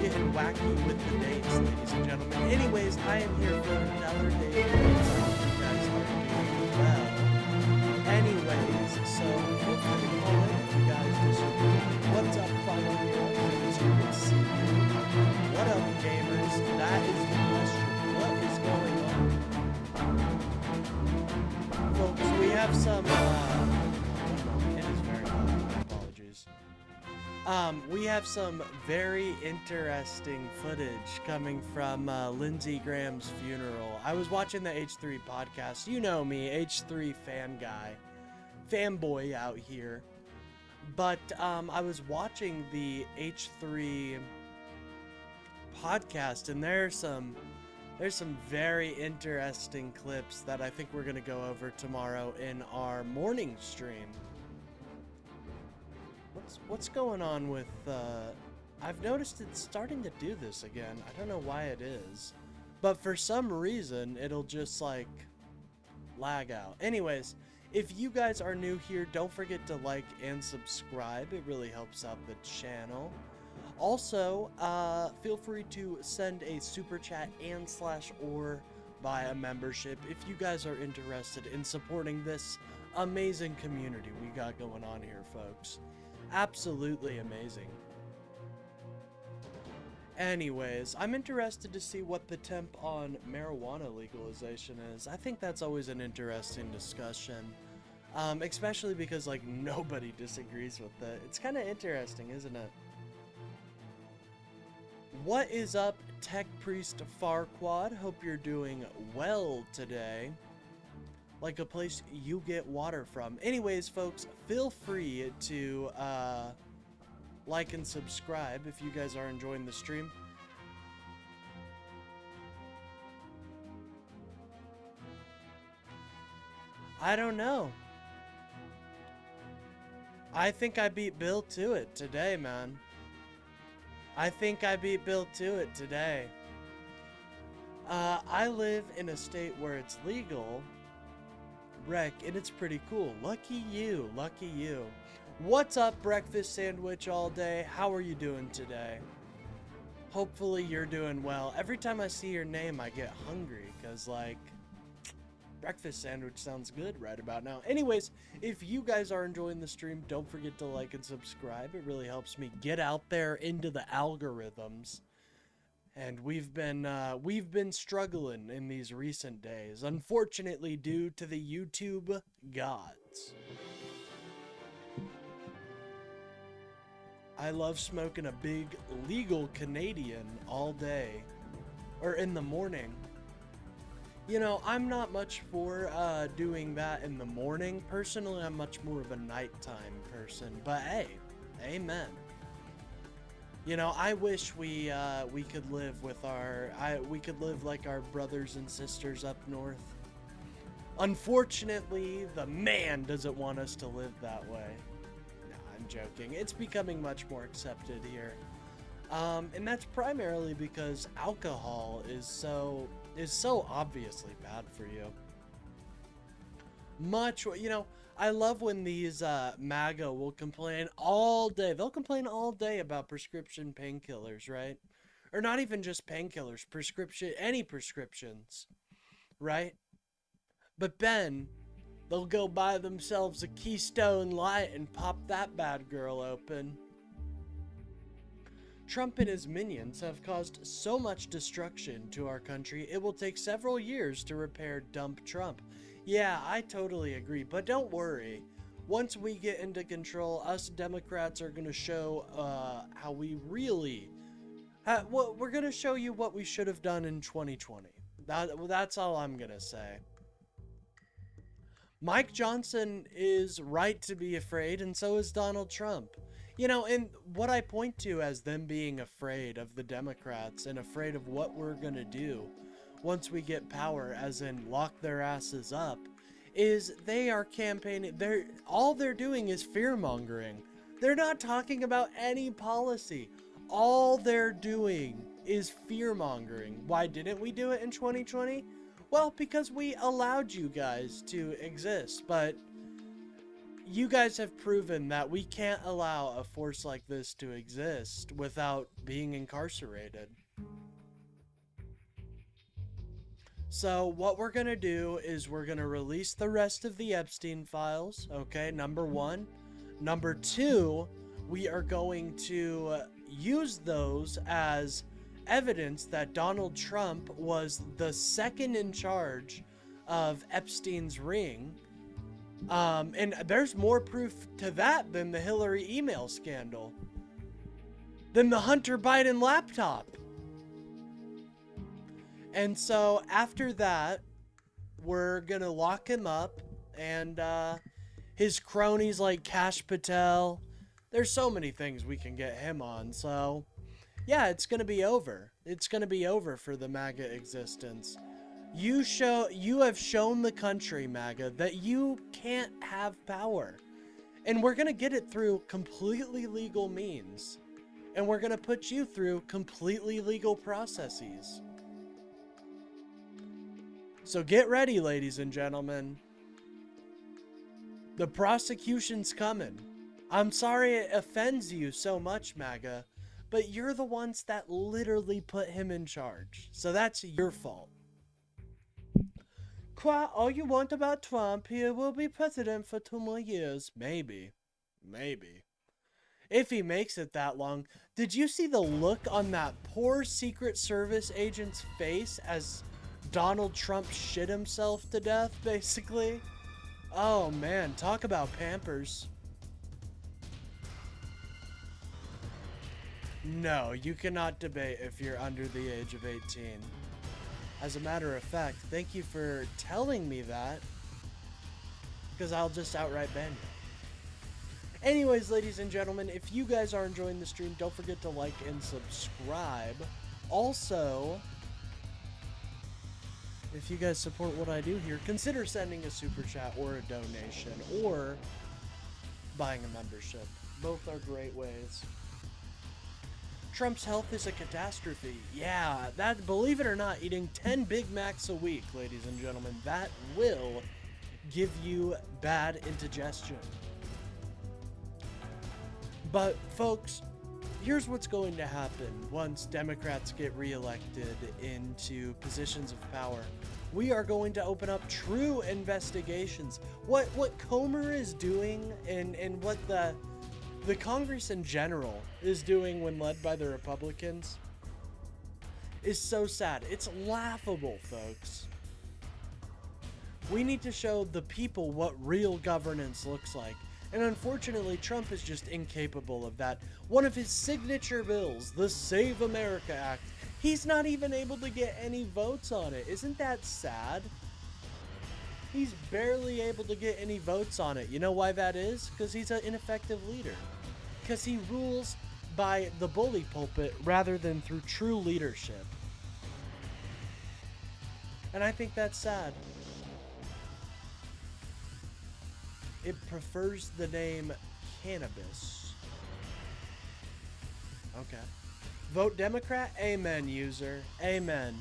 getting wacky with the dates, ladies and gentlemen. Anyways, I am here for another day. You guys are doing well. Anyways, so feel free to call in if you guys disagree. What's up, Final Hero? It's good to see you. What up, gamers? That is the question. What is going on? Folks, we have some, it is very loud. My apologies. We have some very interesting footage coming from Lindsey Graham's funeral. I was watching the H3 podcast. You know me, H3 fan guy, fanboy out here. But I was watching the H3 podcast, and there's some very interesting clips that I think we're gonna go over tomorrow in our morning stream. What's going on with, I've noticed it's starting to do this again. I don't know why it is. But for some reason, it'll just, like, lag out. Anyways, if you guys are new here, don't forget to like and subscribe. It really helps out the channel. Also, feel free to send a super chat and /or buy a membership if you guys are interested in supporting this amazing community we got going on here, folks. Absolutely amazing. Anyways, I'm interested to see what the temp on marijuana legalization is. I think that's always an interesting discussion, especially because, like, nobody disagrees with it. It's kind of interesting, isn't it? What is up, Tech Priest Farquad? Hope you're doing well today. Like a place you get water from. Anyways, folks, feel free to like and subscribe if you guys are enjoying the stream. I don't know. I think I beat Bill to it today, man. I think I beat Bill to it today. I live in a state where it's legal, Rec, and it's pretty cool. Lucky you, lucky you. What's up, breakfast sandwich all day? How are you doing today? Hopefully you're doing well. Every time I see your name, I get hungry, because, like, breakfast sandwich sounds good right about now. Anyways, if you guys are enjoying the stream, don't forget to like and subscribe. It really helps me get out there into the algorithms. And we've been struggling in these recent days, unfortunately due to the YouTube gods. I love smoking a big legal Canadian all day, or in the morning. You know, I'm not much for doing that in the morning. Personally, I'm much more of a nighttime person, but hey, amen. You know, I wish we could live with we could live like our brothers and sisters up north. Unfortunately, the man doesn't want us to live that way. Nah, I'm joking. It's becoming much more accepted here. And that's primarily because alcohol is so obviously bad for you. You know, I love when these MAGA will complain all day. They'll complain all day about prescription painkillers, right? Or not even just painkillers, any prescriptions, right? But then they'll go buy themselves a Keystone Light and pop that bad girl open. Trump and his minions have caused so much destruction to our country, it will take several years to repair Dump Trump. Yeah, I totally agree, but don't worry. Once we get into control, us Democrats are going to show how we really... we're going to show you what we should have done in 2020. That's all I'm going to say. Mike Johnson is right to be afraid, and so is Donald Trump. You know, and what I point to as them being afraid of the Democrats and afraid of what we're going to do once we get power, as in lock their asses up, is they are campaigning. All they're doing is fear-mongering. They're not talking about any policy. All they're doing is fear-mongering. Why didn't we do it in 2020? Well, because we allowed you guys to exist, but you guys have proven that we can't allow a force like this to exist without being incarcerated. So what we're going to do is we're going to release the rest of the Epstein files, okay? Number one. Number two, we are going to use those as evidence that Donald Trump was the second in charge of Epstein's ring. And there's more proof to that than the Hillary email scandal, than the Hunter Biden laptop. And so after that, we're gonna lock him up, and his cronies like Kash Patel. There's so many things we can get him on. So yeah, it's gonna be over. It's gonna be over for the MAGA existence. You have shown the country, MAGA, that you can't have power, and we're gonna get it through completely legal means, and we're gonna put you through completely legal processes. So get ready, ladies and gentlemen. The prosecution's coming. I'm sorry it offends you so much, MAGA, but you're the ones that literally put him in charge. So that's your fault. All you want about Trump, he will be president for 2 more years. Maybe. Maybe. If he makes it that long. Did you see the look on that poor Secret Service agent's face as Donald Trump shit himself to death, basically? Oh man, talk about Pampers. No, you cannot debate if you're under the age of 18. As a matter of fact, thank you for telling me that, because I'll just outright ban you. Anyways, ladies and gentlemen, if you guys are enjoying the stream, don't forget to like and subscribe. Also, if you guys support what I do here, consider sending a super chat or a donation or buying a membership. Both are great ways. Trump's health is a catastrophe. Yeah, that, believe it or not, eating 10 Big Macs a week, ladies and gentlemen, that will give you bad indigestion. But folks, here's what's going to happen once Democrats get reelected into positions of power. We are going to open up true investigations. What Comer is doing and what the Congress in general is doing when led by the Republicans is so sad. It's laughable, folks. We need to show the people what real governance looks like. And unfortunately, Trump is just incapable of that. One of his signature bills, the Save America Act, he's not even able to get any votes on it. Isn't that sad? He's barely able to get any votes on it. You know why that is? Because he's an ineffective leader. Because he rules by the bully pulpit rather than through true leadership. And I think that's sad. It prefers the name cannabis. Okay. Vote Democrat? Amen, user. Amen.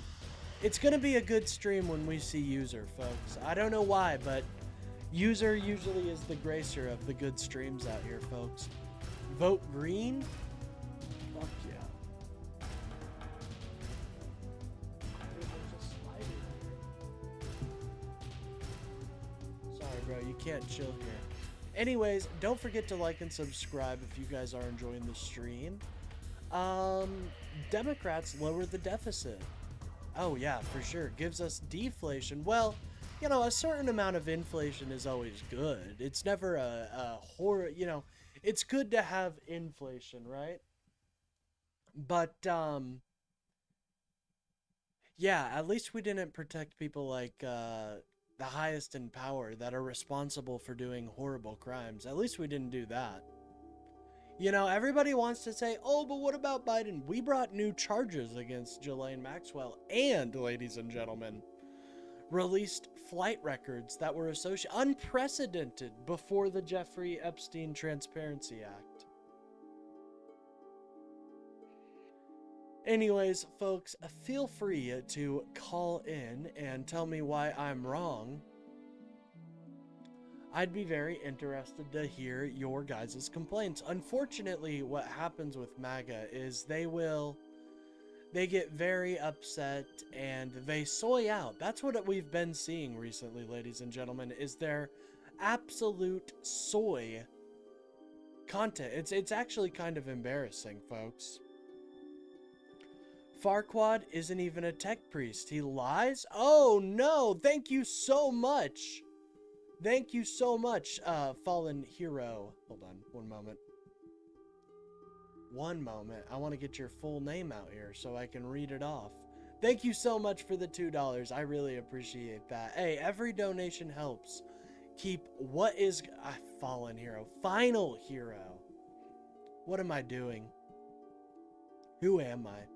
It's going to be a good stream when we see user, folks. I don't know why, but user usually is the gracer of the good streams out here, folks. Vote green? Fuck yeah. Sorry, bro. You can't chill here. Anyways, don't forget to like and subscribe if you guys are enjoying the stream. Democrats lower the deficit. Oh yeah, for sure. Gives us deflation. Well, you know, a certain amount of inflation is always good. It's never a horror, you know, it's good to have inflation, right? But, yeah, at least we didn't protect people like, the highest in power that are responsible for doing horrible crimes. At least we didn't do that. You know, everybody wants to say, oh, but what about Biden? We brought new charges against Ghislaine Maxwell and, ladies and gentlemen, released flight records that were unprecedented before the Jeffrey Epstein Transparency Act. Anyways, folks, feel free to call in and tell me why I'm wrong. I'd be very interested to hear your guys' complaints. Unfortunately, what happens with MAGA is they get very upset and they soy out. That's what we've been seeing recently, ladies and gentlemen, is their absolute soy content. It's actually kind of embarrassing, folks. Farquaad isn't even a tech priest. He lies? Oh no, thank you so much. Thank you so much, Fallen Hero. Hold on, one moment. One moment. I want to get your full name out here so I can read it off. Thank you so much for the $2. I really appreciate that. Hey, every donation helps keep what is Fallen Hero. Final Hero. What am I doing? Who am I?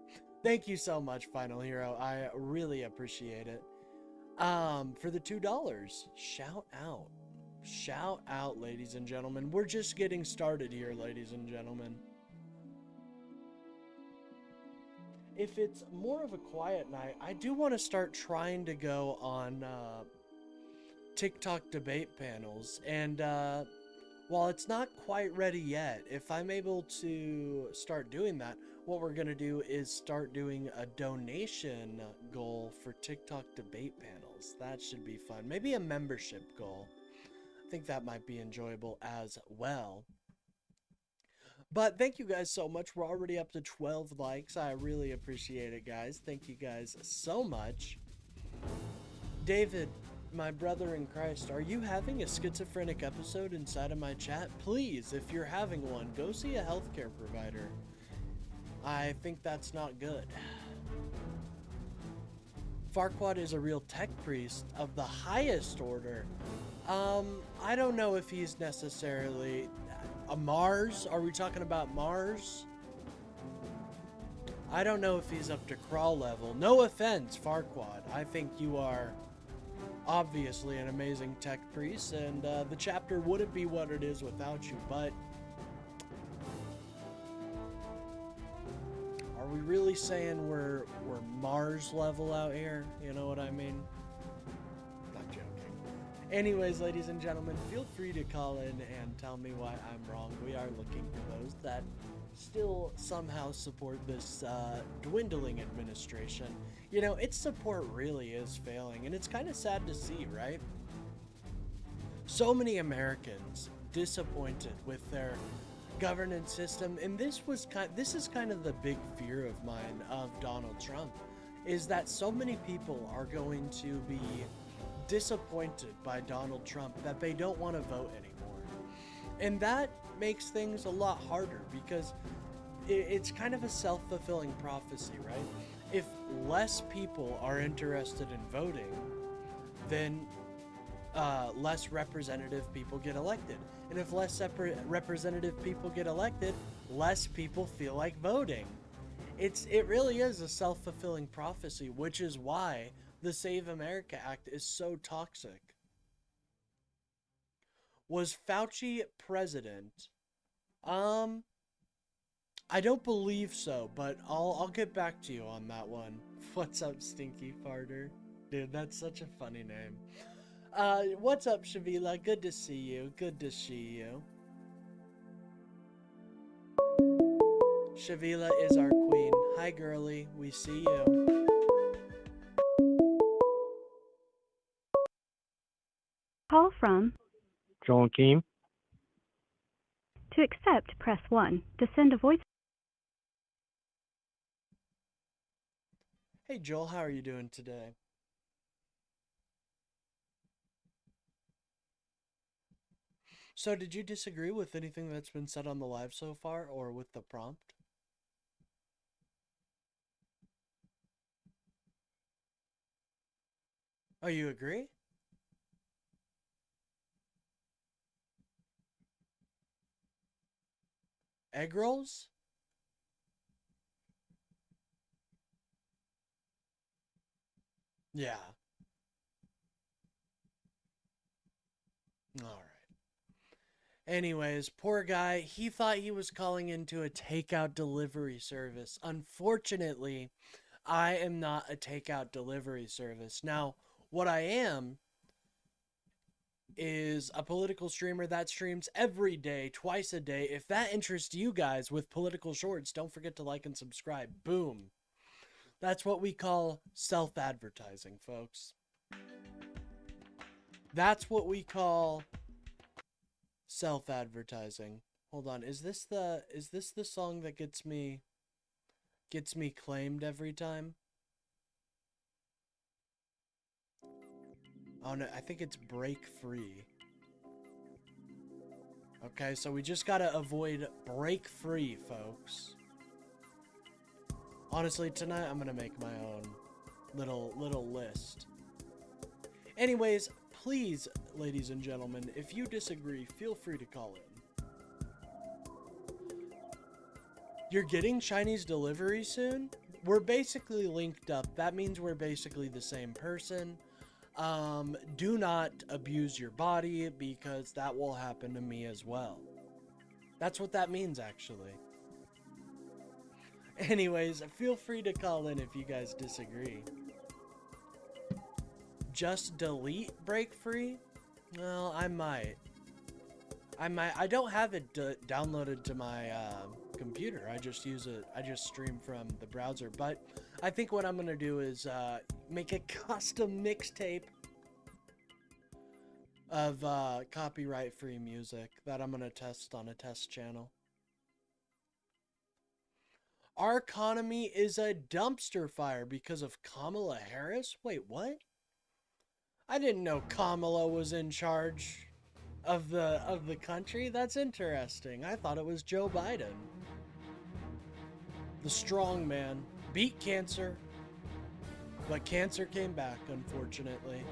Thank you so much, Final Hero. I really appreciate it. For the $2, shout out. Shout out, ladies and gentlemen. We're just getting started here, ladies and gentlemen. If it's more of a quiet night, I do want to start trying to go on TikTok debate panels. And while it's not quite ready yet, if I'm able to start doing that, what we're going to do is start doing a donation goal for TikTok debate panels. That should be fun. Maybe a membership goal. I think that might be enjoyable as well. But thank you guys so much. We're already up to 12 likes. I really appreciate it, guys. Thank you guys so much. David, my brother in Christ, are you having a schizophrenic episode inside of my chat? Please, if you're having one, go see a healthcare provider. I think that's not good. Farquaad is a real tech priest of the highest order. I don't know if he's necessarily a Mars. Are we talking about Mars? I don't know if he's up to crawl level. No offense, Farquaad. I think you are obviously an amazing tech priest, and the chapter wouldn't be what it is without you, but are we really saying we're Mars level out here? You know what I mean? Not joking. Anyways, ladies and gentlemen, feel free to call in and tell me why I'm wrong. We are looking for those that still somehow support this dwindling administration. You know, its support really is failing, and it's kind of sad to see, right? So many Americans disappointed with their governance system, and this is kind of the big fear of mine of Donald Trump, is that so many people are going to be disappointed by Donald Trump that they don't want to vote anymore. And that makes things a lot harder, because it's kind of a self-fulfilling prophecy, right? If less people are interested in voting, then less representative people get elected. And if less representative people get elected, less people feel like voting. It really is a self-fulfilling prophecy, which is why the Save America Act is so toxic. Was Fauci president? I don't believe so, but I'll get back to you on that one. What's up, Stinky Farter? Dude, that's such a funny name. What's up, Shavila? Good to see you. Good to see you. Shavila is our queen. Hi, girly. We see you. Call from Joel Keem. To accept, press 1. To send a voice. Hey, Joel, how are you doing today? So, did you disagree with anything that's been said on the live so far, or with the prompt? Oh, you agree? Egg rolls? Yeah. All right. Anyways, poor guy, he thought he was calling into a takeout delivery service. Unfortunately, I am not a takeout delivery service. Now, what I am is a political streamer that streams every day, twice a day. If that interests you guys with political shorts, don't forget to like and subscribe. Boom. That's what we call self-advertising, folks. That's what we call self-advertising. Hold on, is this the song that gets me claimed every time? Oh no, I think it's Break Free. Okay, so we just gotta avoid Break Free, folks. Honestly, tonight I'm gonna make my own little list. Anyways, please, ladies and gentlemen, if you disagree, feel free to call in. You're getting Chinese delivery soon? We're basically linked up. That means we're basically the same person. Do not abuse your body, because that will happen to me as well. That's what that means, actually. Anyways, feel free to call in if you guys disagree. Just delete Break Free? Well, I might. I don't have it downloaded to my computer. I just use it. I just stream from the browser. But I think what I'm gonna do is make a custom mixtape of copyright-free music that I'm gonna test on a test channel. Our economy is a dumpster fire because of Kamala Harris? Wait, what? I didn't know Kamala was in charge of the country. That's interesting. I thought it was Joe Biden. The strong man beat cancer, but cancer came back, unfortunately.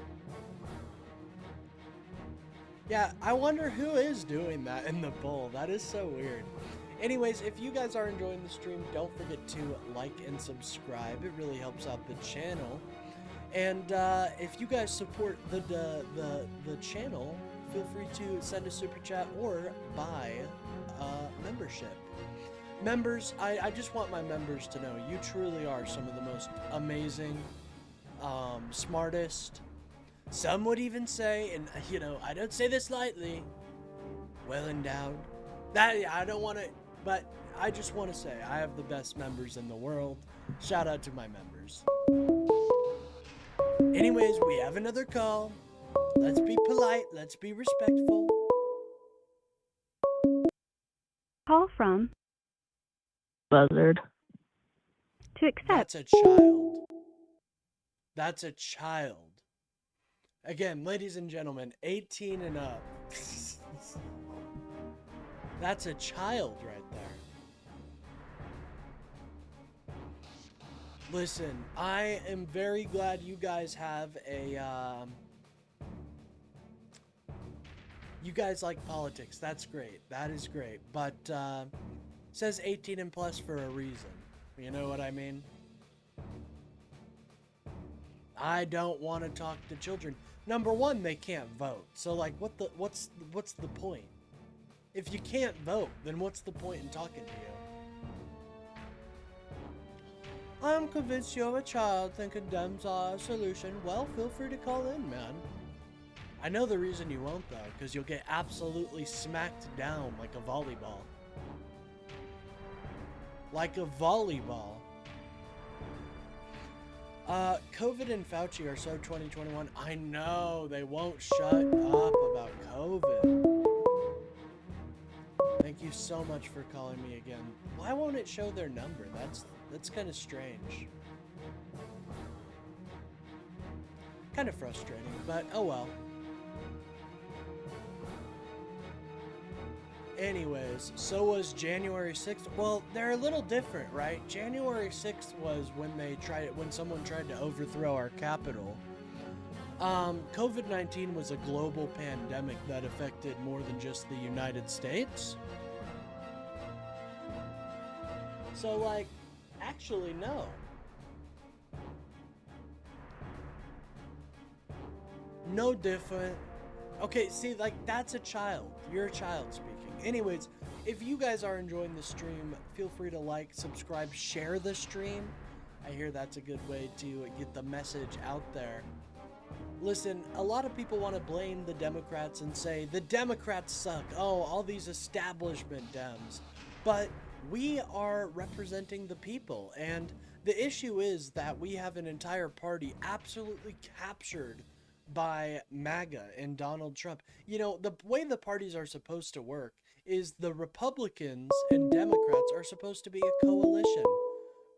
Yeah, I wonder who is doing that in the poll. That is so weird. Anyways, if you guys are enjoying the stream, don't forget to like and subscribe. It really helps out the channel. And if you guys support the channel, feel free to send a super chat or buy a membership. Members, I just want my members to know you truly are some of the most amazing, smartest, some would even say, and you know, I don't say this lightly, well endowed. That I don't want to, but I just want to say I have the best members in the world. Shout out to my members. Anyways, we have another call. Let's be polite. Let's be respectful. Call from Buzzard. to accept. That's a child. That's a child. Again, ladies and gentlemen, 18 and up. That's a child right there. Listen, I am very glad you guys have a, you guys like politics. That's great. That is great. But, says 18 and plus for a reason. You know what I mean? I don't want to talk to children. Number one, they can't vote. So, like, what's the point? If you can't vote, then what's the point in talking to you? I'm convinced you're a child thinking DEMs are a solution. Well, feel free to call in, man. I know the reason you won't, though, because you'll get absolutely smacked down like a volleyball. Like a volleyball. COVID and Fauci are so 2021. I know, they won't shut up about COVID. Thank you so much for calling me again. Why won't it show their number? That's kind of strange. Kind of frustrating, but oh well. Anyways, so was January 6th. Well, they're a little different, right? January 6th was when someone tried to overthrow our capital. COVID-19 was a global pandemic that affected more than just the United States. So, like, actually, no. No different. Okay, see, like, that's a child. You're a child speaking. Anyways, if you guys are enjoying the stream, feel free to like, subscribe, share the stream. I hear that's a good way to get the message out there. Listen, a lot of people want to blame the Democrats and say, the Democrats suck. Oh, all these establishment Dems. But we are representing the people, and the issue is that we have an entire party absolutely captured by MAGA and Donald Trump. You know, the way the parties are supposed to work is the Republicans and Democrats are supposed to be a coalition,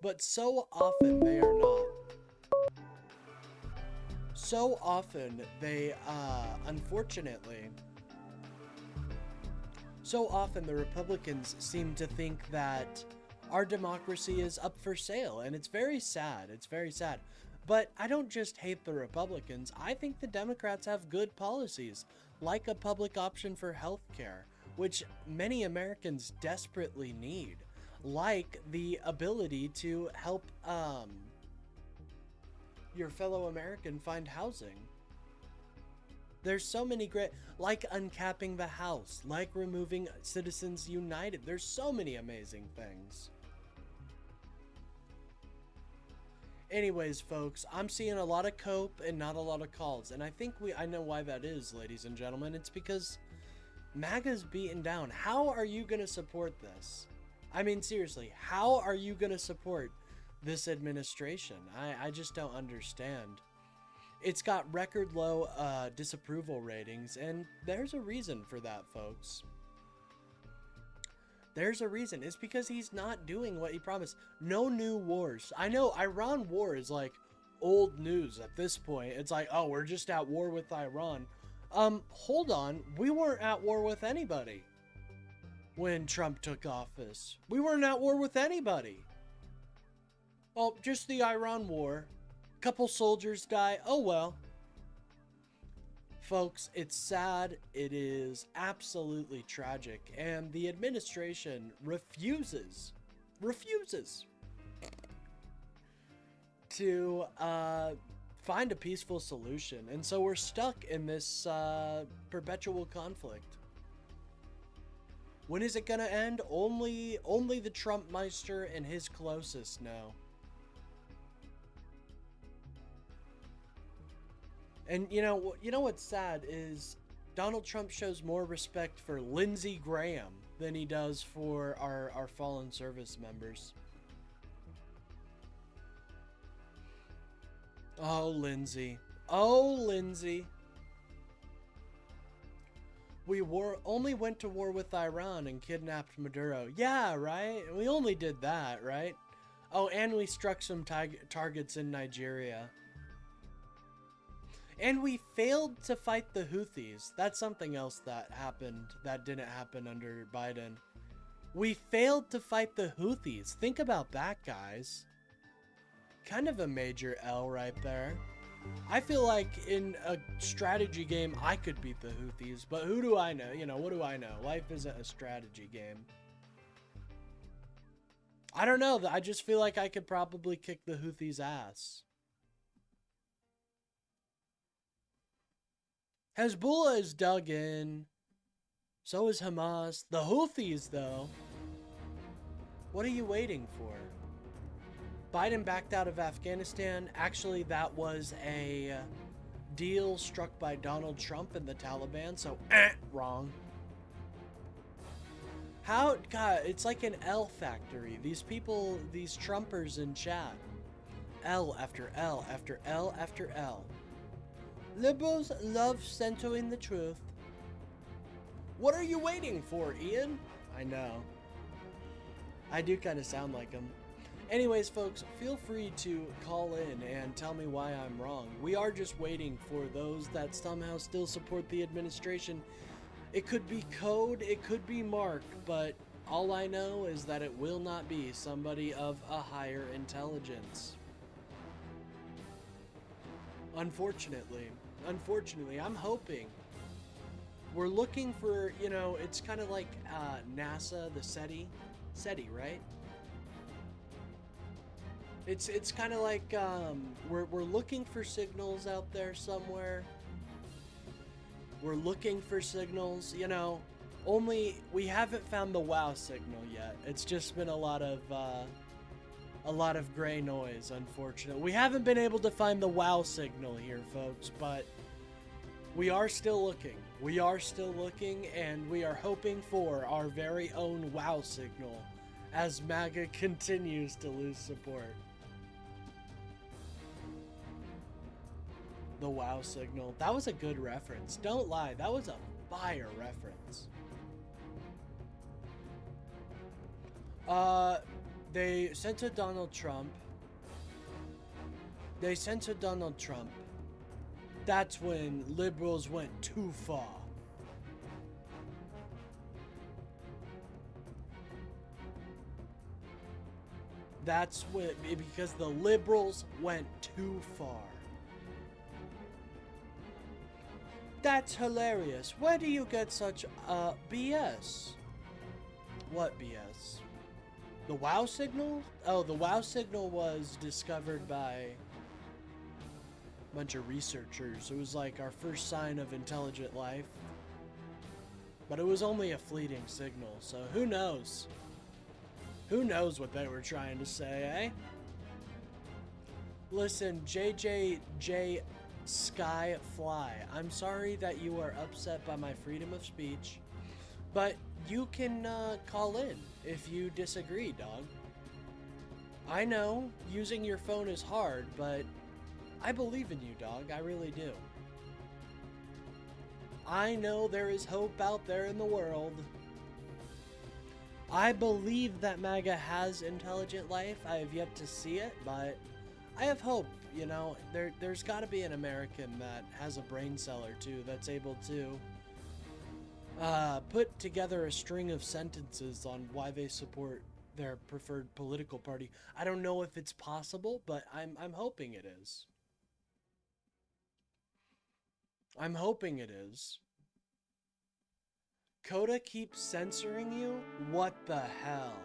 but so often they are not. So often they, unfortunately, so often the Republicans seem to think that our democracy is up for sale, and it's very sad. It's very sad. But I don't just hate the Republicans. I think the Democrats have good policies, like a public option for healthcare, which many Americans desperately need, like the ability to help your fellow American find housing. There's so many great, like uncapping the House, like removing Citizens United. There's so many amazing things. Anyways, folks, I'm seeing a lot of cope and not a lot of calls. And I think I know why that is, ladies and gentlemen. It's because MAGA's beaten down. How are you going to support this? I mean, seriously, how are you going to support this administration? I just don't understand. It's got record low disapproval ratings, and there's a reason for that, folks. There's a reason. It's because he's not doing what he promised. No new wars. I know Iran war is like old news at this point. It's like, oh, we're just at war with Iran. Hold on. We weren't at war with anybody when Trump took office. We weren't at war with anybody. Oh, just the Iran war. Couple soldiers die. Oh well. Folks, it's sad. It is absolutely tragic. And the administration refuses to find a peaceful solution. And so we're stuck in this perpetual conflict. When is it gonna end? Only the Trump Meister and his closest know. And you know what's sad is Donald Trump shows more respect for Lindsey Graham than he does for our fallen service members. Oh, Lindsey. Oh, Lindsey. We only went to war with Iran and kidnapped Maduro. Yeah, right? We only did that, right? Oh, and we struck some targets in Nigeria. And we failed to fight the Houthis. That's something else that happened that didn't happen under Biden. We failed to fight the Houthis. Think about that, guys. Kind of a major L right there. I feel like in a strategy game, I could beat the Houthis, but who do I know? You know, what do I know? Life isn't a strategy game. I don't know. I just feel like I could probably kick the Houthis' ass. Hezbollah is dug in. So is Hamas. The Houthis, though. What are you waiting for? Biden backed out of Afghanistan. Actually, that was a deal struck by Donald Trump and the Taliban, so wrong. How, God, it's like an L factory. These people, these Trumpers in chat. L after L after L after L. Liberals love censoring the truth. What are you waiting for, Ian? I know. I do kind of sound like him. Anyways, folks, feel free to call in and tell me why I'm wrong. We are just waiting for those that somehow still support the administration. It could be Code, it could be Mark, but all I know is that it will not be somebody of a higher intelligence. Unfortunately, I'm hoping. We're looking for, you know, it's kind of like NASA, the SETI, right? It's kind of like we're looking for signals out there somewhere. We're looking for signals, you know. Only we haven't found the wow signal yet. It's just been a lot of gray noise, unfortunately. We haven't been able to find the wow signal here, folks, but We are still looking. We are still looking, and we are hoping for our very own WoW signal as MAGA continues to lose support. The WoW signal. That was a good reference. Don't lie. That was a fire reference. They censored Donald Trump. They censored Donald Trump. That's when liberals went too far. That's when, because the liberals went too far. That's hilarious. Where do you get such BS? What BS? The WoW signal? Oh, the WoW signal was discovered by a bunch of researchers. It was like our first sign of intelligent life. But it was only a fleeting signal, so who knows? Who knows what they were trying to say, eh? Listen, JJJ Skyfly, I'm sorry that you are upset by my freedom of speech, but you can call in if you disagree, dog. I know using your phone is hard, but I believe in you, dog. I really do. I know there is hope out there in the world. I believe that MAGA has intelligent life. I have yet to see it, but I have hope. You know, there's got to be an American that has a brain cell or two that's able to put together a string of sentences on why they support their preferred political party. I don't know if it's possible, but I'm hoping it is. I'm hoping it is. Coda keeps censoring you? What the hell?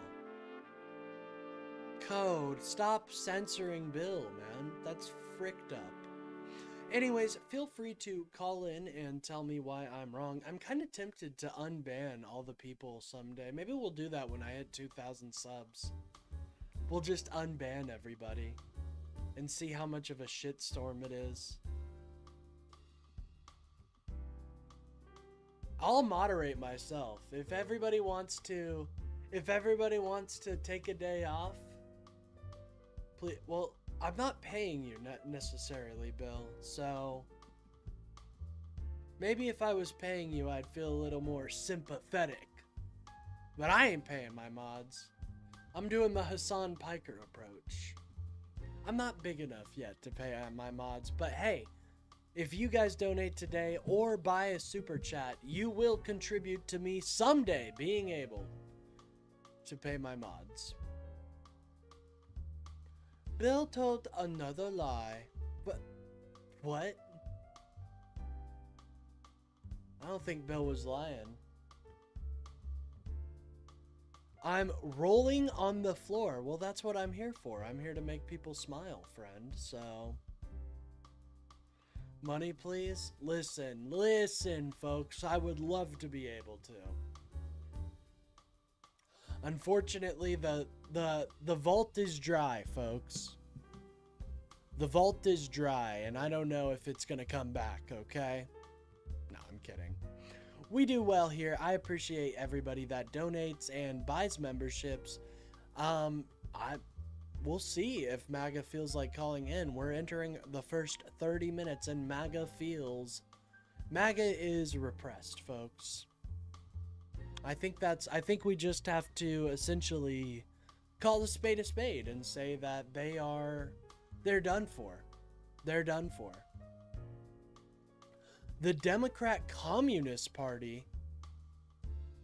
Code, stop censoring Bill, man. That's fricked up. Anyways, feel free to call in and tell me why I'm wrong. I'm kind of tempted to unban all the people someday. Maybe we'll do that when I hit 2,000 subs. We'll just unban everybody and see how much of a shitstorm it is. I'll moderate myself. If everybody wants to take a day off, please. Well, I'm not paying you necessarily, Bill. So maybe if I was paying you, I'd feel a little more sympathetic. But I ain't paying my mods. I'm doing the Hassan Piker approach. I'm not big enough yet to pay my mods, but hey, if you guys donate today or buy a super chat, you will contribute to me someday being able to pay my mods. Bill told another lie. But what? I don't think Bill was lying. I'm rolling on the floor. Well, that's what I'm here for. I'm here to make people smile, friend. So money, please? Listen, folks. I would love to be able to. Unfortunately, the vault is dry, folks. The vault is dry, and I don't know if it's gonna come back, okay? No, I'm kidding. We do well here. I appreciate everybody that donates and buys memberships. We'll see if MAGA feels like calling in. We're entering the first 30 minutes, and MAGA is repressed, folks. I think we just have to essentially call a spade and say that they're done for. They're done for. The Democrat Communist Party.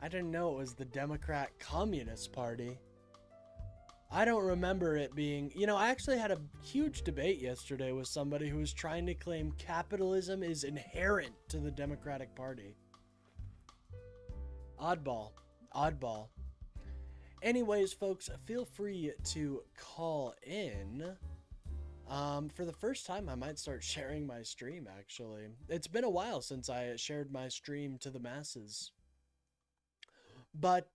I didn't know it was the Democrat Communist Party. I don't remember it being, I actually had a huge debate yesterday with somebody who was trying to claim capitalism is inherent to the Democratic Party. Oddball. Anyways, folks, feel free to call in. For the first time, I might start sharing my stream, actually. It's been a while since I shared my stream to the masses. But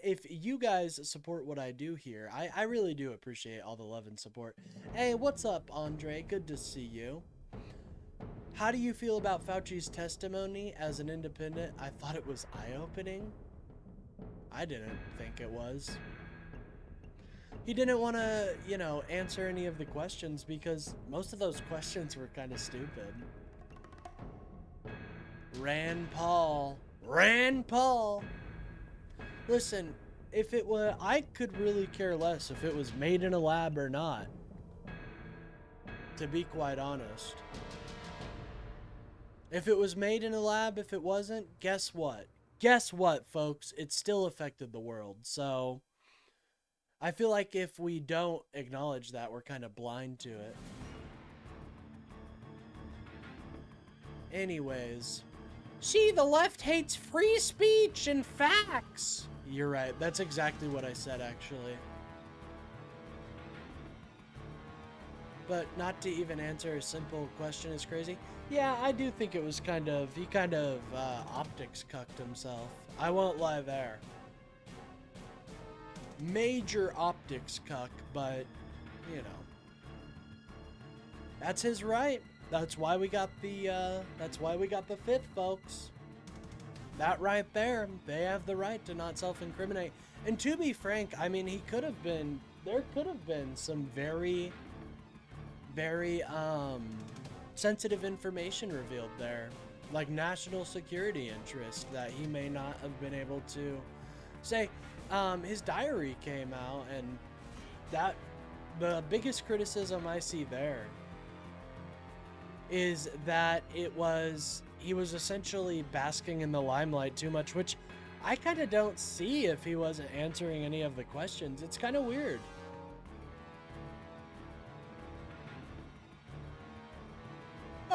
if you guys support what I do here, I really do appreciate all the love and support. Hey, what's up, Andre? Good to see you. How do you feel about Fauci's testimony as an independent? I thought it was eye-opening. I didn't think it was. He didn't want to, you know, answer any of the questions because most of those questions were kind of stupid. Rand Paul. Rand Paul. Listen, if it were, I could really care less if it was made in a lab or not. To be quite honest. If it was made in a lab, if it wasn't, guess what? Guess what, folks? It still affected the world. So, I feel like if we don't acknowledge that, we're kind of blind to it. Anyways. See, the left hates free speech and facts. You're right. That's exactly what I said, actually. But not to even answer a simple question is crazy. Yeah, I do think it was he kind of optics cucked himself. I won't lie there. Major optics cuck, but, you know. That's his right. That's why we got the fifth, folks. That right there, they have the right to not self-incriminate. And to be frank, I mean, there could have been some very, very, sensitive information revealed there. Like national security interest that he may not have been able to say. His diary came out, and the biggest criticism I see there is that he was essentially basking in the limelight too much, which I kind of don't see if he wasn't answering any of the questions. It's kind of weird.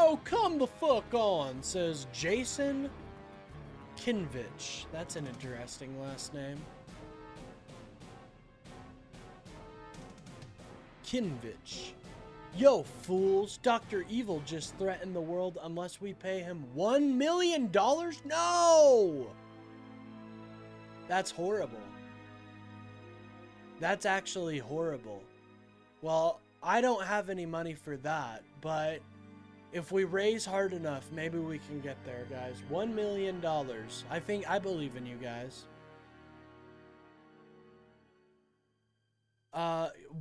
Oh, come the fuck on, says Jason Kinvich. That's an interesting last name. Kinvich. Yo, fools. Dr. Evil just threatened the world unless we pay him $1 million? No! That's horrible. That's actually horrible. Well, I don't have any money for that, but if we raise hard enough, maybe we can get there, guys. $1 million. I believe in you guys.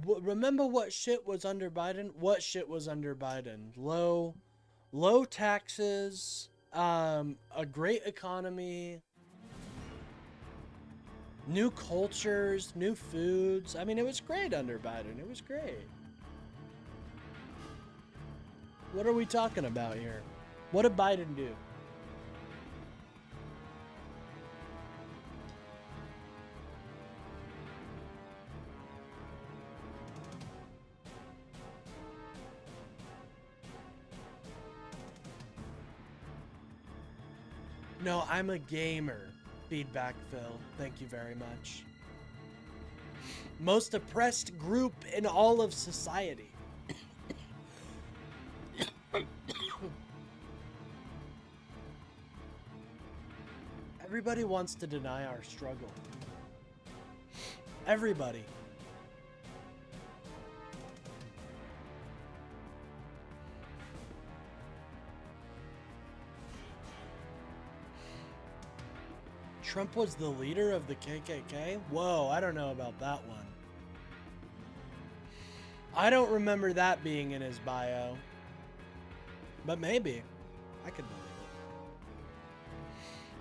Remember what shit was under Biden? What shit was under Biden? Low taxes, a great economy, new cultures, new foods. I mean, it was great under Biden. It was great. What are we talking about here? What did Biden do? No, I'm a gamer. Feedback, Phil. Thank you very much. Most oppressed group in all of society. Everybody wants to deny our struggle. Everybody. Trump was the leader of the KKK? Whoa, I don't know about that one. I don't remember that being in his bio. But maybe. I could believe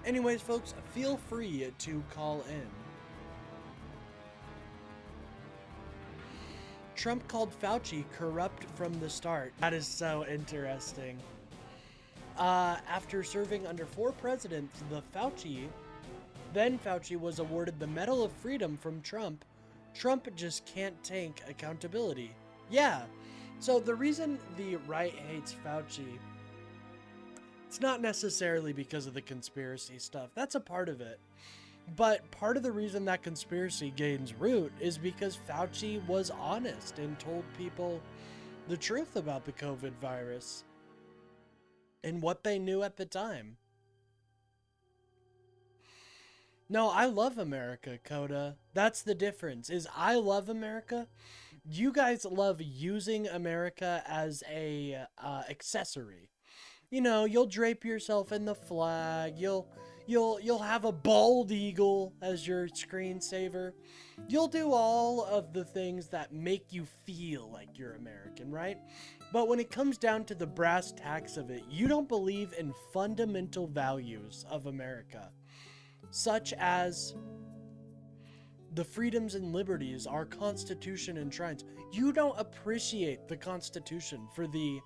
it. Anyways, folks, feel free to call in. Trump called Fauci corrupt from the start. That is so interesting. After serving under 4 presidents, Fauci was awarded the Medal of Freedom from Trump. Trump just can't take accountability. Yeah. So the reason the right hates Fauci, it's not necessarily because of the conspiracy stuff. That's a part of it. But part of the reason that conspiracy gains root is because Fauci was honest and told people the truth about the COVID virus and what they knew at the time. No, I love America, Coda. That's the difference, is I love America. You guys love using America as a accessory. You know, you'll drape yourself in the flag. You'll have a bald eagle as your screensaver. You'll do all of the things that make you feel like you're American, right? But when it comes down to the brass tacks of it, you don't believe in fundamental values of America, such as the freedoms and liberties our Constitution enshrines. You don't appreciate the Constitution for the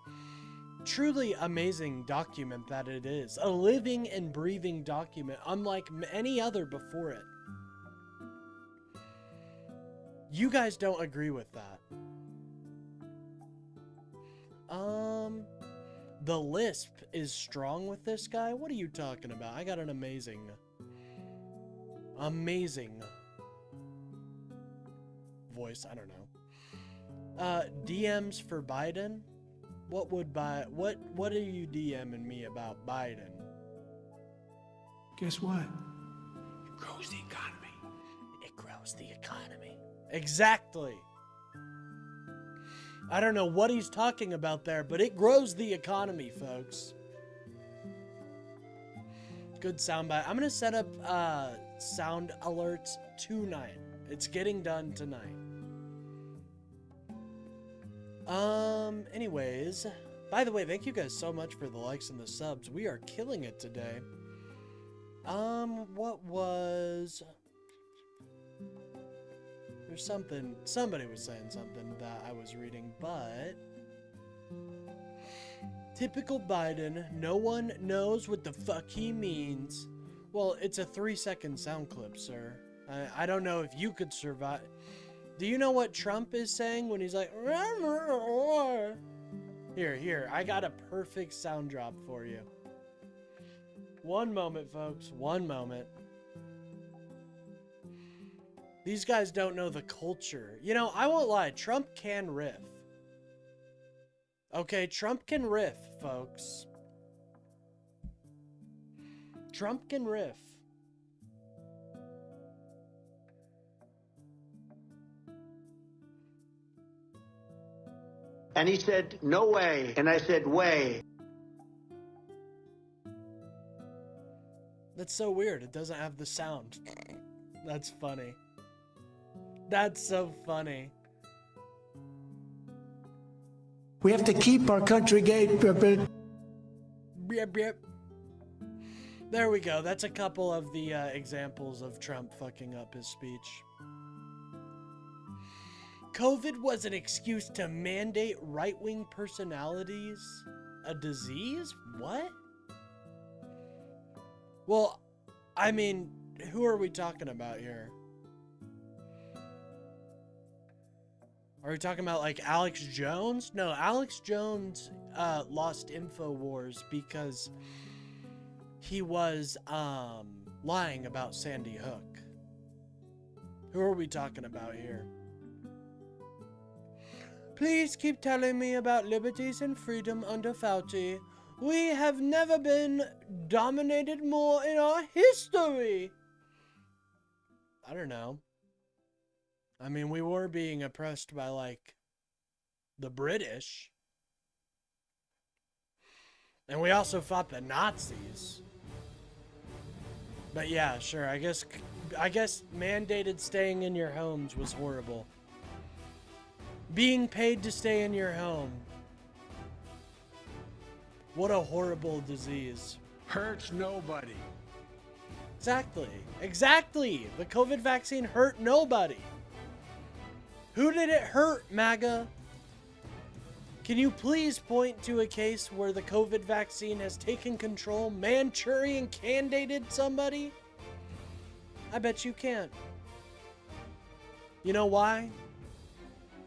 truly amazing document that it is. A living and breathing document, unlike any other before it. You guys don't agree with that. The lisp is strong with this guy? What are you talking about? I got an amazing voice. I don't know. DMs for Biden? What are you DMing me about Biden? Guess what? It grows the economy. It grows the economy. Exactly. I don't know what he's talking about there, but it grows the economy, folks. Good soundbite. I'm gonna set up sound alerts tonight. It's getting done tonight. Anyways, by the way, thank you guys so much for the likes and the subs. We are killing it today. What was... There's something, somebody was saying something that I was reading, but... Typical Biden, no one knows what the fuck he means. Well, it's a 3-second sound clip, sir. I don't know if you could survive. Do you know what Trump is saying when he's like... Here, I got a perfect sound drop for you. One moment, folks, one moment. These guys don't know the culture. You know, I won't lie, Trump can riff. Okay, Trump can riff, folks. Trump can riff. And he said, no way. And I said, way. That's so weird. It doesn't have the sound. That's funny. That's so funny. We have to keep our country gay. Yep, yep. There we go. That's a couple of the examples of Trump fucking up his speech. COVID was an excuse to mandate right-wing personalities a disease? What? Well, I mean, who are we talking about here? Are we talking about like Alex Jones? No, Alex Jones lost InfoWars because he was lying about Sandy Hook. Who are we talking about here? Please keep telling me about liberties and freedom under Fauci. We have never been dominated more in our history. I don't know. I mean, we were being oppressed by, like, the British. And we also fought the Nazis. But yeah, sure, I guess mandated staying in your homes was horrible. Being paid to stay in your home. What a horrible disease. Hurts nobody. Exactly. The COVID vaccine hurt nobody. Who did it hurt, MAGA? Can you please point to a case where the COVID vaccine has taken control, Manchurian candidated somebody? I bet you can't. You know why?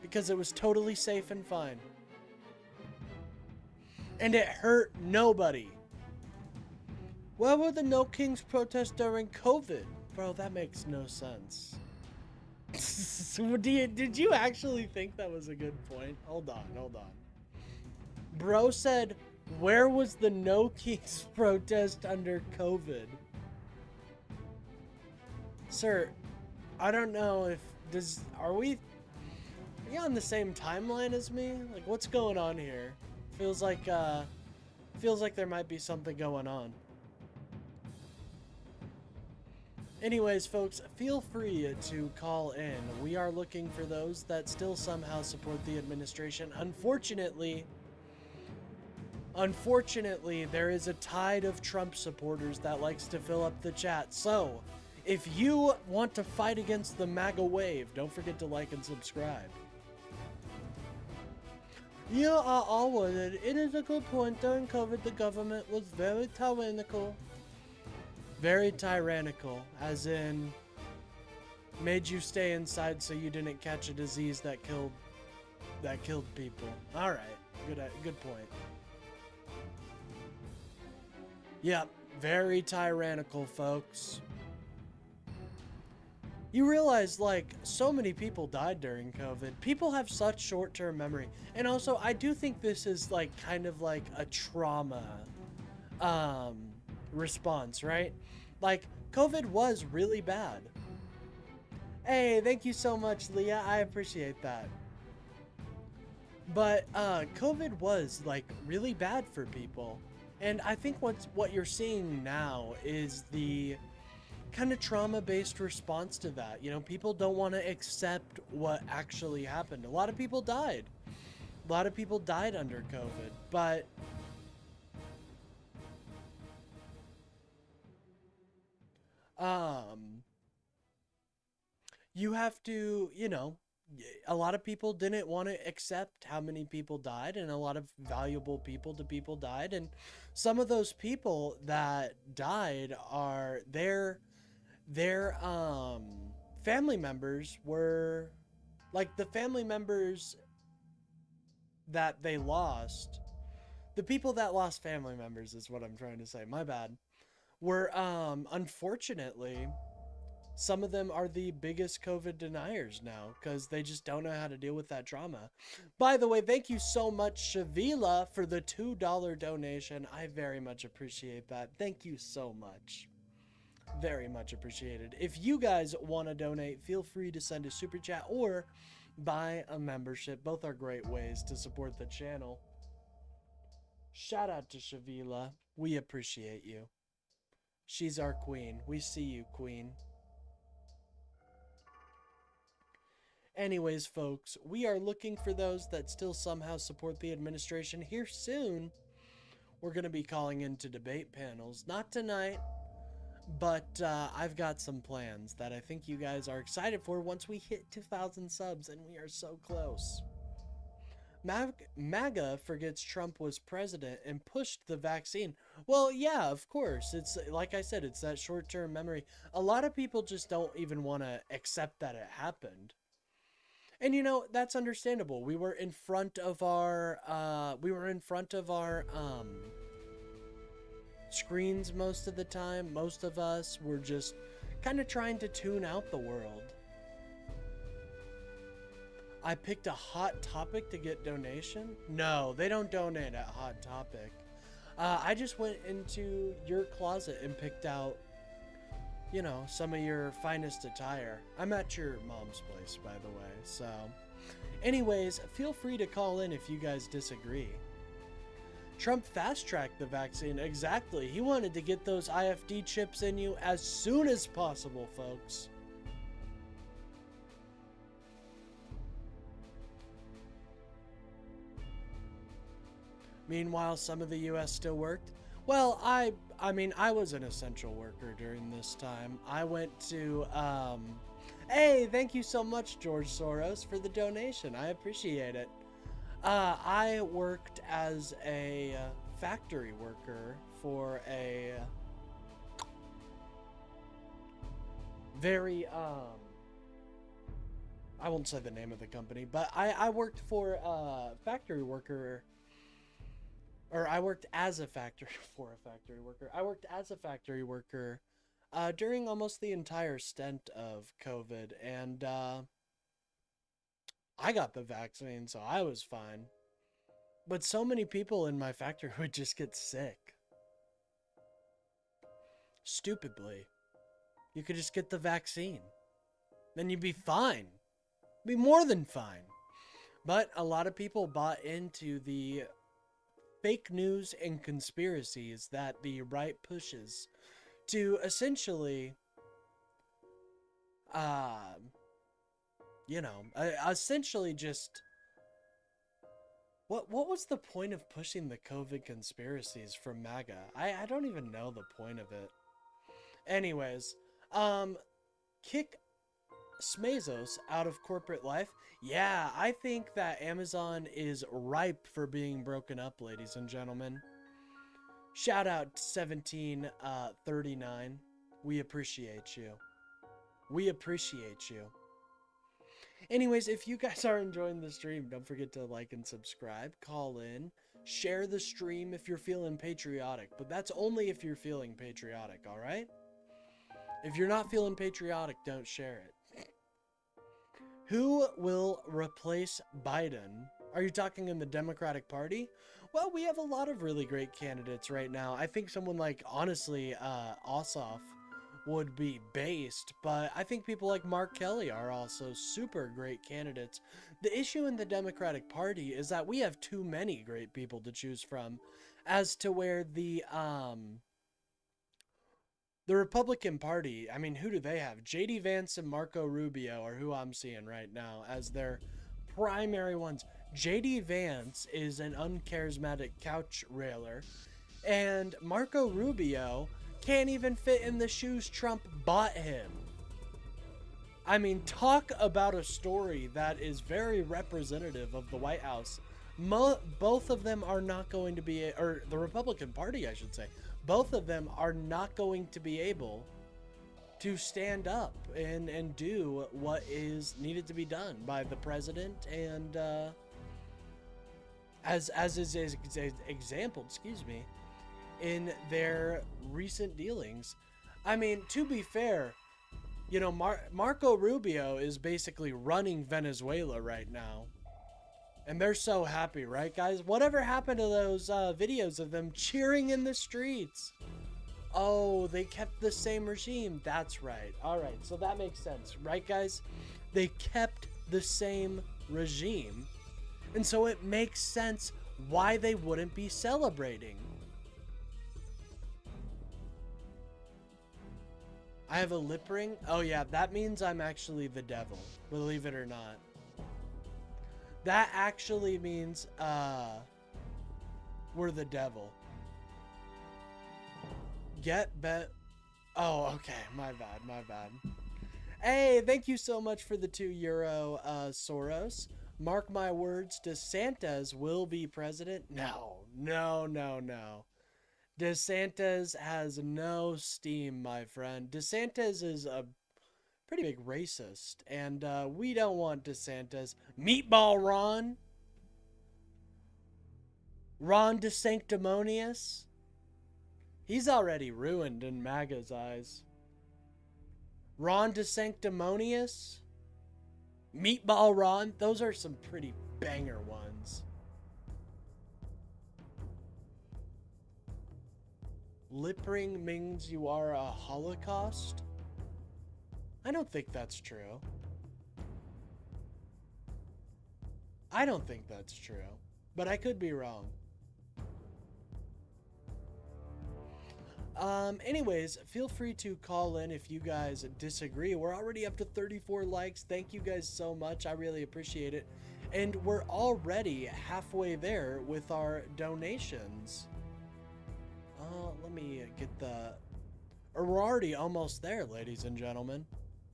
Because it was totally safe and fine. And it hurt nobody. Where were the No Kings protests during COVID? Bro, that makes no sense. Did you actually think that was a good point? Hold on. Bro said, where was the No Kings protest under COVID? Sir, I don't know if are you on the same timeline as me? Like, what's going on here? Feels like Feels like there might be something going on. Anyways, folks, feel free to call in. We are looking for those that still somehow support the administration. Unfortunately, there is a tide of Trump supporters that likes to fill up the chat. So, if you want to fight against the MAGA wave, don't forget to like and subscribe. You are all worried. It is a good point. During COVID, the government was very tyrannical. Very tyrannical, as in made you stay inside so you didn't catch a disease that killed people. All right, good point. Yep, very tyrannical, folks. You realize, like, so many people died during COVID. People have such short-term memory. And also, I do think this is, like, kind of like a trauma response, right? Like, COVID was really bad. Hey, thank you so much, Leah. I appreciate that. But COVID was, like, really bad for people. And I think what you're seeing now is the kind of trauma-based response to that. You know, people don't want to accept what actually happened. A lot of people died. A lot of people died under COVID, but you have to, you know, a lot of people didn't want to accept how many people died, and a lot of valuable people died, and some of those people that died are their family members were, like, the family members that they lost, the people that lost family members is what I'm trying to say, my bad, were unfortunately, some of them are the biggest COVID deniers now because they just don't know how to deal with that trauma. By the way, thank you so much, Shavila, for the $2 donation. I very much appreciate that. Thank you so much. Very much appreciated. If you guys want to donate, feel free to send a super chat or buy a membership. Both are great ways to support the channel. Shout out to Shavila. We appreciate you. She's our queen. We see you, queen. Anyways, folks, we are looking for those that still somehow support the administration. Here soon, we're going to be calling into debate panels. Not tonight, but I've got some plans that I think you guys are excited for once we hit 2,000 subs, and we are so close. MAGA forgets Trump was president and pushed the vaccine. Well, yeah, of course. It's like I said, it's that short-term memory. A lot of people just don't even want to accept that it happened. And you know, that's understandable. We were in front of our screens most of the time. Most of us were just kind of trying to tune out the world. I picked a Hot Topic to get donation? No, they don't donate at Hot Topic. I just went into your closet and picked out, you know, some of your finest attire. I'm at your mom's place, by the way, so. Anyways, feel free to call in if you guys disagree. Trump fast-tracked the vaccine. Exactly. He wanted to get those IFD chips in you as soon as possible, folks. Meanwhile, some of the U.S. still worked. Well, I mean, I was an essential worker during this time. I went to, hey, thank you so much, George Soros, for the donation. I appreciate it. I worked as a factory worker for a very, I won't say the name of the company, but I worked for a factory worker. Or I worked as a factory worker. I worked as a factory worker during almost the entire stint of COVID, and I got the vaccine, so I was fine. But so many people in my factory would just get sick. Stupidly. You could just get the vaccine. Then you'd be fine. Be more than fine. But a lot of people bought into the fake news and conspiracies that the right pushes to essentially, essentially just, what was the point of pushing the COVID conspiracies from MAGA? I don't even know the point of it. Anyways, kick Smezos out of corporate life. Yeah, I think that Amazon is ripe for being broken up, ladies and gentlemen. Shout out 1739. We appreciate you. We appreciate you. Anyways, if you guys are enjoying the stream, don't forget to like and subscribe, call in, share the stream if you're feeling patriotic, but that's only if you're feeling patriotic, all right? If you're not feeling patriotic, don't share it. Who will replace Biden? Are you talking in the Democratic Party? Well, we have a lot of really great candidates right now. I think someone like, honestly, Ossoff would be based, but I think people like Mark Kelly are also super great candidates. The issue in the Democratic Party is that we have too many great people to choose from, as to where the Republican Party, I mean, who do they have? J.D. Vance and Marco Rubio are who I'm seeing right now as their primary ones. J.D. Vance is an uncharismatic couch railer, and Marco Rubio can't even fit in the shoes Trump bought him. I mean, talk about a story that is very representative of the White House. Both of them are not going to be, or the Republican Party, I should say, both of them are not going to be able to stand up and do what is needed to be done by the president, and as is exampled, in their recent dealings. I mean, to be fair, you know, Marco Rubio is basically running Venezuela right now. And they're so happy, right, guys? Whatever happened to those videos of them cheering in the streets? Oh, they kept the same regime. That's right. All right, so that makes sense, right, guys? They kept the same regime. And so it makes sense why they wouldn't be celebrating. I have a lip ring? Oh yeah, that means I'm actually the devil, believe it or not. That actually means, we're the devil. Get bet. Oh, okay. My bad. Hey, thank you so much for the €2, Soros. Mark my words, DeSantis will be president. No. DeSantis has no steam, my friend. DeSantis is a pretty big racist, and we don't want DeSantis. Meatball Ron DeSanctimonious. He's already ruined in MAGA's eyes. Ron DeSanctimonious, Meatball Ron, those are some pretty banger ones. Lip ring means you are a Holocaust? I don't think that's true. I don't think that's true, but I could be wrong. Anyways, feel free to call in if you guys disagree. We're already up to 34 likes. Thank you guys so much. I really appreciate it. And we're already halfway there with our donations. Let me get we're already almost there, ladies and gentlemen.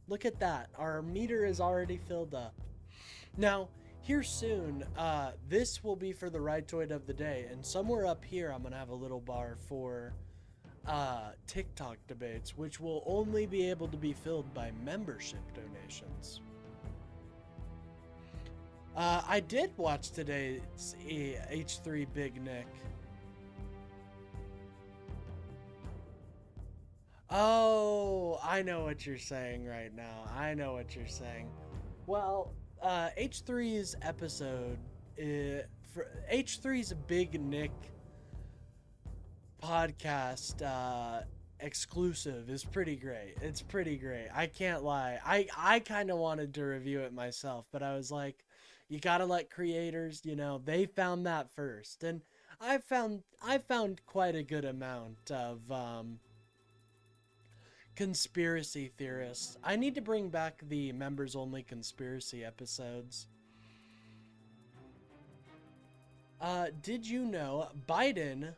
Look at that. Our meter is already filled up. Now, here soon, this will be for the Rightoid of the day. And somewhere up here, I'm going to have a little bar for TikTok debates, which will only be able to be filled by membership donations. I did watch today's H3 Big Nick. Oh, I know what you're saying right now. I know what you're saying. Well, H3's episode, for H3's Big Nick podcast exclusive is pretty great. It's pretty great. I can't lie. I kind of wanted to review it myself, but I was like, you gotta let creators, you know, they found that first. And I found quite a good amount of conspiracy theorists. I need to bring back the members only conspiracy episodes. Did you know Biden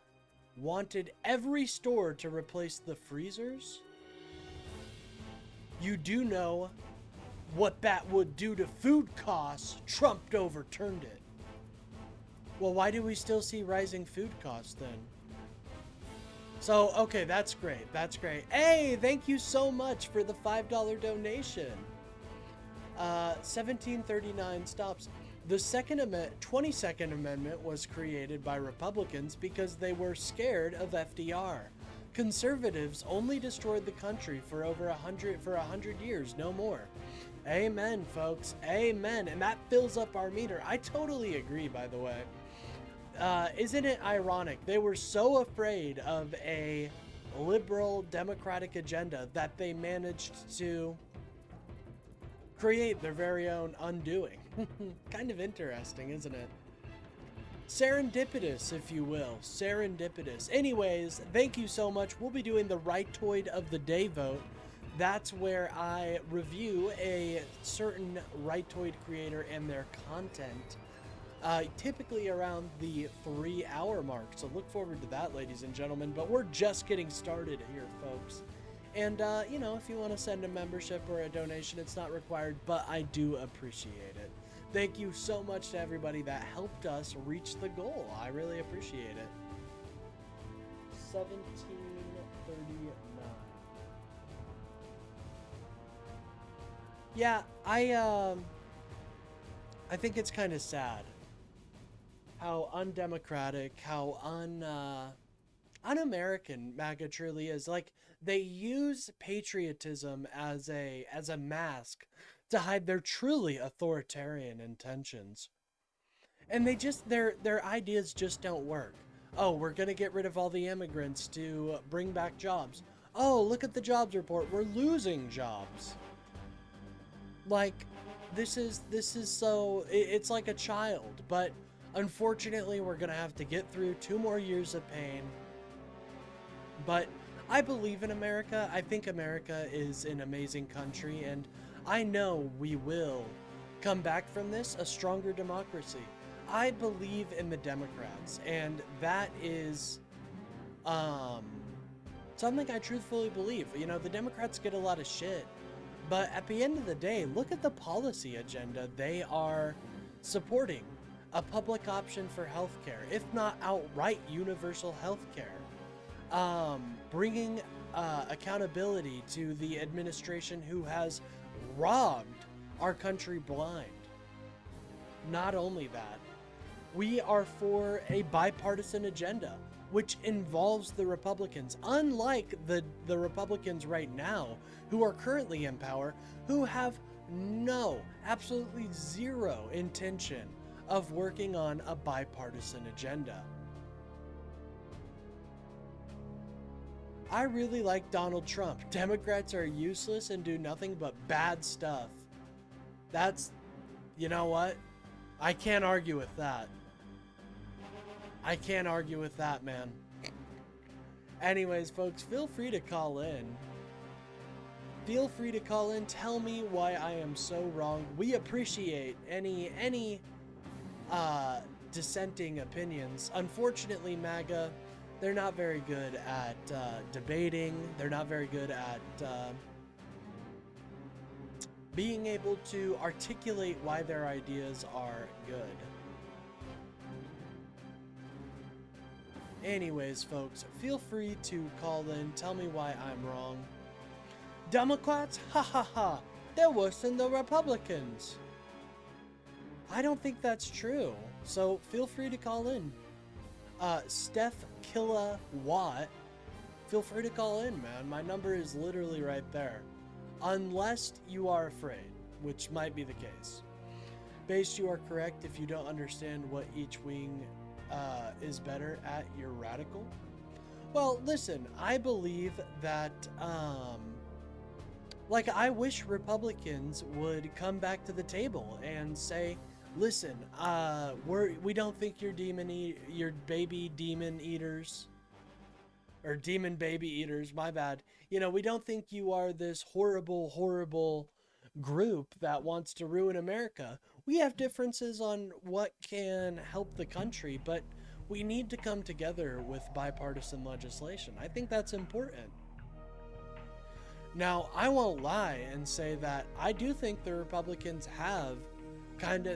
wanted every store to replace the freezers? You do know what that would do to food costs. Trump overturned it. Well, why do we still see rising food costs then? So, okay, that's great. That's great. Hey, thank you so much for the $5 donation. 1739 stops. The 22nd Amendment was created by Republicans because they were scared of FDR. Conservatives only destroyed the country for over 100 years, no more. Amen, folks. Amen. And that fills up our meter. I totally agree, by the way. Isn't it ironic? They were so afraid of a liberal democratic agenda that they managed to create their very own undoing. Kind of interesting, isn't it? Serendipitous, if you will. Serendipitous. Anyways, thank you so much. We'll be doing the Rightoid of the Day vote. That's where I review a certain Rightoid creator and their content. Typically around the 3-hour mark. So look forward to that, ladies and gentlemen. But we're just getting started here, folks. And, you know, if you want to send a membership or a donation, it's not required, but I do appreciate it. Thank you so much to everybody that helped us reach the goal. I really appreciate it. 1739. Yeah, I think it's kind of sad how undemocratic, how un-American MAGA truly is. Like, they use patriotism as a mask to hide their truly authoritarian intentions. And they just, their ideas just don't work. Oh, we're gonna get rid of all the immigrants to bring back jobs. Oh, look at the jobs report. We're losing jobs. Like, this is so, it's like a child, but unfortunately we're gonna have to get through 2 more years of pain. But I believe in America. I think America is an amazing country, and I know we will come back from this a stronger democracy. I believe in the Democrats, and that is something I truthfully believe. You know, the Democrats get a lot of shit, but at the end of the day, look at the policy agenda they are supporting. A public option for healthcare, if not outright universal healthcare. Bringing accountability to the administration who has robbed our country blind. Not only that, we are for a bipartisan agenda, which involves the Republicans, unlike the Republicans right now, who are currently in power, who have absolutely zero intention of working on a bipartisan agenda. I really like Donald Trump. Democrats are useless and do nothing but bad stuff. That's, you know what? I can't argue with that. I can't argue with that, man. Anyways, folks, feel free to call in. Feel free to call in. Tell me why I am so wrong. We appreciate any dissenting opinions. Unfortunately, MAGA, they're not very good at debating. They're not very good at being able to articulate why their ideas are good. Anyways, folks, feel free to call in. Tell me why I'm wrong. Democrats? Ha ha ha. They're worse than the Republicans. I don't think that's true. So feel free to call in. Steph Killa Watt, feel free to call in, man. My number is literally right there. Unless you are afraid, which might be the case. Based, you are correct if you don't understand what each wing is better at, you're radical. Well, listen, I believe that, like, I wish Republicans would come back to the table and say, Listen, we don't think you're baby demon eaters. Or demon baby eaters, my bad. You know, we don't think you are this horrible, horrible group that wants to ruin America. We have differences on what can help the country, but we need to come together with bipartisan legislation. I think that's important. Now, I won't lie and say that I do think the Republicans have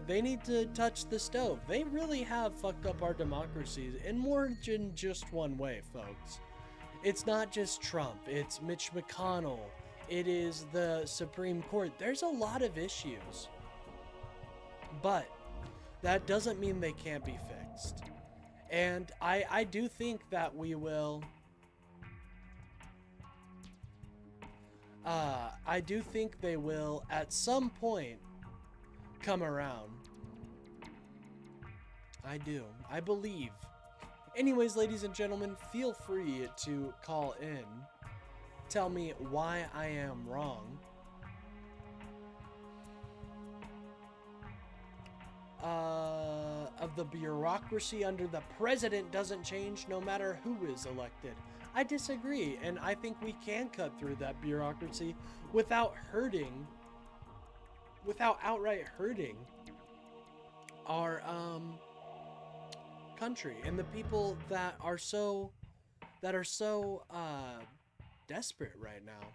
they need to touch the stove. They really have fucked up our democracies in more than just one way, folks. It's not just Trump, it's Mitch McConnell, it is the Supreme Court. There's a lot of issues. But that doesn't mean they can't be fixed. And I do think that we will... I do think they will, at some point, come around. I do. I believe. Anyways, ladies and gentlemen, feel free to call in. Tell me why I am wrong. Of the bureaucracy under the president doesn't change no matter who is elected. I disagree, and I think we can cut through that bureaucracy without outright hurting our country and the people that are so desperate right now.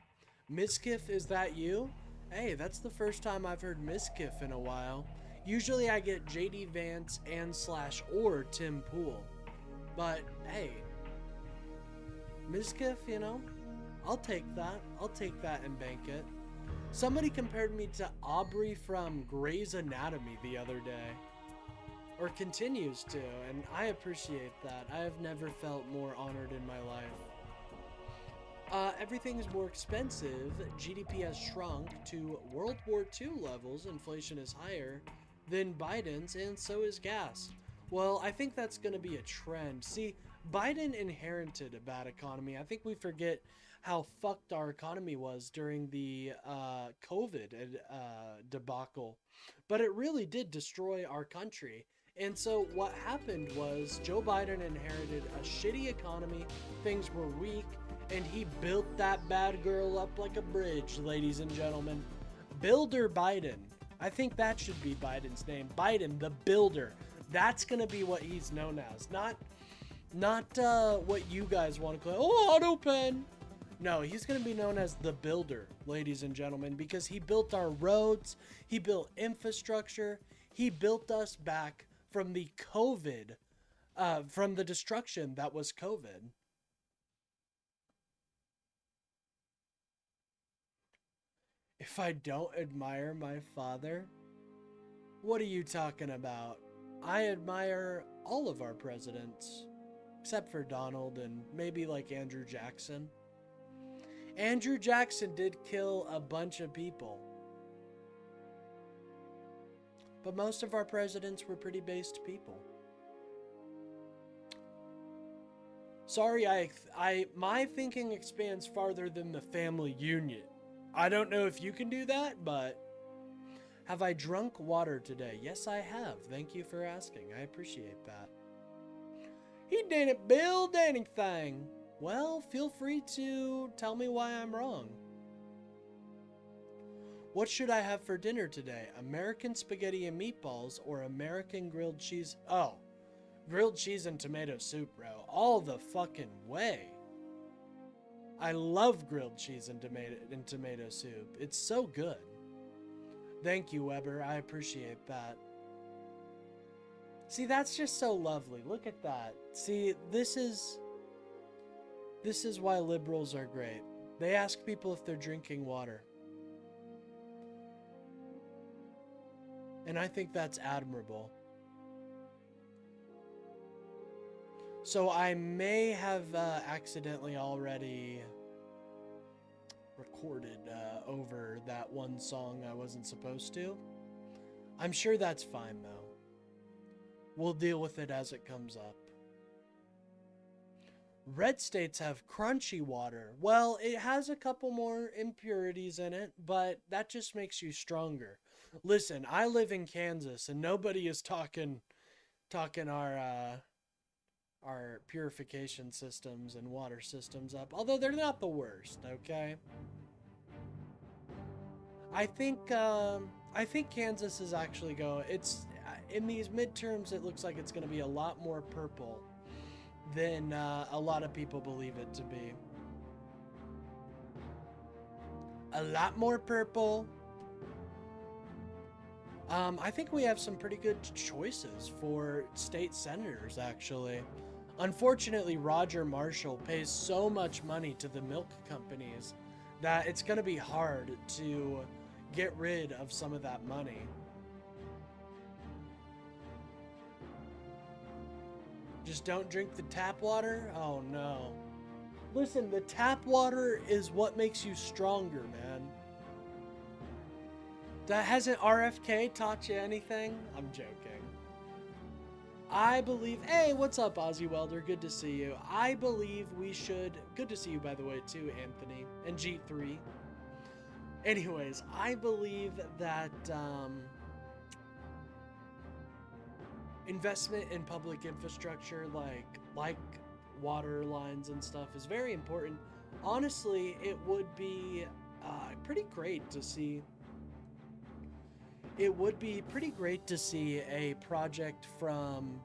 Miskiff, is that you? Hey, that's the first time I've heard Miskiff in a while. Usually I get JD Vance and / or Tim Pool. But hey, Miskiff, you know, I'll take that. I'll take that and bank it. Somebody compared me to Aubrey from Grey's Anatomy the other day. Or continues to, and I appreciate that. I have never felt more honored in my life. Everything is more expensive. GDP has shrunk to World War II levels. Inflation is higher than Biden's, and so is gas. Well, I think that's going to be a trend. See, Biden inherited a bad economy. I think we forget how fucked our economy was during the COVID debacle. But it really did destroy our country. And so what happened was Joe Biden inherited a shitty economy. Things were weak. And he built that bad girl up like a bridge, ladies and gentlemen. Builder Biden. I think that should be Biden's name. Biden, the Builder. That's going to be what he's known as. Not what you guys want to call, oh, auto pen. No, he's going to be known as the Builder, ladies and gentlemen, because he built our roads. He built infrastructure. He built us back from the COVID, from the destruction that was COVID. If I don't admire my father, what are you talking about? I admire all of our presidents, except for Donald and maybe like Andrew Jackson. Andrew Jackson did kill a bunch of people. But most of our presidents were pretty based people. Sorry, my thinking expands farther than the family union. I don't know if you can do that, but have I drunk water today? Yes, I have. Thank you for asking. I appreciate that. He didn't build anything. Well, feel free to tell me why I'm wrong. What should I have for dinner today? American spaghetti and meatballs or American grilled cheese? Oh, grilled cheese and tomato soup, bro. All the fucking way. I love grilled cheese and tomato soup. It's so good. Thank you, Weber. I appreciate that. See, that's just so lovely. Look at that. See, this is why liberals are great. They ask people if they're drinking water. And I think that's admirable. So I may have accidentally already recorded over that one song I wasn't supposed to. I'm sure that's fine though. We'll deal with it as it comes up. Red states have crunchy water. Well, it has a couple more impurities in it, but that just makes you stronger. Listen, I live in Kansas, and nobody is talking our purification systems and water systems up. Although they're not the worst, okay? I think Kansas is actually going. It's in these midterms. It looks like it's going to be a lot more purple than a lot of people believe it to be. A lot more purple. I think we have some pretty good choices for state senators, actually. Unfortunately, Roger Marshall pays so much money to the milk companies that it's going to be hard to get rid of some of that money. Just don't drink the tap water? Oh no. Listen, the tap water is what makes you stronger, man. That hasn't RFK taught you anything? I'm joking. I believe, hey, what's up, Aussie Welder? Good to see you. I believe we should, good to see you, by the way, too, Anthony, and G3. Anyways, I believe that investment in public infrastructure, like water lines and stuff, is very important. Honestly, it would be pretty great to see. It would be pretty great to see a project from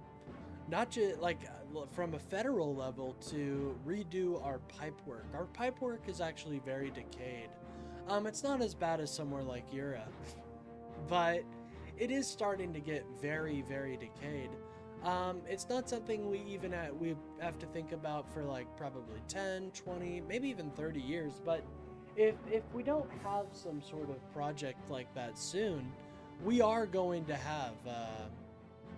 not just from a federal level to redo our pipe work. Our pipe work is actually very decayed. It's not as bad as somewhere like Europe, but it is starting to get very, very decayed. It's not something we have to think about for like probably 10, 20, maybe even 30 years. But if we don't have some sort of project like that soon, we are going to have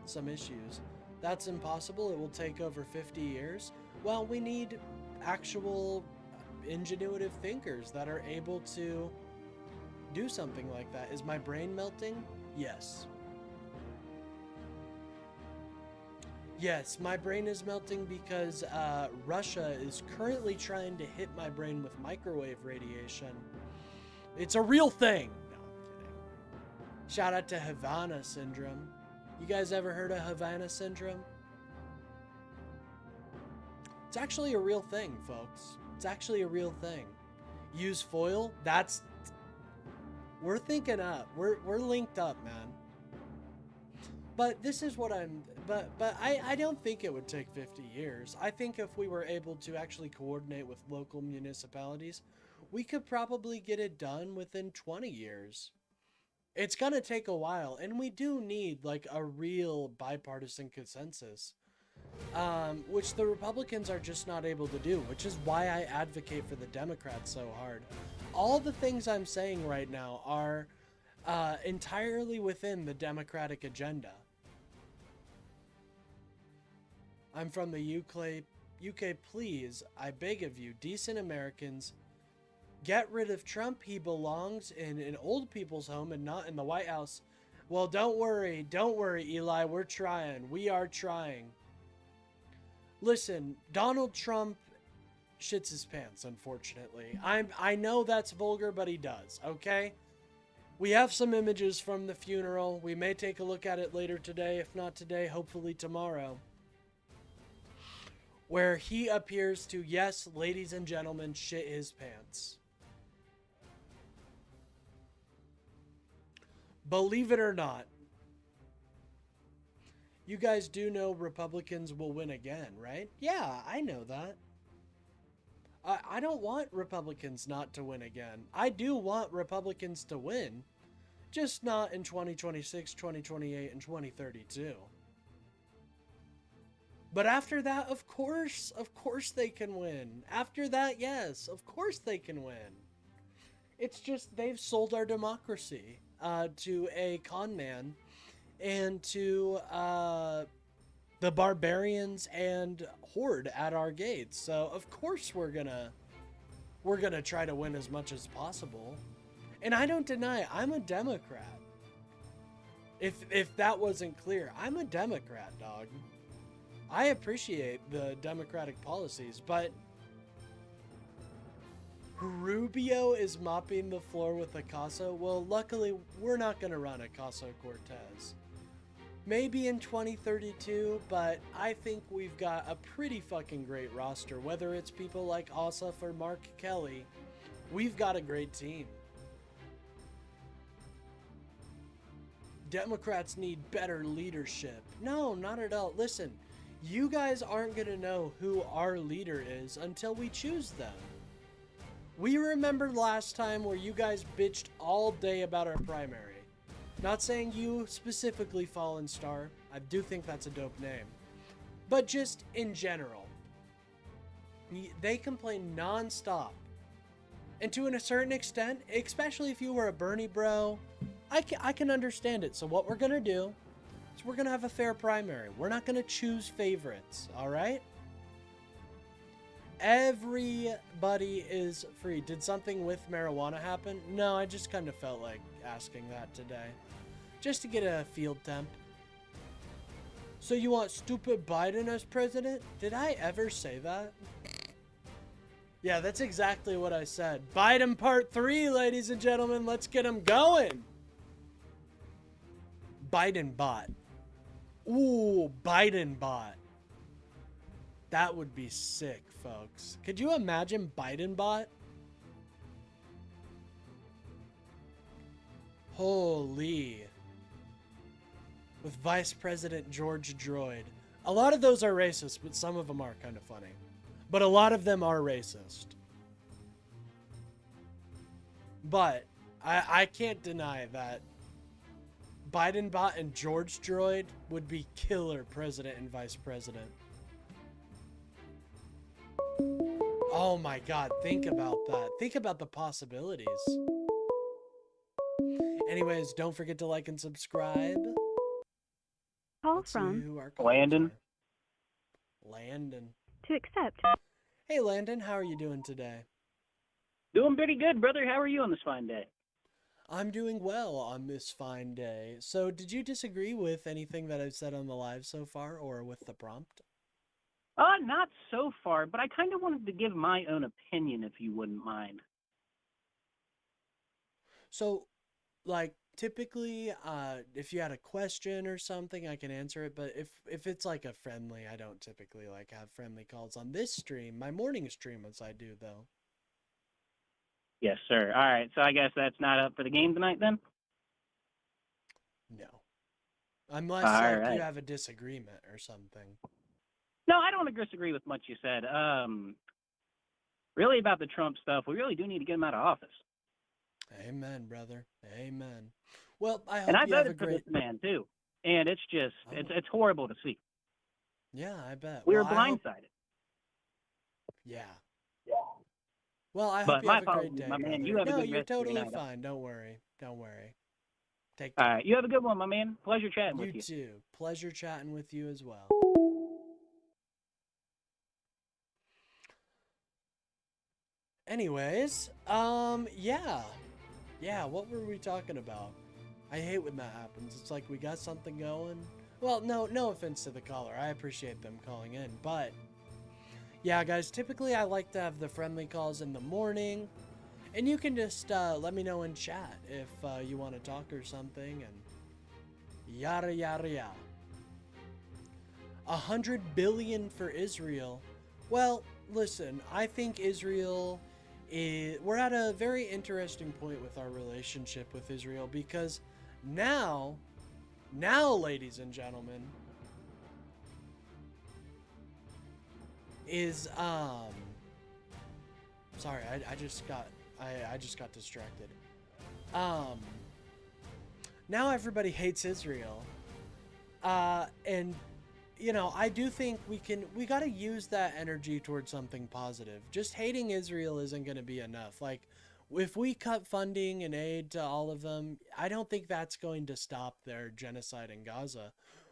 some issues. That's impossible. It will take over 50 years. Well, we need actual ingenuitive thinkers that are able to do something like that. Is my brain melting? Yes. Yes, my brain is melting because Russia is currently trying to hit my brain with microwave radiation. It's a real thing. No, I'm kidding. Shout out to Havana Syndrome. You guys ever heard of Havana Syndrome? It's actually a real thing, folks. It's actually a real thing. Use foil? We're thinking up. We're linked up, man. But this is what I don't think it would take 50 years. I think if we were able to actually coordinate with local municipalities, we could probably get it done within 20 years. It's gonna take a while, and we do need like a real bipartisan consensus, which the Republicans are just not able to do, which is why I advocate for the Democrats so hard. All the things I'm saying right now are entirely within the Democratic agenda. I'm from the UK, please, I beg of you, decent Americans, get rid of Trump. He belongs in an old people's home and not in the White House. Well, don't worry, Eli, we're trying. We are trying. Listen, Donald Trump shits his pants, unfortunately. I know that's vulgar, but he does, okay? We have some images from the funeral. We may take a look at it later today. If not today, hopefully tomorrow. Where he appears to, yes, ladies and gentlemen, shit his pants. Believe it or not, you guys do know Republicans will win again, right? Yeah, I know that. I don't want Republicans not to win again. I do want Republicans to win, just not in 2026, 2028, and 2032. But after that, of course they can win. After that, yes, of course they can win. It's just they've sold our democracy to a con man and to the barbarians and horde at our gates. So of course we're gonna try to win as much as possible. And I don't deny it, I'm a Democrat. If that wasn't clear, I'm a Democrat, dog. I appreciate the Democratic policies, but Rubio is mopping the floor with Ocasio. Well, luckily, we're not going to run Ocasio-Cortez. Maybe in 2032, but I think we've got a pretty fucking great roster. Whether it's people like Ossoff or Mark Kelly, we've got a great team. Democrats need better leadership. No, not at all. Listen, you guys aren't going to know who our leader is until we choose them. We remember last time where you guys bitched all day about our primary. Not saying you specifically, Fallen Star. I do think that's a dope name. But just in general. They complain non-stop. And to a certain extent, especially if you were a Bernie bro, I can understand it. So what we're going to do is we're going to have a fair primary. We're not going to choose favorites, all right? Everybody is free. Did something with marijuana happen? No, I just kind of felt like asking that today. Just to get a field temp. So you want stupid Biden as president? Did I ever say that? Yeah, that's exactly what I said. Biden part 3, ladies and gentlemen. Let's get him going. Biden bot. Ooh, Biden bot. That would be sick, folks. Could you imagine Biden bot? Holy. With Vice President George Droid. A lot of those are racist, but some of them are kind of funny. But a lot of them are racist. But I can't deny that Biden bot and George Droid would be killer president and vice president. Oh my god, think about that. Think about the possibilities. Anyways, don't forget to like and subscribe. Call Let's see from who our callers Landon. are. Landon. to accept. Hey Landon, how are you doing today? Doing pretty good, brother. How are you on this fine day? I'm doing well on this fine day. So, did you disagree with anything that I've said on the live so far or with the prompt? Not so far, but I kind of wanted to give my own opinion, if you wouldn't mind. So, like, typically, if you had a question or something, I can answer it. But if it's like a friendly, I don't typically like have friendly calls on this stream. My morning stream, as I do, though. Yes, sir. All right, so I guess that's not up for the game tonight, then? No. Unless All like, right. you have a disagreement or something. No, I don't disagree with much you said. Really about the Trump stuff, we really do need to get him out of office. Amen, brother. Amen. Well, I hope And I you have a voted for great... this man, too. And it's just, it's horrible to see. Yeah, I bet. We were Well, I hope- blindsided. Yeah. Well, I But hope you my have a great apologies, day. my man. brother. You have a no, good you're rest of your totally night. fine. Don't worry. Don't worry. Take All care. right, you have a good one, my man. Pleasure chatting with You you. too. Pleasure chatting with you as well. Anyways, yeah. Yeah, what were we talking about? I hate when that happens. It's like we got something going. Well, no offense to the caller. I appreciate them calling in, but yeah, guys, typically I like to have the friendly calls in the morning, and you can just let me know in chat if you want to talk or something, and yada yada yada. 100 billion for Israel. Well, listen, I think Israel we're at a very interesting point with our relationship with Israel, because now, ladies and gentlemen, is sorry, I just got distracted. Now everybody hates Israel, and you know, I do think we got to use that energy towards something positive. Just hating Israel isn't going to be enough. Like, if we cut funding and aid to all of them, I don't think that's going to stop their genocide in Gaza.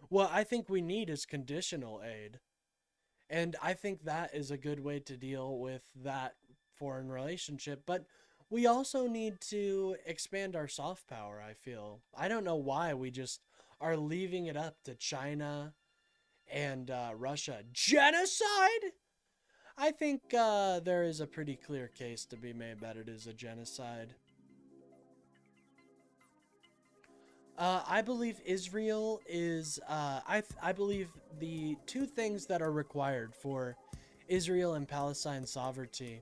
What I think we need is conditional aid. And I think that is a good way to deal with that foreign relationship. But we also need to expand our soft power, I feel. I don't know why we just are leaving it up to China and Russia. Genocide? I think there is a pretty clear case to be made that it is a genocide. I believe Israel is, I believe the two things that are required for Israel and Palestine sovereignty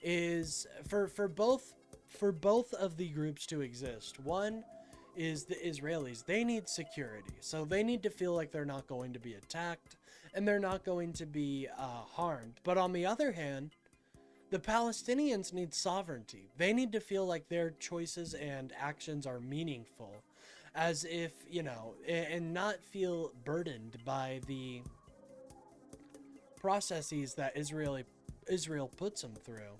is for both of the groups to exist. One is the Israelis. They need security. So they need to feel like they're not going to be attacked and they're not going to be harmed. But on the other hand, the Palestinians need sovereignty. They need to feel like their choices and actions are meaningful, as if, you know, and not feel burdened by the processes that Israel puts them through.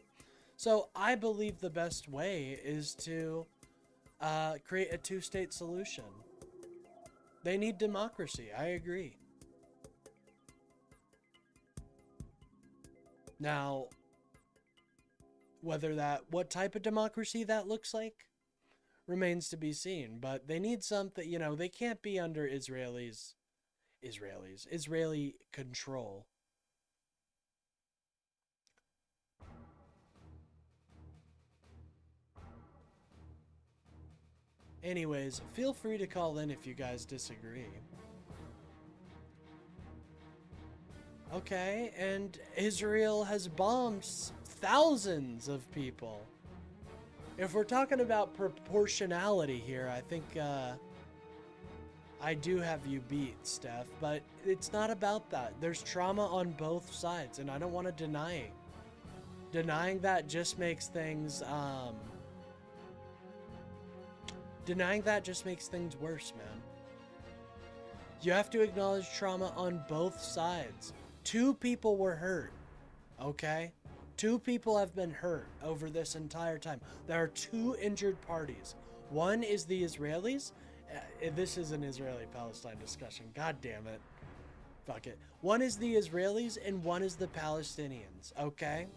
So I believe the best way is to create a two-state solution. They need democracy. I agree. Now, what type of democracy that looks like remains to be seen, but they need something, you know, they can't be under Israeli control. Anyways, feel free to call in if you guys disagree. Okay, and Israel has bombed thousands of people. If we're talking about proportionality here, I think I do have you beat, Steph, but it's not about that. There's trauma on both sides, and I don't want to deny it. Denying that just makes things worse, man. You have to acknowledge trauma on both sides. 2 people were hurt, okay? 2 people have been hurt over this entire time. There are 2 injured parties. One is the Israelis. This is an Israeli-Palestine discussion. God damn it. Fuck it. One is the Israelis and one is the Palestinians, okay?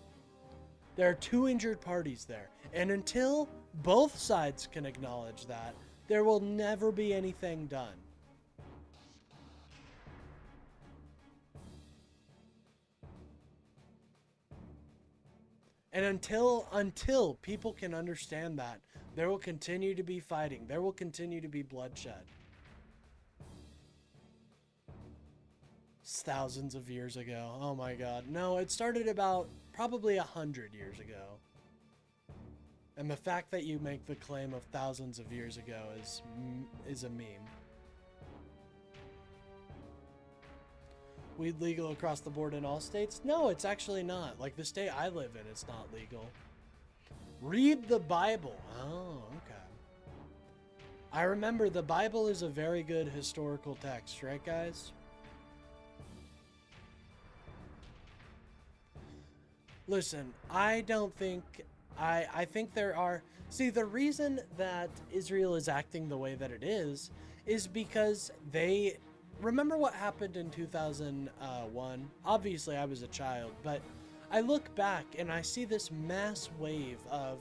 There are 2 injured parties there. And until both sides can acknowledge that, there will never be anything done. And until people can understand that, there will continue to be fighting. There will continue to be bloodshed. It's thousands of years ago. Oh my god. No, it started about probably 100 years ago. And the fact that you make the claim of thousands of years ago is a meme. Weed legal across the board in all states? No, it's actually not. Like the state I live in, it's not legal. Read the Bible. Oh, okay. I remember the Bible is a very good historical text, right, guys? Listen, I don't think... I think there are... See, the reason that Israel is acting the way that it is because they... Remember what happened in 2001? Obviously, I was a child, but I look back and I see this mass wave of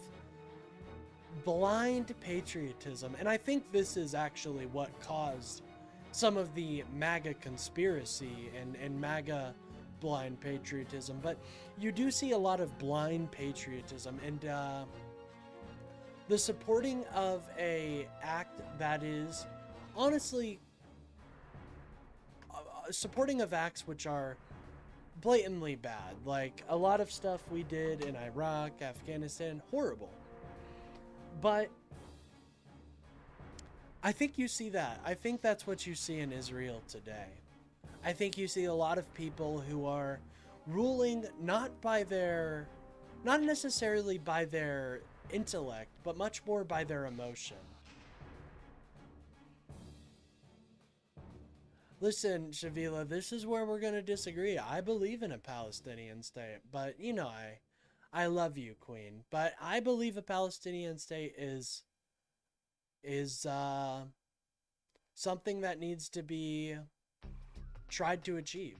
blind patriotism. And I think this is actually what caused some of the MAGA conspiracy and MAGA blind patriotism. But you do see a lot of blind patriotism and the supporting of a act that is honestly... supporting of acts which are blatantly bad, like a lot of stuff we did in Iraq, Afghanistan, horrible. But I think you see that. I think that's what you see in Israel today. I think you see a lot of people who are ruling not necessarily by their intellect, but much more by their emotion. Listen, Shavila, this is where we're going to disagree. I believe in a Palestinian state, but, you know, I love you, Queen. But I believe a Palestinian state is something that needs to be tried to achieve.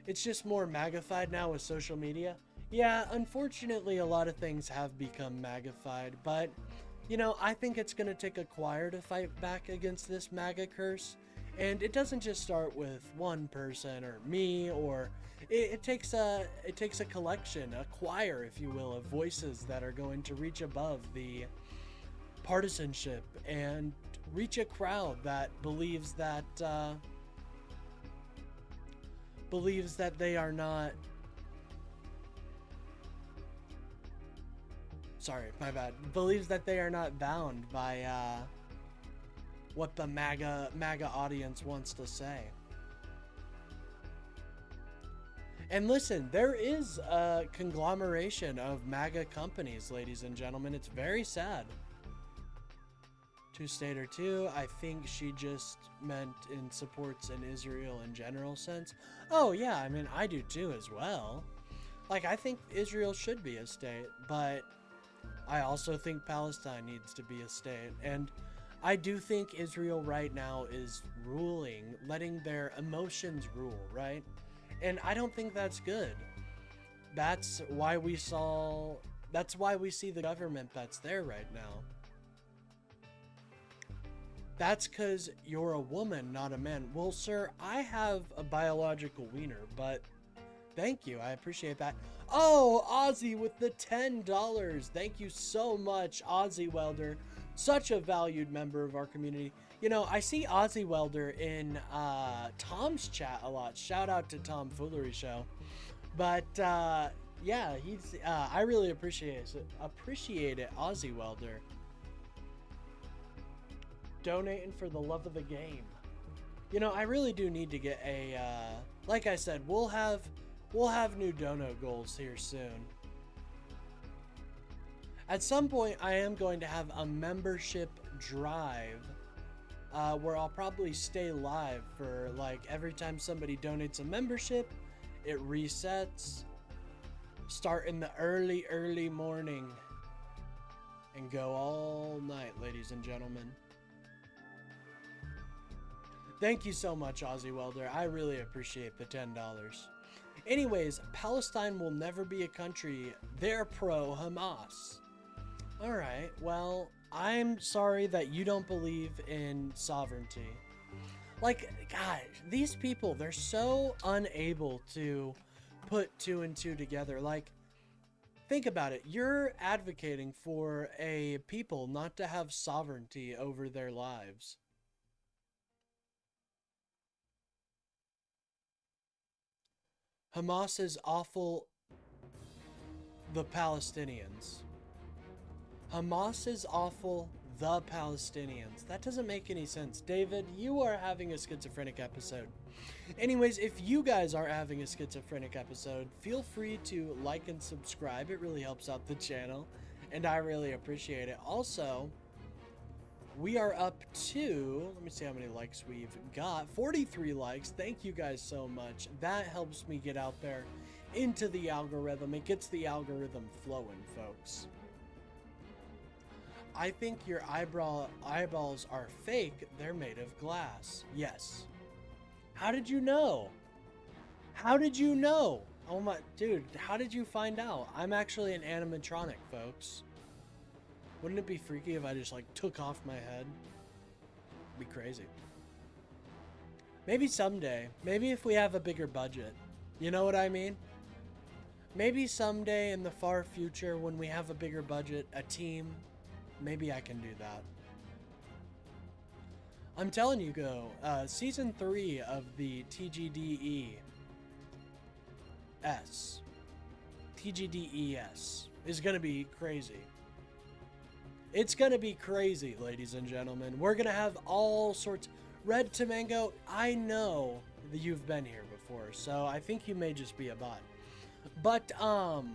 It's just more magnified now with social media. Yeah, unfortunately, a lot of things have become magnified, but... You know, I think it's going to take a choir to fight back against this MAGA curse. And it doesn't just start with one person or me, or it takes a collection, a choir, if you will, of voices that are going to reach above the partisanship and reach a crowd that believes that they are not. Sorry, my bad. Believes that they are not bound by what the MAGA audience wants to say. And listen, there is a conglomeration of MAGA companies, ladies and gentlemen. It's very sad. Two-stater too. I think she just meant in supports in Israel in general sense. Oh yeah, I mean, I do too as well. Like, I think Israel should be a state, but I also think Palestine needs to be a state. And I do think Israel right now is ruling, letting their emotions rule, right? And I don't think that's good. That's why we see the government that's there right now. That's because you're a woman, not a man. Well, sir, I have a biological wiener, but thank you. I appreciate that. Oh, Ozzy with the $10. Thank you so much, Ozzy Welder. Such a valued member of our community. You know, I see Ozzy Welder in Tom's chat a lot. Shout out to Tom Foolery Show. But yeah, he's I really appreciate it, Ozzy Welder. Donating for the love of the game. You know, I really do need to get a like I said, we'll have new dono goals here soon. At some point, I am going to have a membership drive where I'll probably stay live for like every time somebody donates a membership, it resets. Start in the early morning and go all night, ladies and gentlemen. Thank you so much, Ozzy Welder. I really appreciate the $10. Anyways, Palestine will never be a country. They're pro-Hamas. Alright, well, I'm sorry that you don't believe in sovereignty. Like, God, these people, they're so unable to put two and two together. Like, think about it. You're advocating for a people not to have sovereignty over their lives. Hamas is awful. The Palestinians. Hamas is awful. The Palestinians. That doesn't make any sense. David, you are having a schizophrenic episode. Anyways, if you guys are having a schizophrenic episode, feel free to like and subscribe. It really helps out the channel, and I really appreciate it. Also, we are up to, let me see how many likes we've got. 43 likes. Thank you guys so much. That helps me get out there into the algorithm. It gets the algorithm flowing, folks. I think your eyeballs are fake. They're made of glass. Yes. How did you know? How did you know? Oh my, dude, how did you find out? I'm actually an animatronic, folks. Wouldn't it be freaky if I just like took off my head? It'd be crazy. Maybe someday. Maybe if we have a bigger budget. You know what I mean? Maybe someday in the far future when we have a bigger budget, a team, maybe I can do that. I'm telling you, season 3 of the TGDES is gonna be crazy. It's gonna be crazy, ladies and gentlemen. We're gonna have all sorts. Red to Mango, I know that you've been here before, so I think you may just be a bot. But what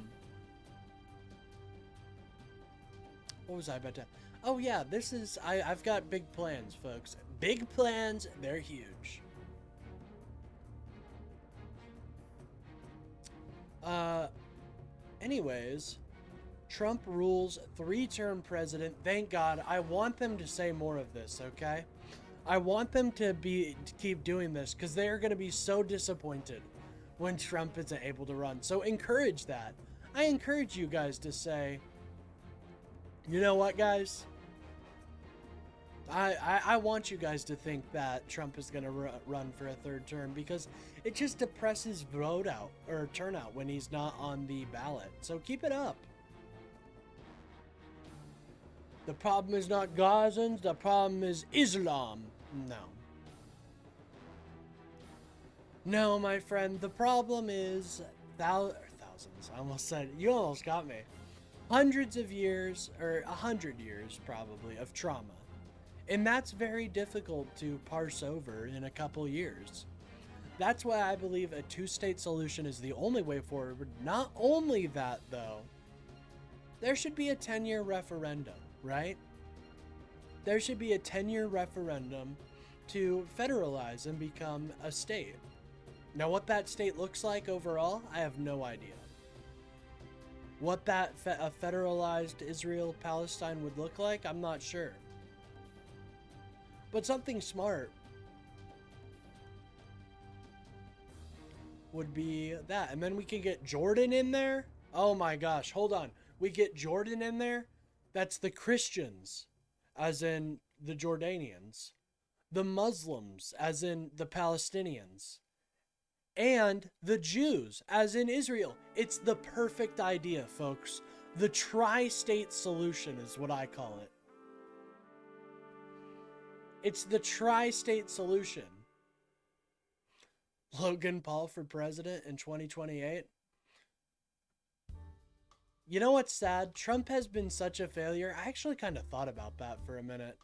was I about to? Oh yeah, this is I've got big plans, folks. Big plans, they're huge. Anyways, Trump rules 3-term president. Thank God. I want them to say more of this, okay? I want them to keep doing this because they are going to be so disappointed when Trump isn't able to run. So encourage that. I encourage you guys to say, you know what, guys? I want you guys to think that Trump is going to run for a third term because it just depresses vote out or turnout when he's not on the ballot. So keep it up. The problem is not Gazans, the problem is Islam. No. No, my friend, the problem is thousands. I almost said, you almost got me. Hundreds of years, or 100 years probably, of trauma. And that's very difficult to parse over in a couple years. That's why I believe a two-state solution is the only way forward. Not only that, though, there should be a 10-year referendum, right? There should be a 10-year referendum to federalize and become a state. Now, what that state looks like overall, I have no idea. What that a federalized Israel-Palestine would look like, I'm not sure. But something smart would be that. And then we can get Jordan in there. Oh my gosh, hold on. We get Jordan in there. That's the Christians, as in the Jordanians. The Muslims, as in the Palestinians. And the Jews, as in Israel. It's the perfect idea, folks. The tri-state solution is what I call it. It's the tri-state solution. Logan Paul for president in 2028. You know what's sad? Trump has been such a failure. I actually kind of thought about that for a minute.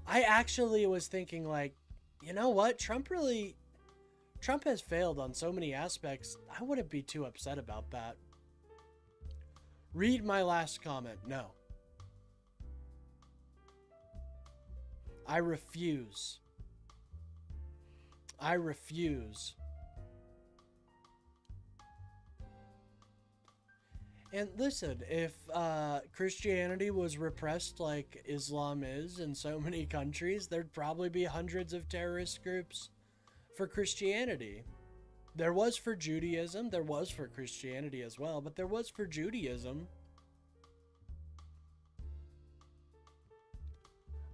I actually was thinking like, you know what? Trump has failed on so many aspects. I wouldn't be too upset about that. Read my last comment. No. I refuse. I refuse. And listen, if Christianity was repressed like Islam is in so many countries, there'd probably be hundreds of terrorist groups for Christianity. There was for Judaism, there was for Christianity as well, but there was for Judaism.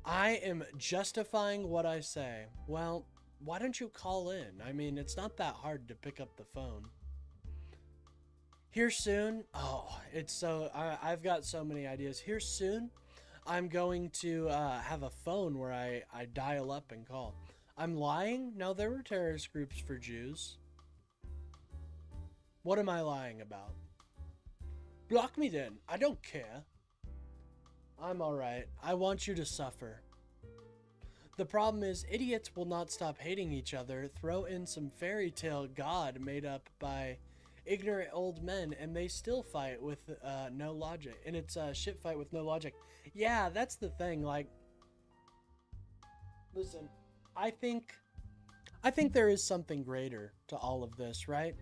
I am justifying what I say. Well, why don't you call in? I mean, it's not that hard to pick up the phone. Here soon, I've got so many ideas. Here soon, I'm going to have a phone where I dial up and call. I'm lying? No, there were terrorist groups for Jews. What am I lying about? Block me then. I don't care. I'm alright. I want you to suffer. The problem is, idiots will not stop hating each other. Throw in some fairy tale god made up by ignorant old men, and they still fight with no logic. And it's a shit fight with no logic. Yeah, that's the thing. Like, listen, I think there is something greater to all of this, right?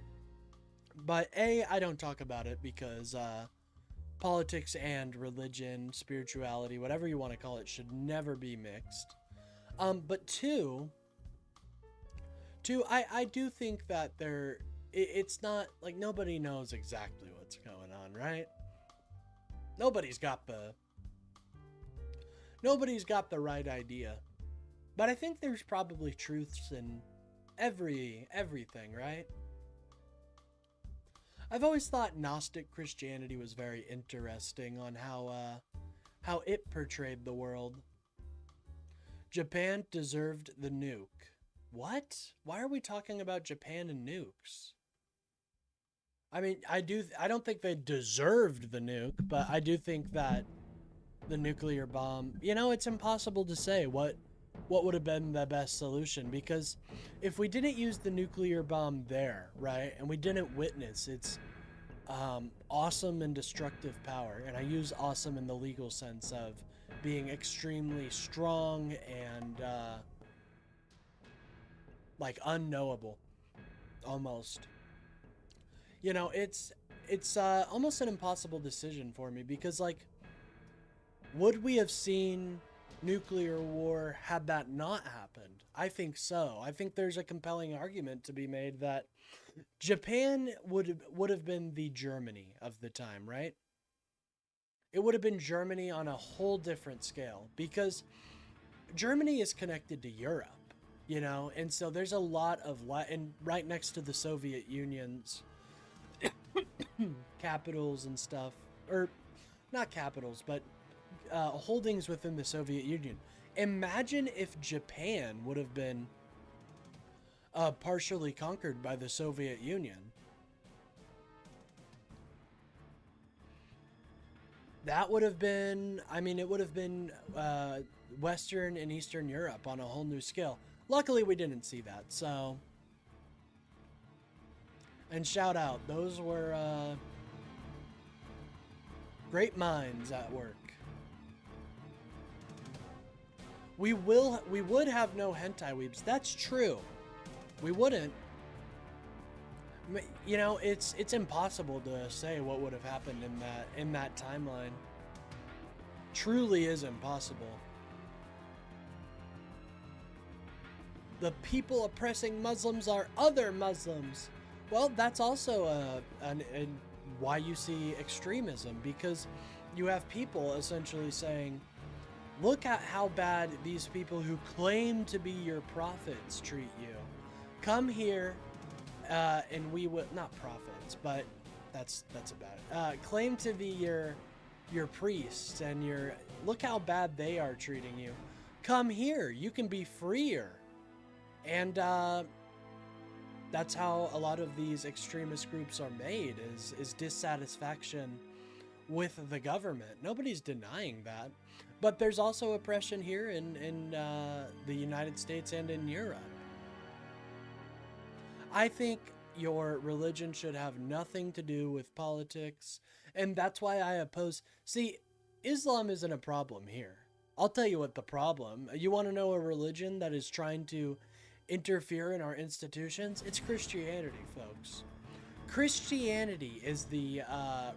But I don't talk about it because politics and religion, spirituality, whatever you want to call it, should never be mixed. But two, I do think that it's not like nobody knows exactly what's going on, right? Nobody's got the right idea. But I think there's probably truths in everything, right? I've always thought Gnostic Christianity was very interesting on how it portrayed the world. Japan deserved the nuke. What? Why are we talking about Japan and nukes? I mean, I don't think they deserved the nuke, but I do think that the nuclear bomb, it's impossible to say what would have been the best solution, because if we didn't use the nuclear bomb there, right, and we didn't witness its awesome and destructive power, and I use awesome in the legal sense of being extremely strong and like unknowable, almost. It's almost an impossible decision for me, because like, would we have seen nuclear war had that not happened? I think so. I think there's a compelling argument to be made that Japan would have been the Germany of the time, right? It would have been Germany on a whole different scale, because Germany is connected to Europe, you know, and so there's a lot of and right next to the Soviet Union's capitals and stuff, or not capitals, but holdings within the Soviet Union. Imagine if Japan would have been partially conquered by the Soviet Union. That would have been, I mean, it would have been Western and Eastern Europe on a whole new scale. Luckily, we didn't see that, so. And shout out, those were great minds at work. We would have no hentai weebs. That's true. We wouldn't. You know, it's impossible to say what would have happened in that timeline. Truly is impossible. The people oppressing Muslims are other Muslims. Well, that's also why you see extremism, because you have people essentially saying, look at how bad these people who claim to be your prophets treat you. Come here, and we will, not prophets, but that's about it. Claim to be your priests, and look how bad they are treating you. Come here, you can be freer. And that's how a lot of these extremist groups are made, is dissatisfaction with the government. Nobody's denying that. But there's also oppression here in the United States and in Europe. I think your religion should have nothing to do with politics, and that's why I oppose. See, Islam isn't a problem here. I'll tell you what the problem. You want to know a religion that is trying to interfere in our institutions? It's Christianity, folks. Christianity is the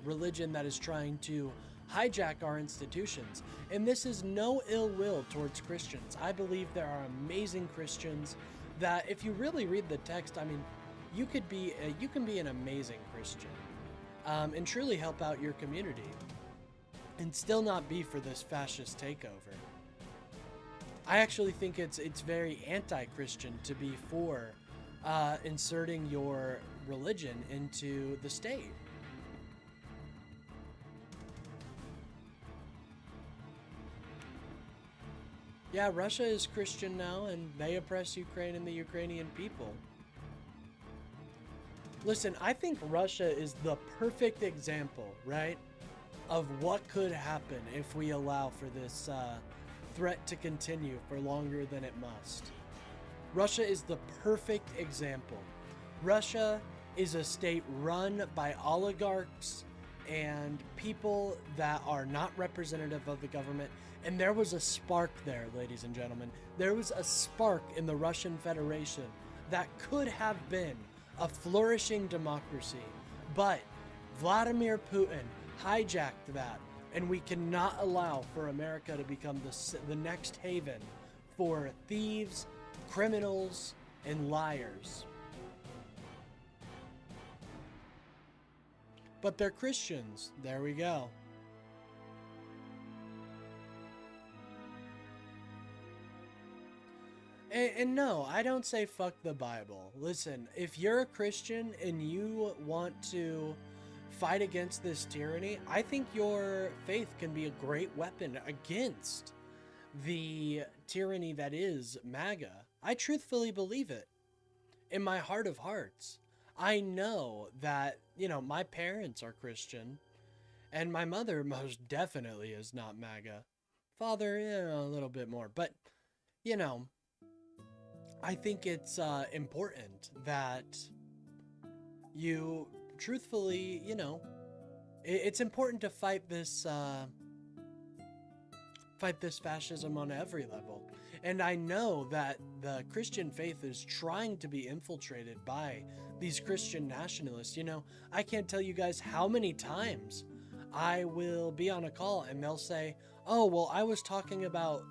religion that is trying to hijack our institutions, and this is no ill will towards Christians. I believe there are amazing Christians that, if you really read the text, I mean, you can be an amazing Christian and truly help out your community and still not be for this fascist takeover. I actually think it's very anti-Christian to be for inserting your religion into the state. Yeah, Russia is Christian now, and they oppress Ukraine and the Ukrainian people. Listen, I think Russia is the perfect example, right, of what could happen if we allow for this threat to continue for longer than it must. Russia is the perfect example. Russia is a state run by oligarchs and people that are not representative of the government. And there was a spark there, ladies and gentlemen. There was a spark in the Russian Federation that could have been a flourishing democracy. But Vladimir Putin hijacked that, and we cannot allow for America to become the next haven for thieves, criminals, and liars. But they're Christians. There we go. And no, I don't say fuck the Bible. Listen, if you're a Christian and you want to fight against this tyranny, I think your faith can be a great weapon against the tyranny that is MAGA. I truthfully believe it. In my heart of hearts. I know that, my parents are Christian, and my mother most definitely is not MAGA. Father, a little bit more. But, I think it's important that you truthfully, it's important to fight this fascism on every level. And I know that the Christian faith is trying to be infiltrated by these Christian nationalists. I can't tell you guys how many times I will be on a call and they'll say, oh, well, I was talking about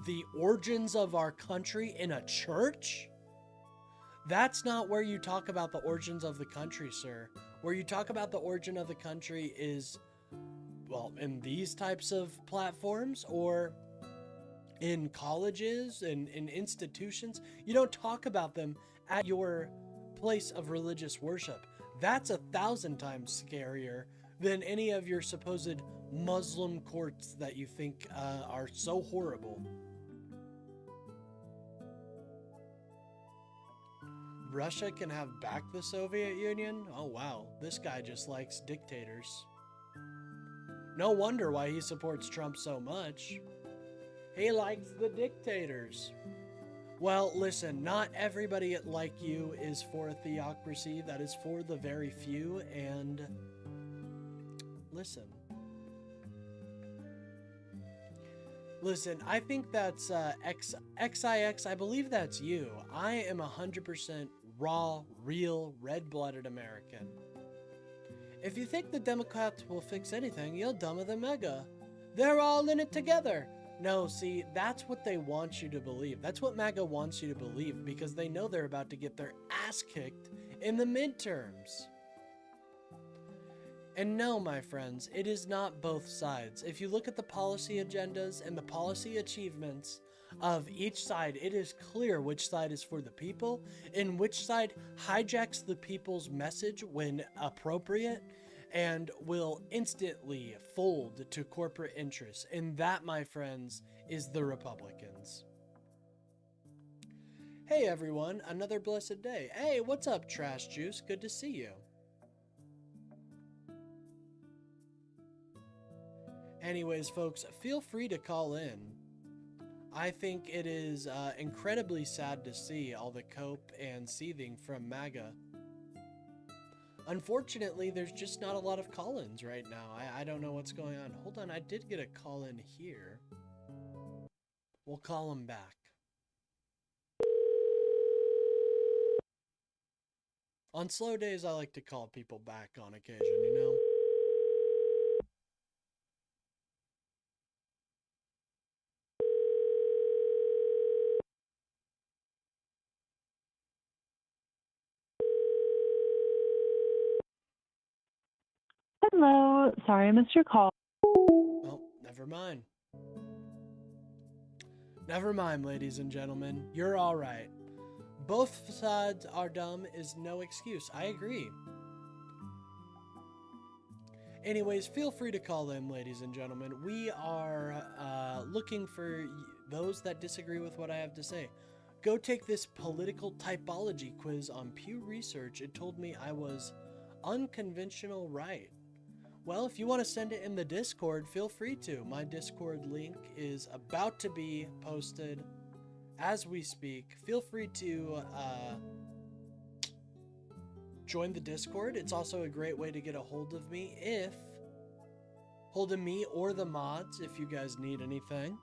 the origins of our country in a church? That's not where you talk about the origins of the country, sir. Where you talk about the origin of the country is well, in these types of platforms or in colleges and in institutions. You don't talk about them at your place of religious worship. That's 1,000 times scarier than any of your supposed Muslim courts that you think are so horrible. Russia can have back the Soviet Union? Oh wow, this guy just likes dictators. No wonder why he supports Trump so much. He likes the dictators. Well, listen, not everybody like you is for a theocracy. That is for the very few, and listen. Listen, I think that's XIX, I believe that's you. I am 100% raw, real, red-blooded American. If you think the Democrats will fix anything, you're dumber than MAGA. They're all in it together. No, see, that's what they want you to believe. That's what MAGA wants you to believe, because they know they're about to get their ass kicked in the midterms. And no, my friends, it is not both sides. If you look at the policy agendas and the policy achievements of each side, it is clear which side is for the people and which side hijacks the people's message when appropriate and will instantly fold to corporate interests. And that, my friends, is the Republicans. Hey everyone, another blessed day. Hey, what's up, Trash Juice? Good to see you. Anyways, folks, feel free to call in. I think it is incredibly sad to see all the cope and seething from MAGA. Unfortunately, there's just not a lot of call-ins right now. I don't know what's going on. Hold on, I did get a call-in here. We'll call him back. On slow days, I like to call people back on occasion, you know? Hello. Sorry I missed your call. Oh, never mind. Never mind, ladies and gentlemen. You're all right. Both sides are dumb is no excuse. I agree. Anyways, feel free to call in, ladies and gentlemen. We are looking for those that disagree with what I have to say. Go take this political typology quiz on Pew Research. It told me I was unconventional right. Well, if you want to send it in the Discord, feel free to. My Discord link is about to be posted as we speak. Feel free to join the Discord. It's also a great way to get a hold of me or the mods if you guys need anything.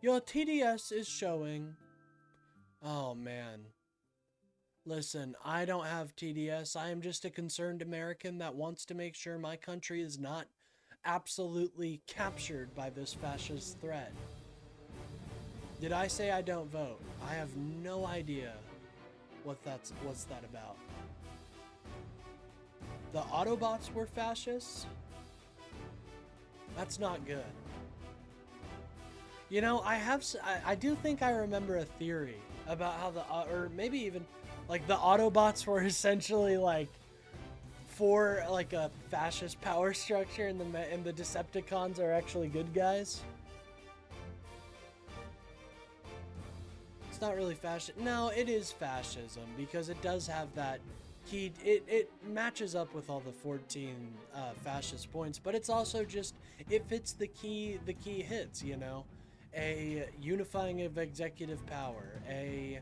Your TDS is showing. Oh, man. Listen, I don't have TDS. I am just a concerned American that wants to make sure my country is not absolutely captured by this fascist threat. Did I say I don't vote? I have no idea what's that about. The Autobots were fascists? That's not good. You know, I do think I remember a theory about how or maybe even like the Autobots were essentially like for like a fascist power structure, and the Decepticons are actually good guys. It's not really fascist. No, it is fascism because it does have that key. It matches up with all the 14 fascist points, but it's also just it fits the key hits. You know, a unifying of executive power, a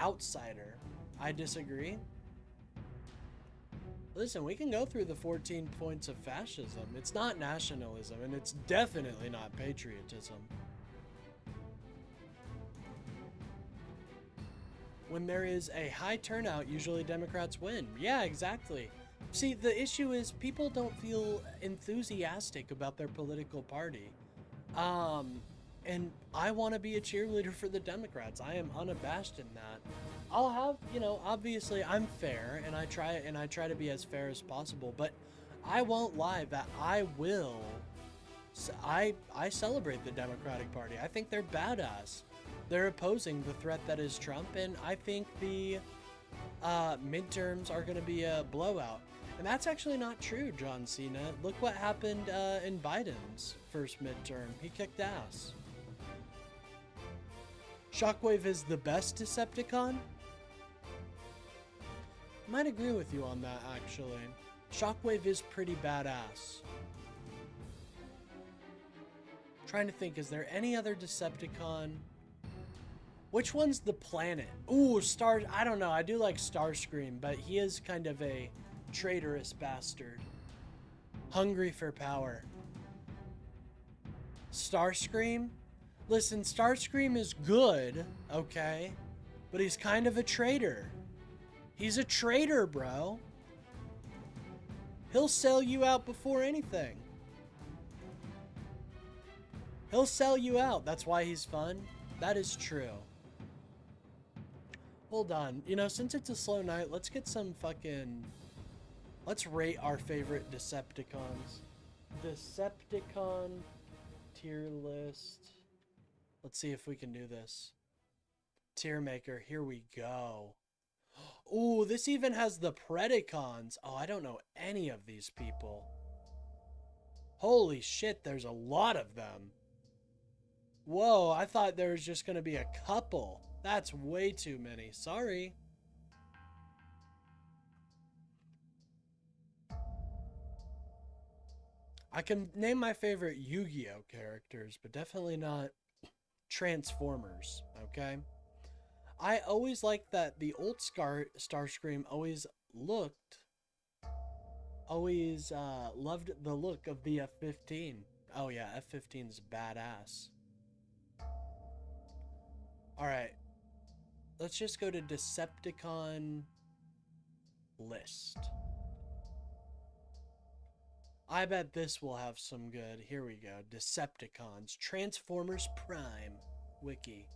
outsider. I disagree. Listen, we can go through the 14 points of fascism. It's not nationalism, and it's definitely not patriotism. When there is a high turnout, usually Democrats win. Yeah, exactly. See, the issue is people don't feel enthusiastic about their political party. And I want to be a cheerleader for the Democrats. I am unabashed in that. I'll have, you know, obviously I'm fair and I try to be as fair as possible, but I won't lie that I celebrate the Democratic Party. I think they're badass. They're opposing the threat that is Trump, and I think the midterms are going to be a blowout. And that's actually not true, John Cena. Look what happened in Biden's first midterm. He kicked ass. Shockwave is the best Decepticon? I might agree with you on that, actually. Shockwave is pretty badass. Trying to think, is there any other Decepticon? Which one's the planet? Ooh, I don't know. I do like Starscream, but he is kind of a traitorous bastard. Hungry for power. Starscream? Listen, Starscream is good, okay? But he's kind of a traitor. He's a traitor, bro. He'll sell you out before anything. He'll sell you out. That's why he's fun. That is true. Hold on. You know, since it's a slow night, let's get some fucking... Let's rate our favorite Decepticons. Decepticon tier list. Let's see if we can do this. Tier maker. Here we go. Ooh, this even has the Predacons. Oh, I don't know any of these people. Holy shit, there's a lot of them. Whoa, I thought there was just going to be a couple. That's way too many. Sorry. I can name my favorite Yu-Gi-Oh characters, but definitely not Transformers, okay? I always liked that the old Starscream always loved the look of the F-15. Oh yeah, F-15's badass. Alright, let's just go to Decepticon list. I bet this will have some good. Here we go. Decepticons. Transformers Prime Wiki.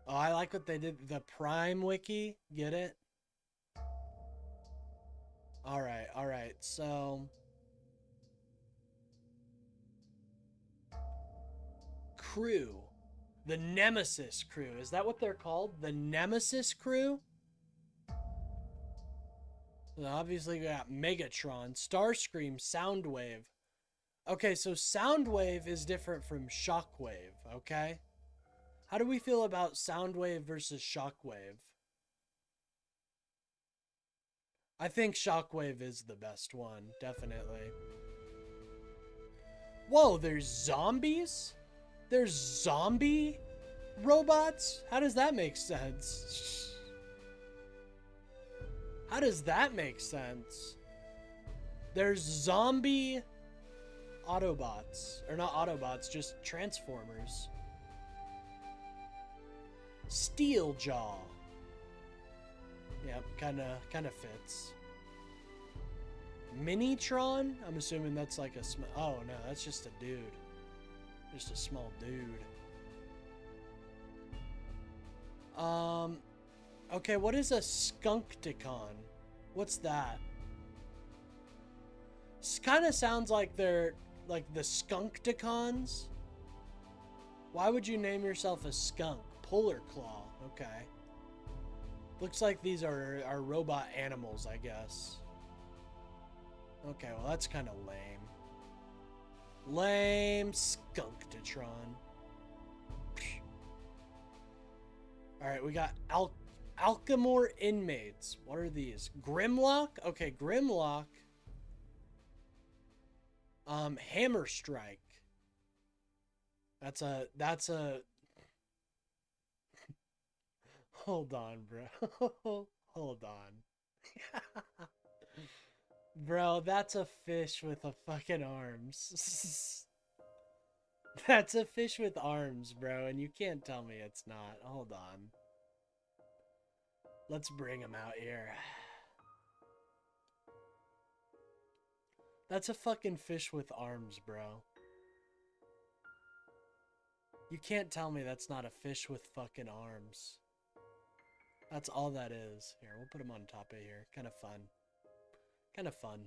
Oh, I like what they did. The Prime Wiki. Get it? Alright, alright. So... Crew. The Nemesis Crew. Is that what they're called? The Nemesis Crew? So obviously we got Megatron, Starscream, Soundwave. Okay, so Soundwave is different from Shockwave, okay? How do we feel about Soundwave versus Shockwave? I think Shockwave is the best one, definitely. Whoa, there's zombies? There's zombie robots? How does that make sense? How does that make sense? There's zombie Autobots. Or not Autobots, just Transformers. Steeljaw. Yep, kinda fits. Minitron? I'm assuming that's like a oh no, that's just a dude. Just a small dude. Okay, what is a Skunkticon? What's that? Kind of sounds like they're like the Skunkticons. Why would you name yourself a skunk? Polar Claw. Okay. Looks like these are robot animals, I guess. Okay, well that's kind of lame. Lame Skunktitron. Alright, we got Alchemore Inmates. What are these? Grimlock? Okay, Grimlock. Hammer Strike. That's a Hold on, bro. Hold on. Bro, that's a fish with a fucking arms. That's a fish with arms, bro, and you can't tell me it's not. Hold on. Let's bring him out here. That's a fucking fish with arms, bro. You can't tell me that's not a fish with fucking arms. That's all that is. Here, we'll put him on top of here. Kind of fun. Kind of fun.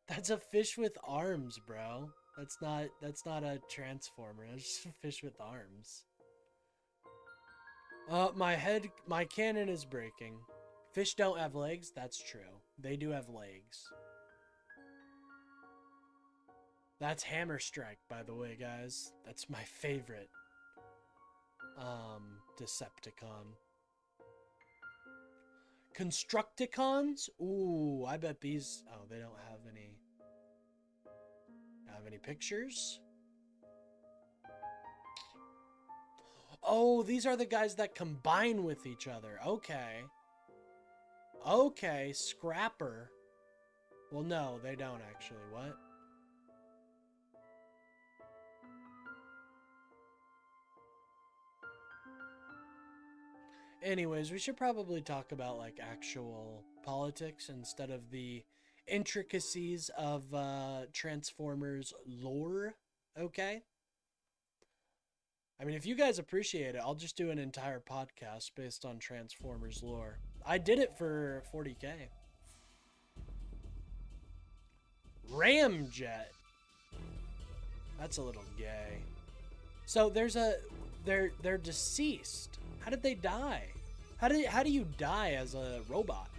That's a fish with arms, bro. That's not a transformer. That's just a fish with arms. My cannon is breaking. Fish don't have legs. That's true. They do have legs. That's Hammer Strike, by the way, guys. That's my favorite Decepticon. Constructicons? Ooh, I bet these... Oh, they don't have any... Have any pictures? Oh, these are the guys that combine with each other. Okay. Okay, Scrapper. Well, no, they don't actually. What? Anyways, we should probably talk about, like, actual politics instead of the intricacies of Transformers lore, okay? I mean, if you guys appreciate it, I'll just do an entire podcast based on Transformers lore. I did it for 40K. Ramjet. That's a little gay. So there's a... They're deceased. How did they die? How do you die as a robot?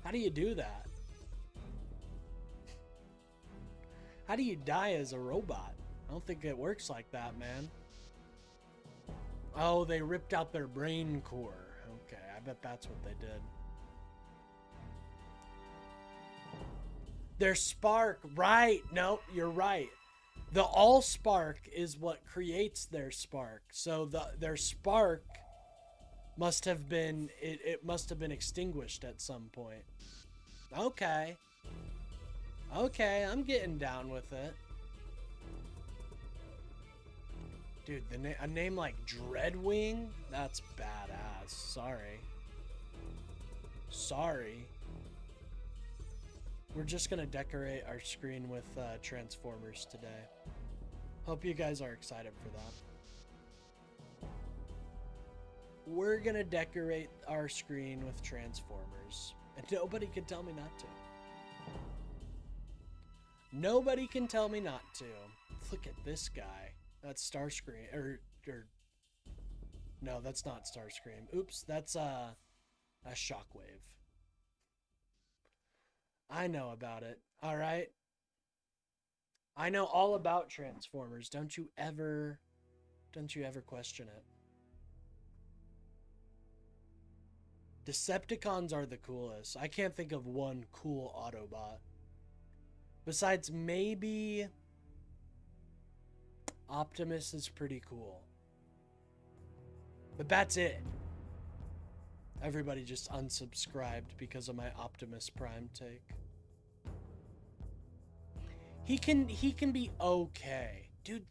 How do you do that? How do you die as a robot? I don't think it works like that, man. Oh, they ripped out their brain core. Okay, I bet that's what they did. Their spark, right? No, you're right. The Allspark is what creates their spark. So their spark must have been it must have been extinguished at some point. Okay. Okay, I'm getting down with it. Dude, a name like Dreadwing? That's badass. Sorry. Sorry. We're just gonna decorate our screen with Transformers today. Hope you guys are excited for that. We're gonna decorate our screen with Transformers. And nobody can tell me not to. Nobody can tell me not to. Look at this guy. That's Starscream. Or no, that's not Starscream. Oops, that's a Shockwave. I know about it. All right. I know all about Transformers. Don't you ever question it. Decepticons are the coolest. I can't think of one cool Autobot. Besides maybe Optimus is pretty cool. But that's it. Everybody just unsubscribed because of my Optimus Prime take. He can be okay. Dude,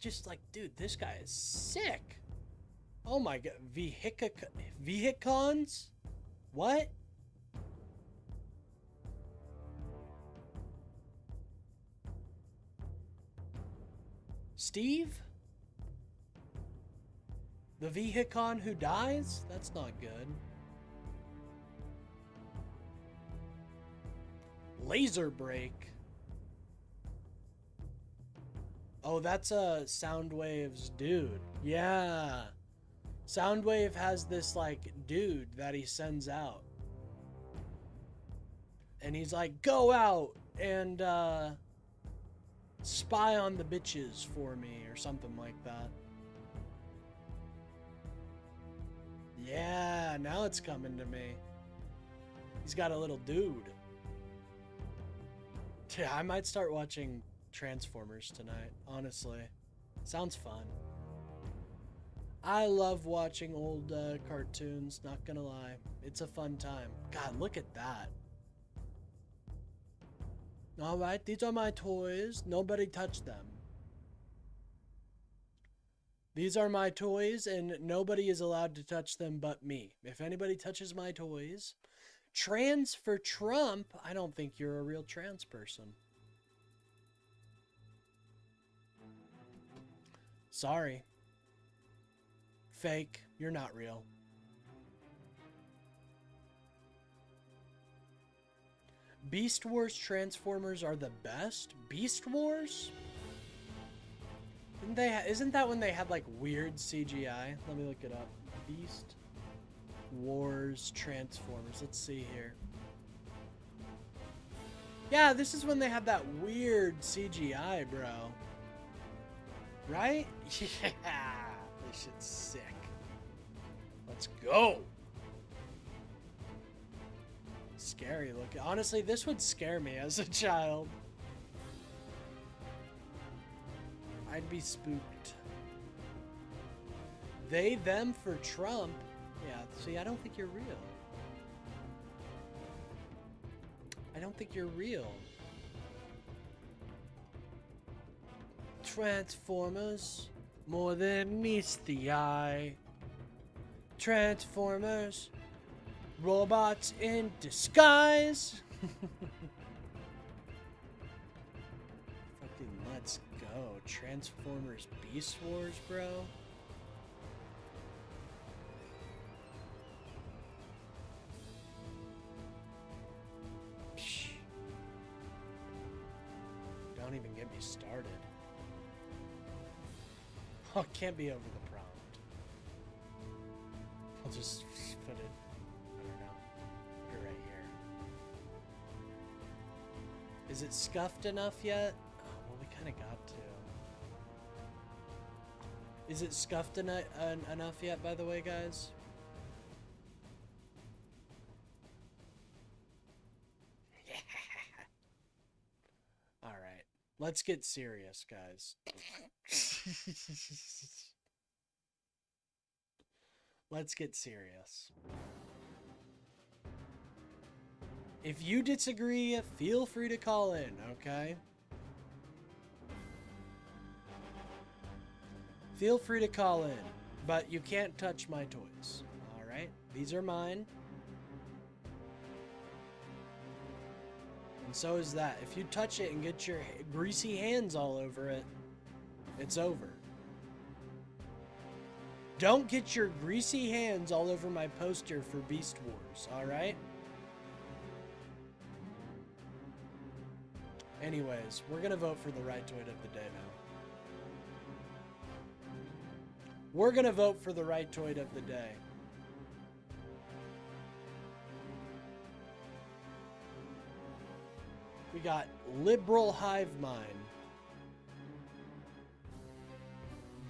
dude, this guy is sick. Oh my god. Vehicons? What? Steve? The Vehicon who dies? That's not good. Laser Break. Oh, that's a Soundwave's dude. Yeah. Soundwave has this, like, dude that he sends out. And he's like, go out and, spy on the bitches for me, or something like that. Yeah, now it's coming to me. He's got a little dude. Yeah, I might start watching Transformers tonight, honestly. Sounds fun. I love watching old cartoons, not gonna lie. It's a fun time. God, look at that. Alright, these are my toys. Nobody touch them. These are my toys, and nobody is allowed to touch them but me. If anybody touches my toys... Trans for Trump? I don't think you're a real trans person. Sorry. Fake. You're not real. Beast Wars Transformers are the best? Beast Wars? Isn't that when they had like weird CGI? Let me look it up. Beast Wars Transformers. Let's see here. Yeah, this is when they had that weird CGI, bro. Right? Yeah. This shit's sick. Let's go. Scary looking. Honestly, this would scare me as a child. I'd be spooked. They, them for Trump. Yeah, see, I don't think you're real. I don't think you're real. Transformers, more than meets the eye. Transformers, robots in disguise. Fucking let's go. Transformers Beast Wars, bro. Psh. Don't even get me started. Oh, it can't be over the prompt. I'll just put it, I don't know, put it right here. Is it scuffed enough yet? Oh, well, we kind of got to. Is it scuffed enough yet, by the way, guys? All right, let's get serious, guys. Let's get serious. If you disagree, feel free to call in, okay? Feel free to call in, but you can't touch my toys, alright? These are mine. And so is that. If you touch it and get your greasy hands all over it, it's over. Don't get your greasy hands all over my poster for Beast Wars, alright? Anyways, we're gonna vote for the right toy of the day now. We're gonna vote for the right toy of the day. We got Liberal Hive Mind.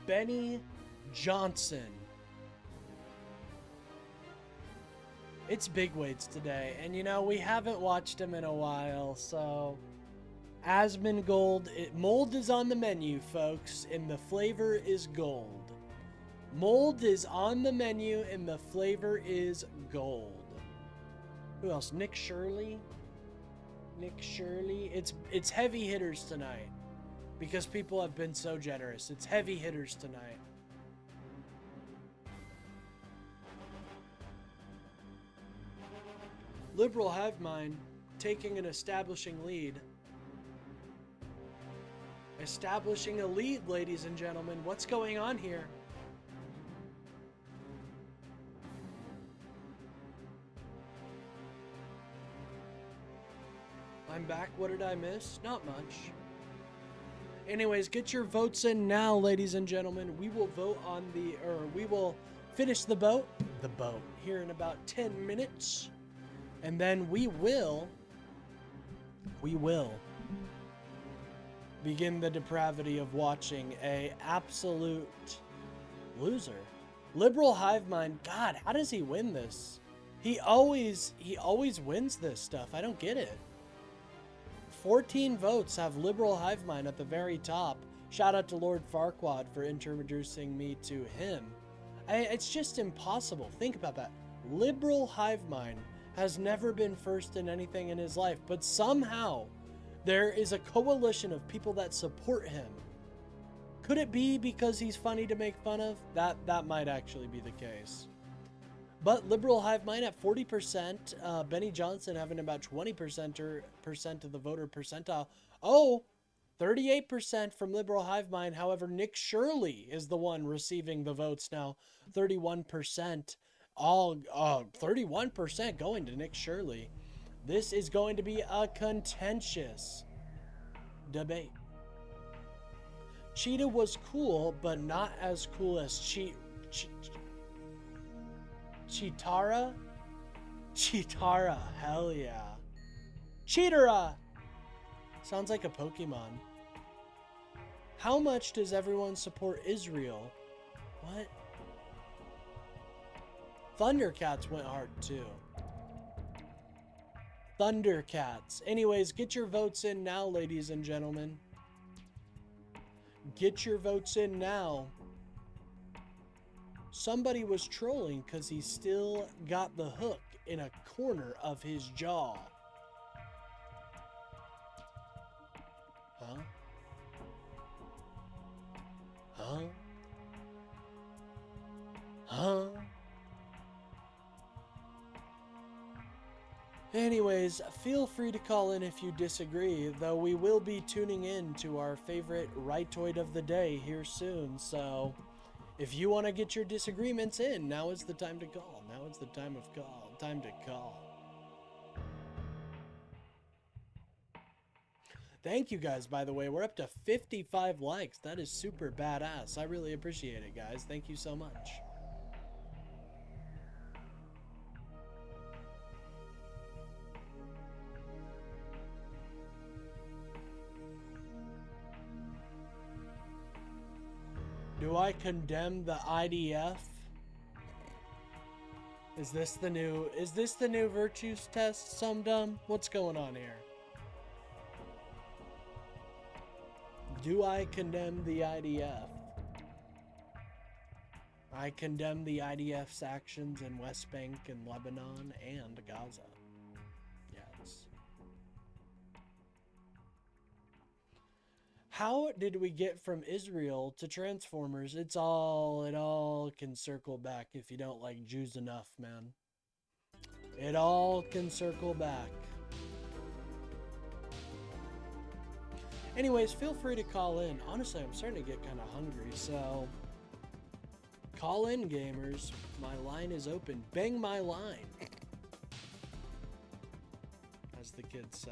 Benny Johnson. It's big weights today, and you know, we haven't watched him in a while, so Asmongold, mold is on the menu, folks, and the flavor is gold. Mold is on the menu, and the flavor is gold. Who else? Nick Shirley. It's heavy hitters tonight because people have been so generous. It's heavy hitters tonight. Liberal Hive Mind taking an establishing lead. Establishing a lead, ladies and gentlemen. What's going on here? I'm back. What did I miss? Not much. Anyways, get your votes in now, ladies and gentlemen. We will vote on we will finish the vote here in about 10 minutes. And then we will begin the depravity of watching a absolute loser. Liberal Hive Mind. God, how does he win this? He always wins this stuff. I don't get it. 14 votes have Liberal Hive Mind at the very top. Shout out to Lord Farquaad for introducing me to him. It's just impossible. Think about that. Liberal Hive Mind has never been first in anything in his life, but somehow there is a coalition of people that support him. Could it be because he's funny to make fun of? That might actually be the case. But Liberal Hive Mind at 40%, Benny Johnson having about 20% of the voter percentile. Oh, 38% from Liberal Hive Mind. However, Nick Shirley is the one receiving the votes now. 31%. 31% going to Nick Shirley. This is going to be a contentious debate. Cheetah was cool, but not as cool as Cheetara? Cheetara, hell yeah. Cheetara! Sounds like a Pokemon. How much does everyone support Israel? What? Thundercats went hard too. Thundercats. Anyways, get your votes in now, ladies and gentlemen. Get your votes in now. Somebody was trolling because he still got the hook in a corner of his jaw. Huh? Huh? Huh? Anyways, feel free to call in if you disagree, though we will be tuning in to our favorite rightoid of the day here soon, so if you want to get your disagreements in, now is the time to call. Now is the time to call. Thank you guys, by the way. We're up to 55 likes. That is super badass. I really appreciate it, guys. Thank you so much. Do I condemn the IDF? Is this the new virtues test, some dumb? What's going on here? Do I condemn the IDF? I condemn the IDF's actions in West Bank and Lebanon and Gaza. Yes. How did we get from Israel to Transformers? It all can circle back if you don't like Jews enough, man. It all can circle back. Anyways, feel free to call in. Honestly, I'm starting to get kind of hungry, so call in, gamers. My line is open. Bang my line, as the kids say.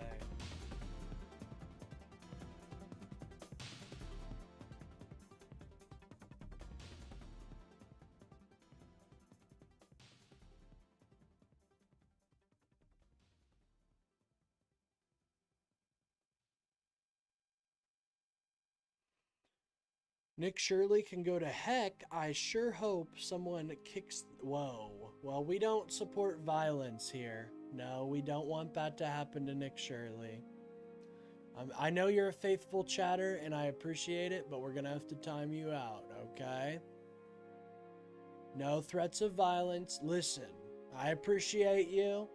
Nick Shirley can go to heck. I sure hope someone kicks... Whoa. Well, we don't support violence here. No, we don't want that to happen to Nick Shirley. I know you're a faithful chatter, and I appreciate it, but we're going to have to time you out, okay? No threats of violence. Listen, I appreciate you,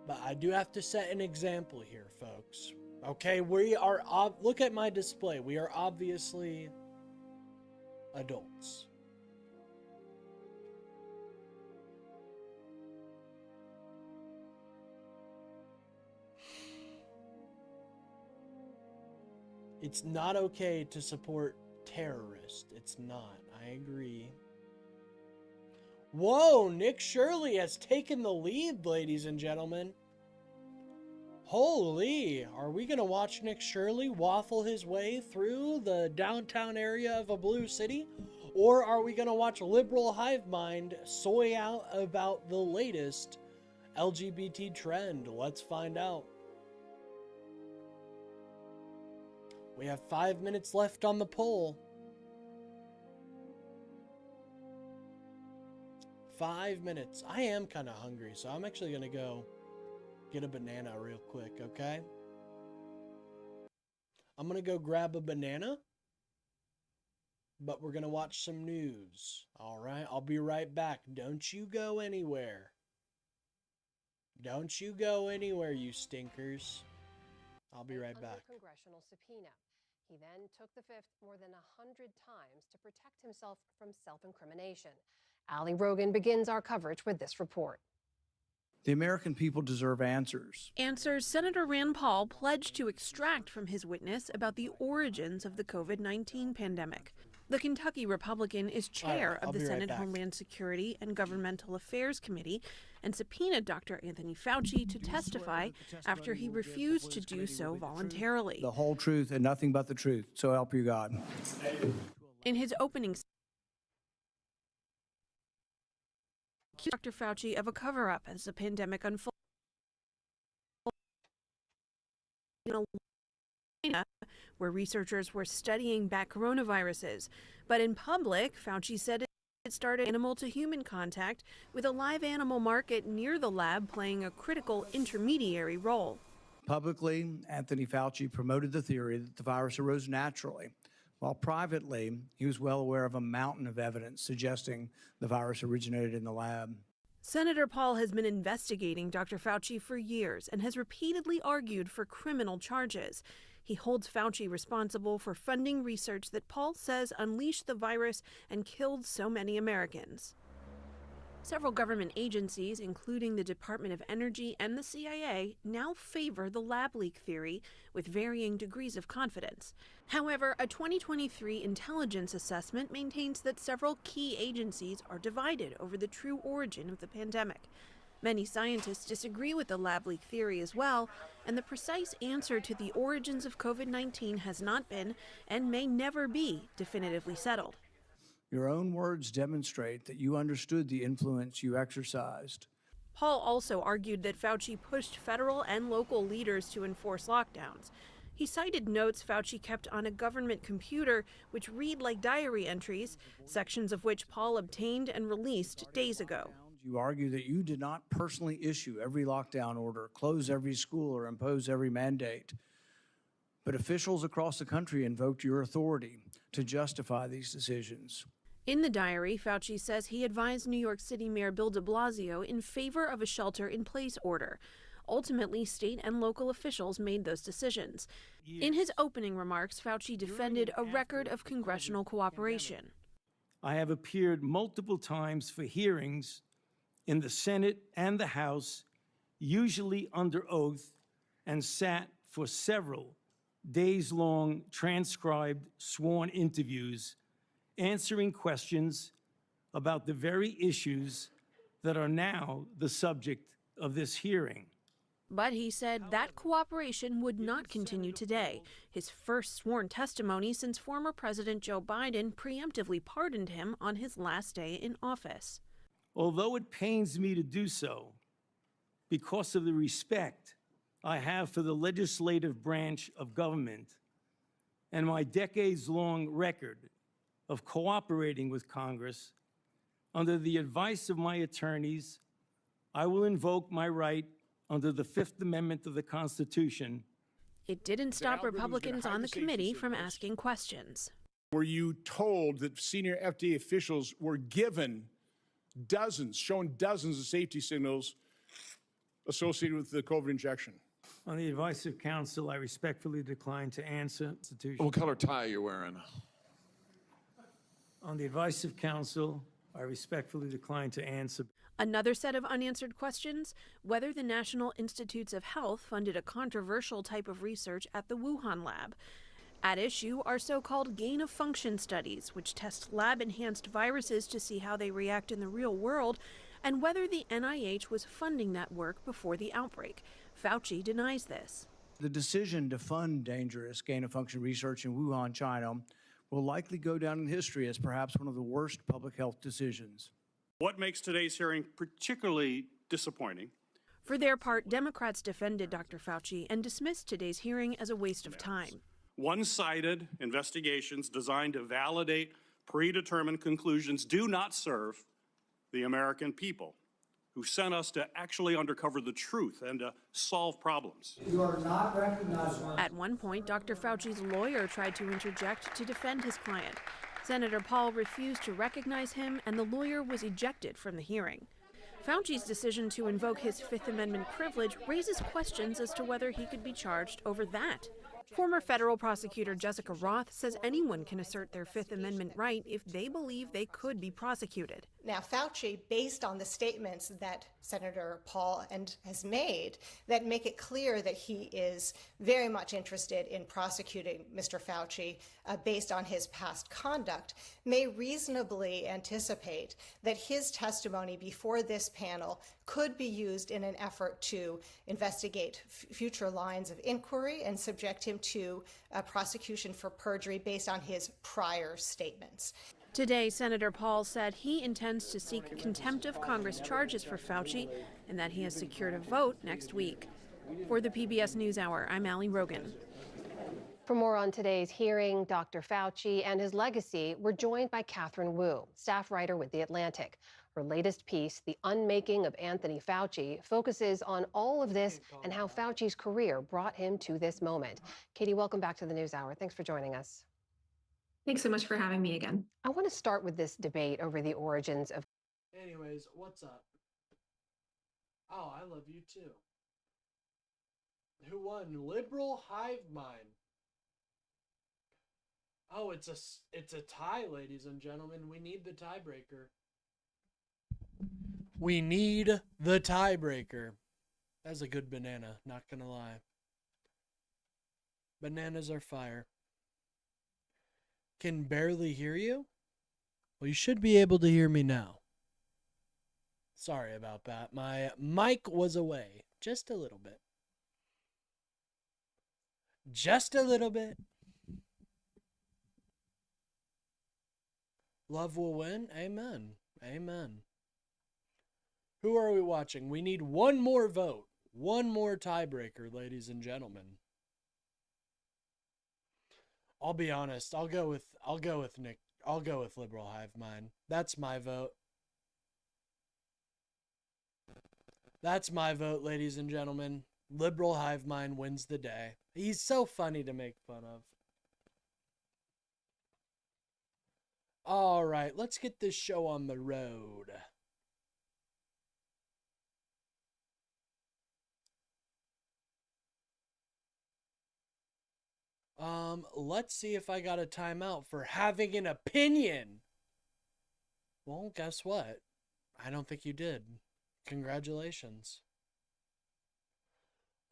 but I do have to set an example here, folks. Okay, we are, look at my display. We are obviously adults. It's not okay to support terrorists. It's not. I agree. Whoa, Nick Shirley has taken the lead, ladies and gentlemen. Holy, are we going to watch Nick Shirley waffle his way through the downtown area of a blue city? Or are we going to watch Liberal Hive Mind soy out about the latest LGBT trend? Let's find out. We have 5 minutes left on the poll. 5 minutes. I am kind of hungry, so I'm actually going to go get a banana real quick, okay? I'm gonna go grab a banana, but we're gonna watch some news. All right, I'll be right back. Don't you go anywhere. Don't you go anywhere, you stinkers. I'll be right back. Congressional subpoena. He then took the fifth more than 100 times to protect himself from self-incrimination. Ali Rogan begins our coverage with this report. The American people deserve answers. Answers Senator Rand Paul pledged to extract from his witness about the origins of the COVID-19 pandemic. The Kentucky Republican is chair of the Senate Homeland Security and Governmental Affairs Committee and subpoenaed Dr. Anthony Fauci to testify after he refused to do so voluntarily. The whole truth and nothing but the truth. So help you God. In his opening accused Dr. Fauci of a cover-up as the pandemic unfolded in China, where researchers were studying bat coronaviruses. But in public, Fauci said it started animal-to-human contact, with a live animal market near the lab playing a critical intermediary role. Publicly, Anthony Fauci promoted the theory that the virus arose naturally, while privately, he was well aware of a mountain of evidence suggesting the virus originated in the lab. Senator Paul has been investigating Dr. Fauci for years and has repeatedly argued for criminal charges. He holds Fauci responsible for funding research that Paul says unleashed the virus and killed so many Americans. Several government agencies, including the Department of Energy and the CIA, now favor the lab leak theory with varying degrees of confidence. However, a 2023 intelligence assessment maintains that several key agencies are divided over the true origin of the pandemic. Many scientists disagree with the lab leak theory as well, and the precise answer to the origins of COVID-19 has not been and may never be definitively settled. Your own words demonstrate that you understood the influence you exercised. Paul also argued that Fauci pushed federal and local leaders to enforce lockdowns. He cited notes Fauci kept on a government computer which read like diary entries, sections of which Paul obtained and released days ago. You argue that you did not personally issue every lockdown order, close every school, or impose every mandate. But officials across the country invoked your authority to justify these decisions. In the diary, Fauci says he advised New York City Mayor Bill de Blasio in favor of a shelter-in-place order. Ultimately, state and local officials made those decisions. In his opening remarks, Fauci defended a record of congressional cooperation. I have appeared multiple times for hearings in the Senate and the House, usually under oath, and sat for several days-long transcribed sworn interviews, answering questions about the very issues that are now the subject of this hearing. But he said that cooperation would not continue today, his first sworn testimony since former President Joe Biden preemptively pardoned him on his last day in office. Although it pains me to do so, because of the respect I have for the legislative branch of government and my decades-long record of cooperating with Congress, under the advice of my attorneys, I will invoke my right under the Fifth Amendment of the Constitution. It didn't stop Republicans on the committee from asking questions. Were you told that senior FDA officials were given shown dozens of safety signals associated with the COVID injection? On the advice of counsel, I respectfully decline to answer. What color tie are you wearing? On the advice of counsel, I respectfully decline to answer. Another set of unanswered questions: whether the National Institutes of Health funded a controversial type of research at the Wuhan lab. At issue are so-called gain-of-function studies, which test lab-enhanced viruses to see how they react in the real world, and whether the NIH was funding that work before the outbreak. Fauci denies this. The decision to fund dangerous gain-of-function research in Wuhan, China, will likely go down in history as perhaps one of the worst public health decisions. What makes today's hearing particularly disappointing? For their part, Democrats defended Dr. Fauci and dismissed today's hearing as a waste of time. One-sided investigations designed to validate predetermined conclusions do not serve the American people, who sent us to actually uncover the truth and to solve problems. You are not recognized. At one point, Dr. Fauci's lawyer tried to interject to defend his client. Senator Paul refused to recognize him, and the lawyer was ejected from the hearing. Fauci's decision to invoke his Fifth Amendment privilege raises questions as to whether he could be charged over that. Former federal prosecutor Jessica Roth says anyone can assert their Fifth Amendment right if they believe they could be prosecuted. Now, Fauci, based on the statements that Senator Paul has made that make it clear that he is very much interested in prosecuting Mr. Fauci based on his past conduct, may reasonably anticipate that his testimony before this panel could be used in an effort to investigate future lines of inquiry and subject him to prosecution for perjury based on his prior statements. Today, Senator Paul said he intends to seek contempt of Congress charges for Fauci and that he has secured a vote next week. For the PBS NewsHour, I'm Allie Rogan. For more on today's hearing, Dr. Fauci and his legacy, we're joined by Catherine Wu, staff writer with The Atlantic. Her latest piece, The Unmaking of Anthony Fauci, focuses on all of this and how Fauci's career brought him to this moment. Katie, welcome back to the NewsHour. Thanks for joining us. Thanks so much for having me again. I want to start with this debate over the origins of... Anyways, what's up? Oh, I love you too. Who won? Liberal Hive Mind. Oh, it's a tie, ladies and gentlemen. We need the tiebreaker. We need the tiebreaker. That's a good banana, not gonna lie. Bananas are fire. Can barely hear you? Well, you should be able to hear me now. Sorry about that. My mic was away just a little bit. Just a little bit. Love will win. Amen. Amen. Who are we watching? We need one more vote. One more tiebreaker, ladies and gentlemen. I'll be honest. I'll go with Nick. I'll go with Liberal Hive Mind. That's my vote. That's my vote, ladies and gentlemen. Liberal Hive Mind wins the day. He's so funny to make fun of. All right, let's get this show on the road. Let's see if I got a timeout for having an opinion. Well, guess what? I don't think you did. Congratulations.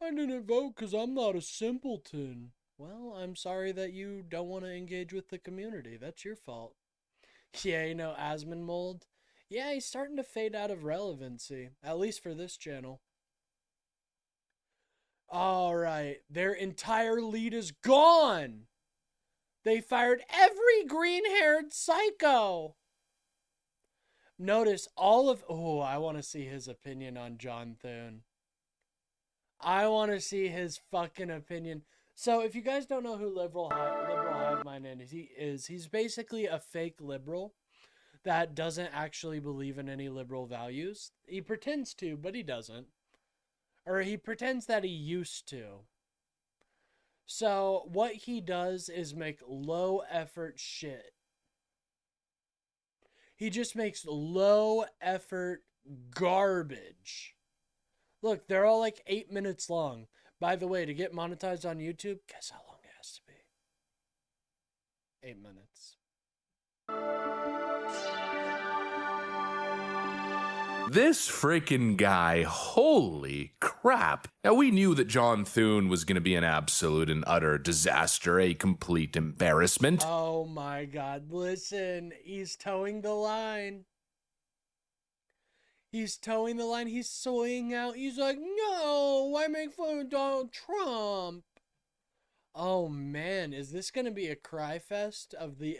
I didn't vote because I'm not a simpleton. Well, I'm sorry that you don't want to engage with the community. That's your fault. Yeah, you know, Asmonmold? Yeah, he's starting to fade out of relevancy. At least for this channel. Alright, their entire lead is gone! They fired every green-haired psycho! Notice all of... Oh, I want to see his opinion on John Thune. I want to see his fucking opinion. So, if you guys don't know who Liberal Hive Mind is, he's basically a fake liberal that doesn't actually believe in any liberal values. He pretends to, but he doesn't. Or he pretends that he used to. So, what he does is make low-effort shit. He just makes low-effort garbage. Look, they're all like 8 minutes long. By the way, to get monetized on YouTube, guess how long it has to be? 8 minutes. This freaking guy, holy crap. Now, we knew that John Thune was going to be an absolute and utter disaster, a complete embarrassment. Oh my god, listen, he's towing the line. He's towing the line, he's soying out. He's like, no, why make fun of Donald Trump? Oh man, is this going to be a cry fest of the...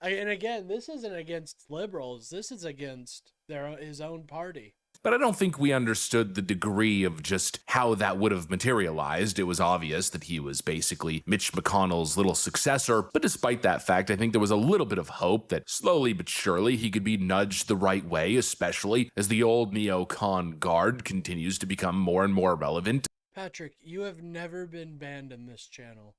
And again, this isn't against liberals. This is against his own party. But I don't think we understood the degree of just how that would have materialized. It was obvious that he was basically Mitch McConnell's little successor. But despite that fact, I think there was a little bit of hope that slowly but surely he could be nudged the right way, especially as the old neocon guard continues to become more and more relevant. Patrick, you have never been banned in this channel.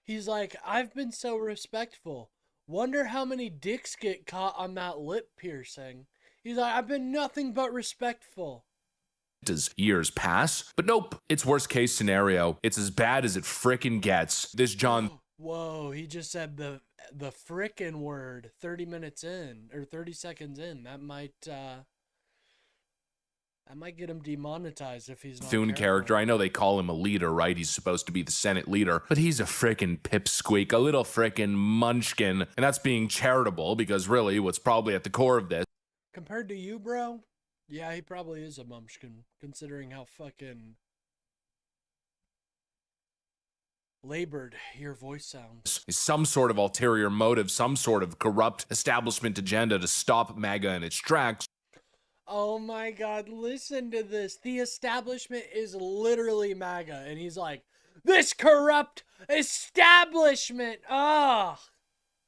He's like, I've been so respectful. Wonder how many dicks get caught on that lip piercing. He's like, I've been nothing but respectful. As years pass, but nope, it's worst case scenario. It's as bad as it frickin' gets. This John. Whoa, he just said the frickin' word 30 minutes in, or 30 seconds in. That might get him demonetized if he's not Thune careful. character. I know they call him a leader, right? He's supposed to be the Senate leader, but he's a frickin' pipsqueak, a little frickin' munchkin. And that's being charitable because really what's probably at the core of this. Compared to you, bro? Yeah, he probably is a munchkin, considering how fucking labored your voice sounds. Is some sort of ulterior motive, some sort of corrupt establishment agenda to stop MAGA in its tracks. Oh my God, listen to this. The establishment is literally MAGA. And he's like, this corrupt establishment. Ah,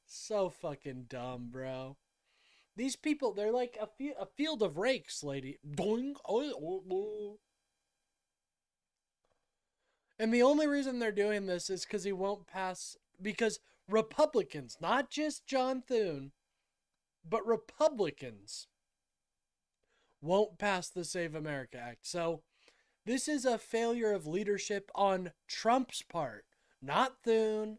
so fucking dumb, bro. These people, they're like a field of rakes, lady. Doing. And the only reason they're doing this is because he won't pass, because Republicans, not just John Thune, but Republicans won't pass the Save America Act. So this is a failure of leadership on Trump's part, not Thune.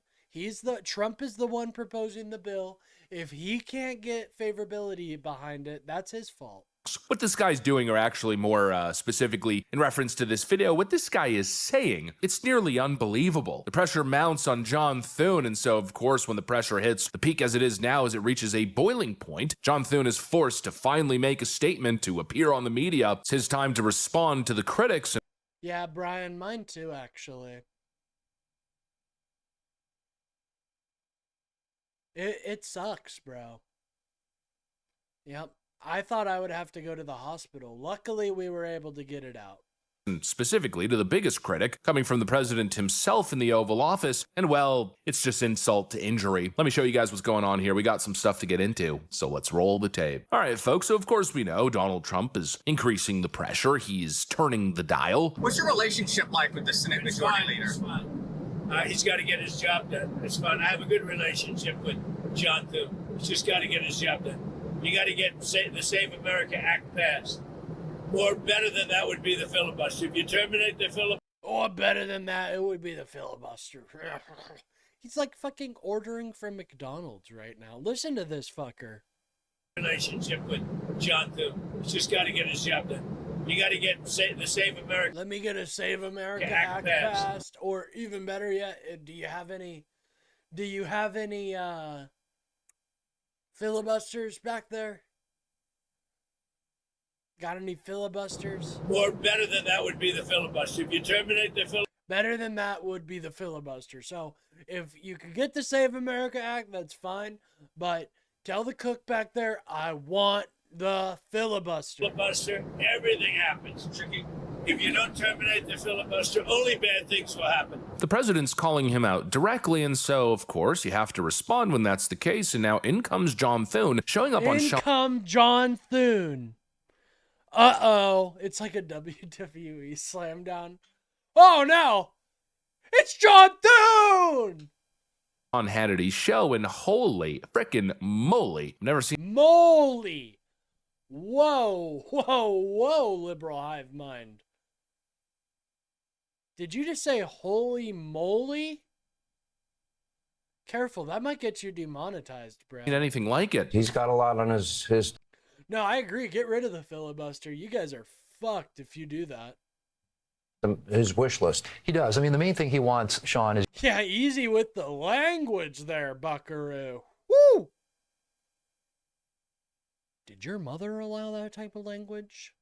Trump is the one proposing the bill. If he can't get favorability behind it, that's his fault. What this guy's doing, or actually more specifically in reference to this video, what this guy is saying, it's nearly unbelievable. The pressure mounts on John Thune, and so of course when the pressure hits the peak as it is now, as it reaches a boiling point, John Thune is forced to finally make a statement, to appear on the media. It's his time to respond to the critics. Yeah, Brian, mine too, actually. It sucks, bro. Yep. I thought I would have to go to the hospital. Luckily, we were able to get it out. And specifically to the biggest critic, coming from the president himself in the Oval Office, and well, it's just insult to injury. Let me show you guys what's going on here. We got some stuff to get into, so let's roll the tape. All right, folks, so of course we know Donald Trump is increasing the pressure. He's turning the dial. What's your relationship like with the Senate Majority Leader? It's fine. He's got to get his job done. It's fun. I have a good relationship with John Thune. He's just got to get his job done. You got to get the Save America Act passed. Or better than that would be the filibuster. If you terminate the filibuster. Or better than that, it would be the filibuster. He's like fucking ordering from McDonald's right now. Listen to this fucker. Relationship with John Thune. He's just got to get his job done. You got to get the Save America. Let me get a Save America Act passed. Or even better yet, do you have any filibusters back there? Got any filibusters? Or better than that would be the filibuster. If you terminate the filibuster. Better than that would be the filibuster. So if you could get the Save America Act, that's fine. But tell the cook back there, I want the filibuster. Filibuster, everything happens. If you don't terminate the filibuster, only bad things will happen. The president's calling him out directly, and so, of course, you have to respond when that's the case. And now in comes John Thune, showing up on John Thune. Uh-oh. It's like a WWE slam down. Oh, no. It's John Thune! On Hannity's show, and holy frickin' moly. Never seen... Moly! Whoa, whoa, whoa, liberal hive mind. Did you just say holy moly? Careful, that might get you demonetized, bro. Anything like it. He's got a lot on his... No, I agree. Get rid of the filibuster. You guys are fucked if you do that. His wish list. He does. I mean, the main thing he wants, Sean, is... Yeah, easy with the language there, buckaroo. Woo! Did your mother allow that type of language?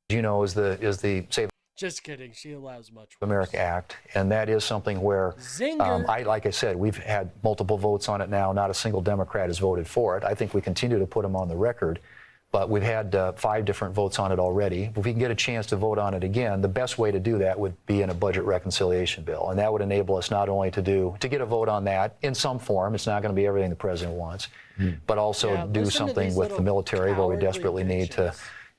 You know, is the Save Just kidding. She allows much worse. America Act, and that is something where, like I said, we've had multiple votes on it now. Not a single Democrat has voted for it. I think we continue to put them on the record, but we've had 5 different votes on it already. If we can get a chance to vote on it again, the best way to do that would be in a budget reconciliation bill, and that would enable us not only to get a vote on that in some form. It's not going to be everything the president wants, but also do something with the military where we desperately need to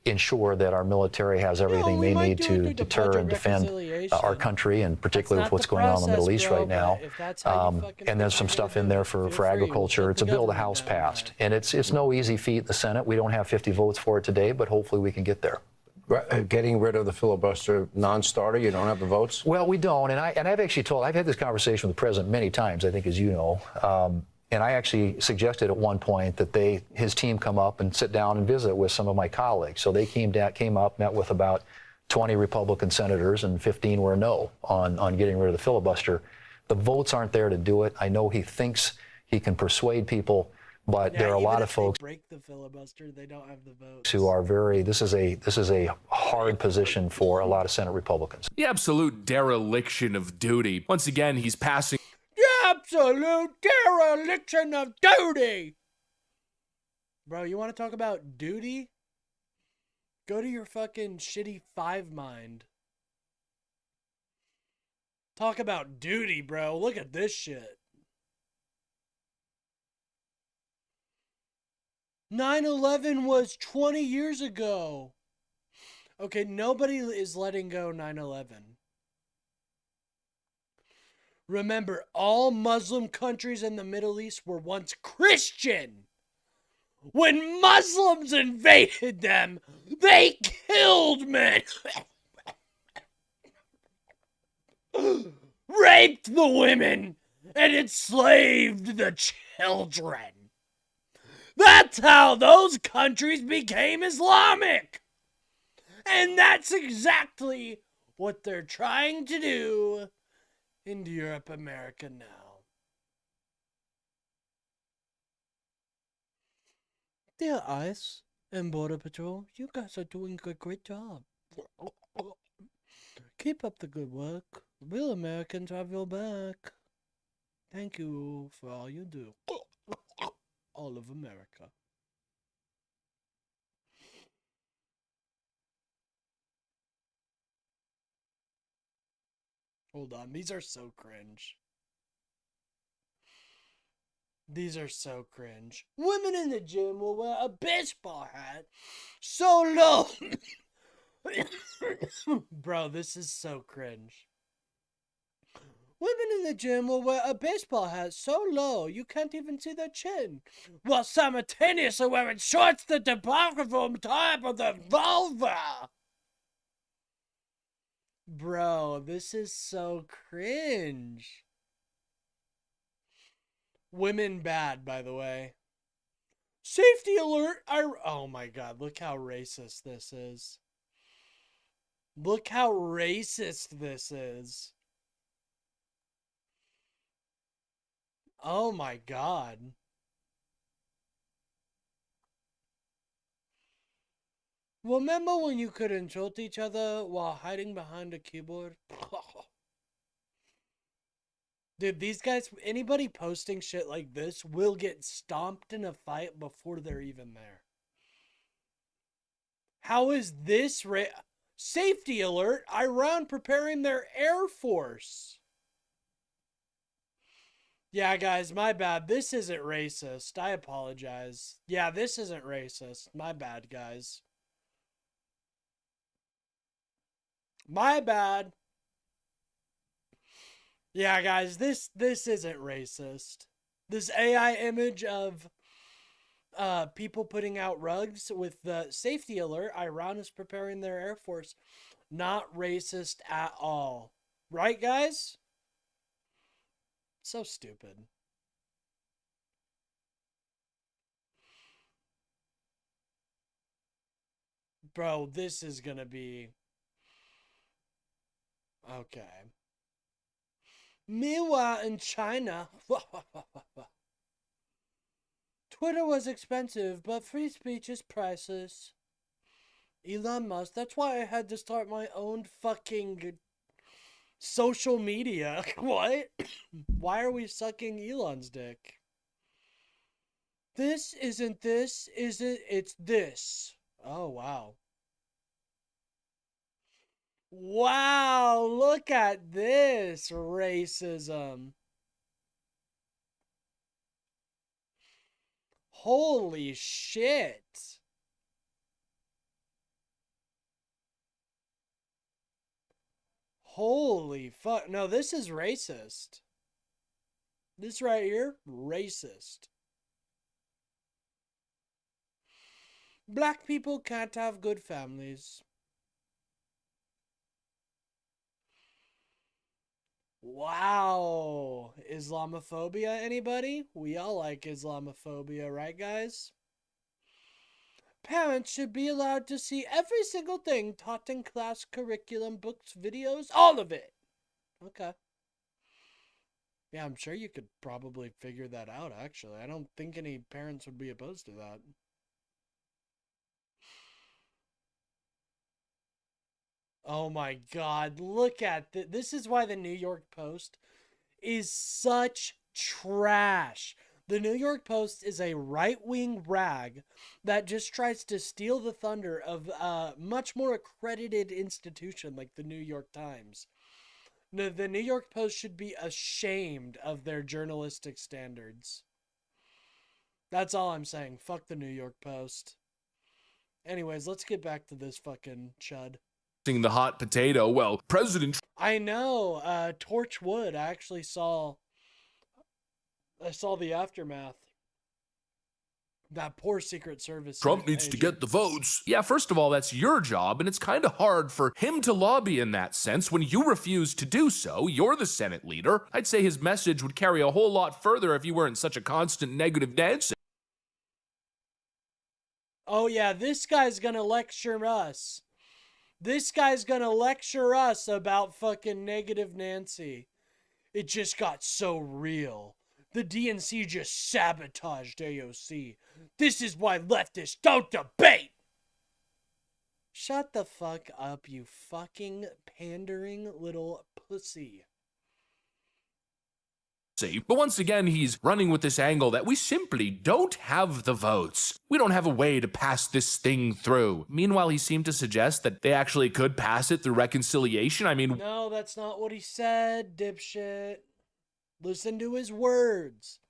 ensure that our military has everything they need to deter and defend our country, and particularly with what's going on in the Middle East right now. And there's some stuff in there for agriculture. It's a bill the House passed, and it's no easy feat in the Senate. We don't have 50 votes for it today, but hopefully we can get there. Getting rid of the filibuster non-starter, you don't have the votes? Well, we don't, and I've actually I've had this conversation with the president many times, I think, as you know. And I actually suggested at one point that his team come up and sit down and visit with some of my colleagues. So they came up, met with about 20 Republican senators, and 15 were no on getting rid of the filibuster. The votes aren't there to do it. I know he thinks he can persuade people, but there are a lot of folks break the filibuster, they don't have the votes. Who are this is a hard position for a lot of Senate Republicans. The absolute dereliction of duty. Once again, he's passing. The absolute dereliction of duty. Bro, you want to talk about duty? Go to your fucking shitty 5 mind. Talk about duty, bro. Look at this shit. 9/11 was 20 years ago. Okay, nobody is letting go 9/11. Remember, all Muslim countries in the Middle East were once Christian. When Muslims invaded them, they killed men, raped the women, and enslaved the children. That's how those countries became Islamic. And that's exactly what they're trying to do in Europe, America now. Dear ICE and Border Patrol, you guys are doing a great job. Keep up the good work. Real Americans have your back. Thank you for all you do. All of America. Hold on, these are so cringe. These are so cringe. Women in the gym will wear a baseball hat so low. Bro, this is so cringe. Women in the gym will wear a baseball hat so low you can't even see their chin, while simultaneously wearing shorts that depart from top of the vulva. Bro, this is so cringe. Women bad, by the way. Safety alert! Oh my god, look how racist this is. Look how racist this is. Oh my god. Remember when you could insult each other while hiding behind a keyboard? Dude, these guys, anybody posting shit like this will get stomped in a fight before they're even there. How is this safety alert? Iran preparing their air force. Yeah, guys, my bad. This isn't racist. I apologize. Yeah, this isn't racist. My bad, guys. My bad. Yeah, guys, this isn't racist. This AI image of people putting out rugs with the safety alert, Iran is preparing their air force, not racist at all. Right, guys? So stupid. Bro, this is gonna be... Okay. Meanwhile, in China, Twitter was expensive, but free speech is priceless. Elon Musk, that's why I had to start my own fucking social media. What? Why are we sucking Elon's dick? This isn't this, is it? It's this. Oh, wow. Wow, look at this racism. Holy shit. Holy fuck. No, this is racist. This right here, racist. Black people can't have good families. Wow. Islamophobia, anybody? We all like Islamophobia, right, guys? Parents should be allowed to see every single thing taught in class, curriculum, books, videos, all of it. Okay. Yeah, I'm sure you could probably figure that out, actually. I don't think any parents would be opposed to that. Oh my God, look at this. This is why the New York Post is such trash. The New York Post is a right-wing rag that just tries to steal the thunder of a much more accredited institution like the New York Times. No, the New York Post should be ashamed of their journalistic standards. That's all I'm saying. Fuck the New York Post. Anyways, let's get back to this fucking chud. The hot potato. Well, President I know, Torchwood. I saw the aftermath. That poor Secret Service. Trump needs to get the votes. Yeah, first of all, that's your job, and it's kind of hard for him to lobby in that sense when you refuse to do so. You're the Senate leader. I'd say his message would carry a whole lot further if you weren't such a constant negative Nancy. Oh yeah, this guy's gonna lecture us. This guy's gonna lecture us about fucking negative Nancy. It just got so real. The DNC just sabotaged AOC. This is why leftists don't debate! Shut the fuck up, you fucking pandering little pussy. But once again, he's running with this angle that we simply don't have the votes. We don't have a way to pass this thing through. Meanwhile, he seemed to suggest that they actually could pass it through reconciliation. I mean, No, that's not what he said, dipshit. Listen to his words.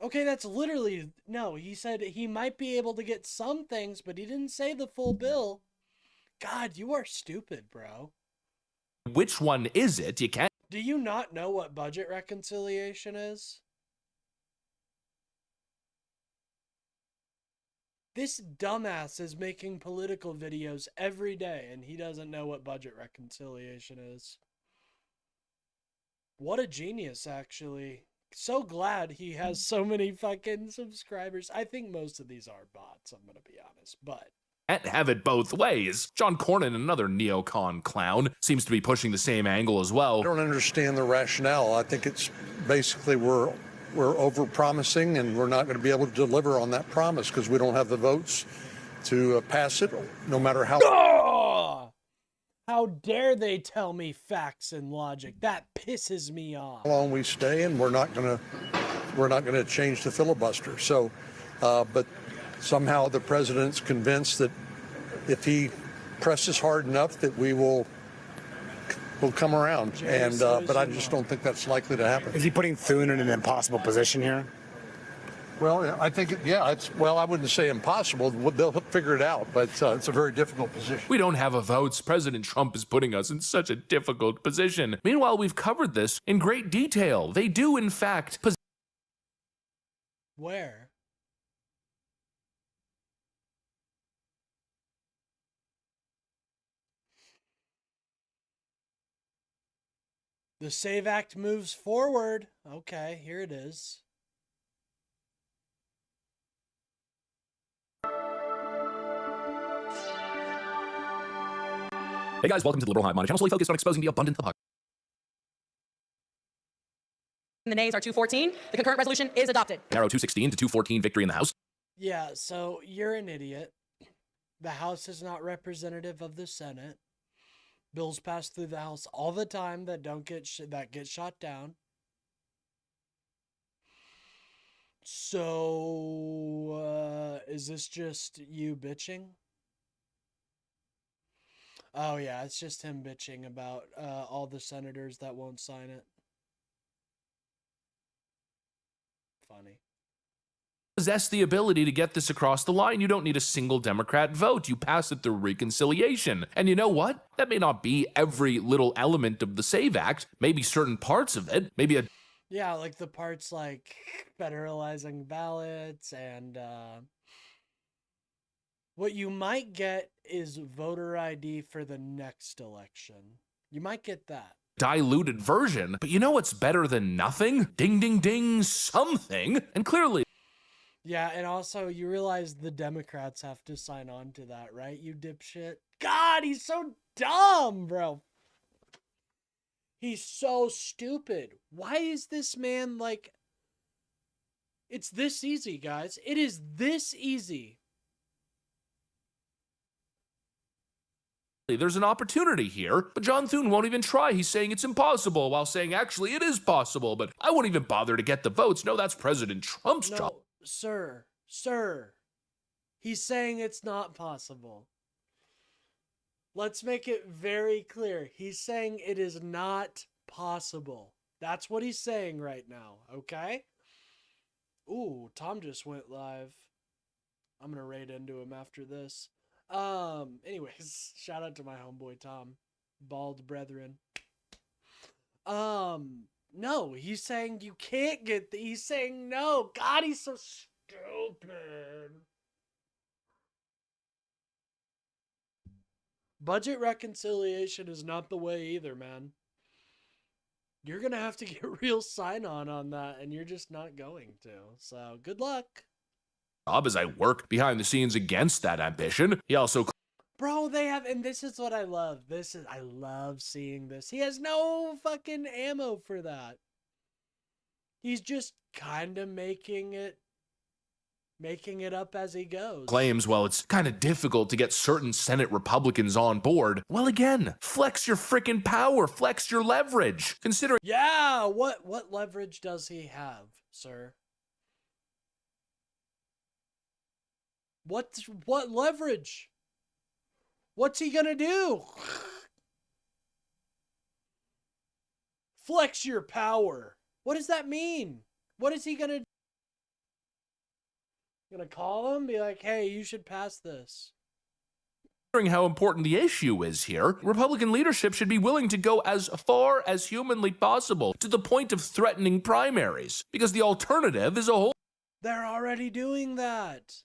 Okay, that's literally... No, he said he might be able to get some things, but he didn't say the full bill. God, you are stupid, bro. which one is it? You can't. Do you not know what budget reconciliation is? This dumbass is making political videos every day and he doesn't know what budget reconciliation is. What a genius, actually. So glad he has so many fucking subscribers. I think most of these are bots, I'm gonna be honest, but... Can't have it both ways. John Cornyn, another neocon clown, seems to be pushing the same angle as well. I don't understand the rationale. I think it's basically we're over-promising and we're not going to be able to deliver on that promise because we don't have the votes to pass it, no matter how... Oh! How dare they tell me facts and logic? That pisses me off. long we stay, and we're not going to change the filibuster. So, but somehow the president's convinced that if he presses hard enough, that we'll come around. And but I just don't think that's likely to happen. Is he putting Thune in an impossible position here? Well, I think, I wouldn't say impossible. They'll figure it out, but it's a very difficult position. We don't have a vote. President Trump is putting us in such a difficult position. Meanwhile, we've covered this in great detail. They do, in fact, Where? The SAVE Act moves forward. Okay, here it is. Hey guys, welcome to the Liberal Hive Mind, a channel solely focused on exposing the abundant hypocrisy. The nays are 214. The concurrent resolution is adopted. Narrow 216 to 214 victory in the House. Yeah, so you're an idiot. The House is not representative of the Senate. Bills pass through the House all the time that don't get that get shot down. So, is this just you bitching? Oh yeah, it's just him bitching about all the senators that won't sign it. Funny. possess the ability to get this across the line. You don't need a single Democrat vote. You pass it through reconciliation. And you know what? That may not be every little element of the SAVE Act, maybe certain parts of it, maybe a Yeah, like the parts like federalizing ballots and what you might get is voter ID for the next election. You might get that. diluted version. But you know what's better than nothing? Ding, ding, ding, something. And clearly, Yeah, and also you realize the Democrats have to sign on to that, right? You dipshit. God, he's so dumb, bro. He's so stupid. Why is this man like... It's this easy, guys. It is this easy. there's an opportunity here, but John Thune won't even try. He's saying it's impossible while saying actually it is possible, but I won't even bother to get the votes. No, that's President Trump's job. Sir. He's saying it's not possible. Let's make it very clear. He's saying it is not possible. That's what he's saying right now, okay? Ooh, Tom just went live. I'm gonna raid into him after this. Anyways, shout out to my homeboy Tom. Bald brethren. No, he's saying you can't get he's saying no. God, he's so stupid. Budget reconciliation is not the way either, man. You're gonna have to get real sign-on that, and you're just not going to. So, good luck. As I work behind the scenes against that ambition. He also... Bro, they have, and this is what I love. I love seeing this. He has no fucking ammo for that. He's just kind of making it up as he goes. Claims, well, it's kind of difficult to get certain Senate Republicans on board. Well, again, flex your freaking power, flex your leverage. Consider... Yeah, what leverage does he have, sir? What leverage? What's he gonna do? Flex your power. What does that mean? What is he gonna do? Gonna call him, be like, hey, you should pass this. Considering how important the issue is here, Republican leadership should be willing to go as far as humanly possible to the point of threatening primaries, because the alternative is a whole... They're already doing that.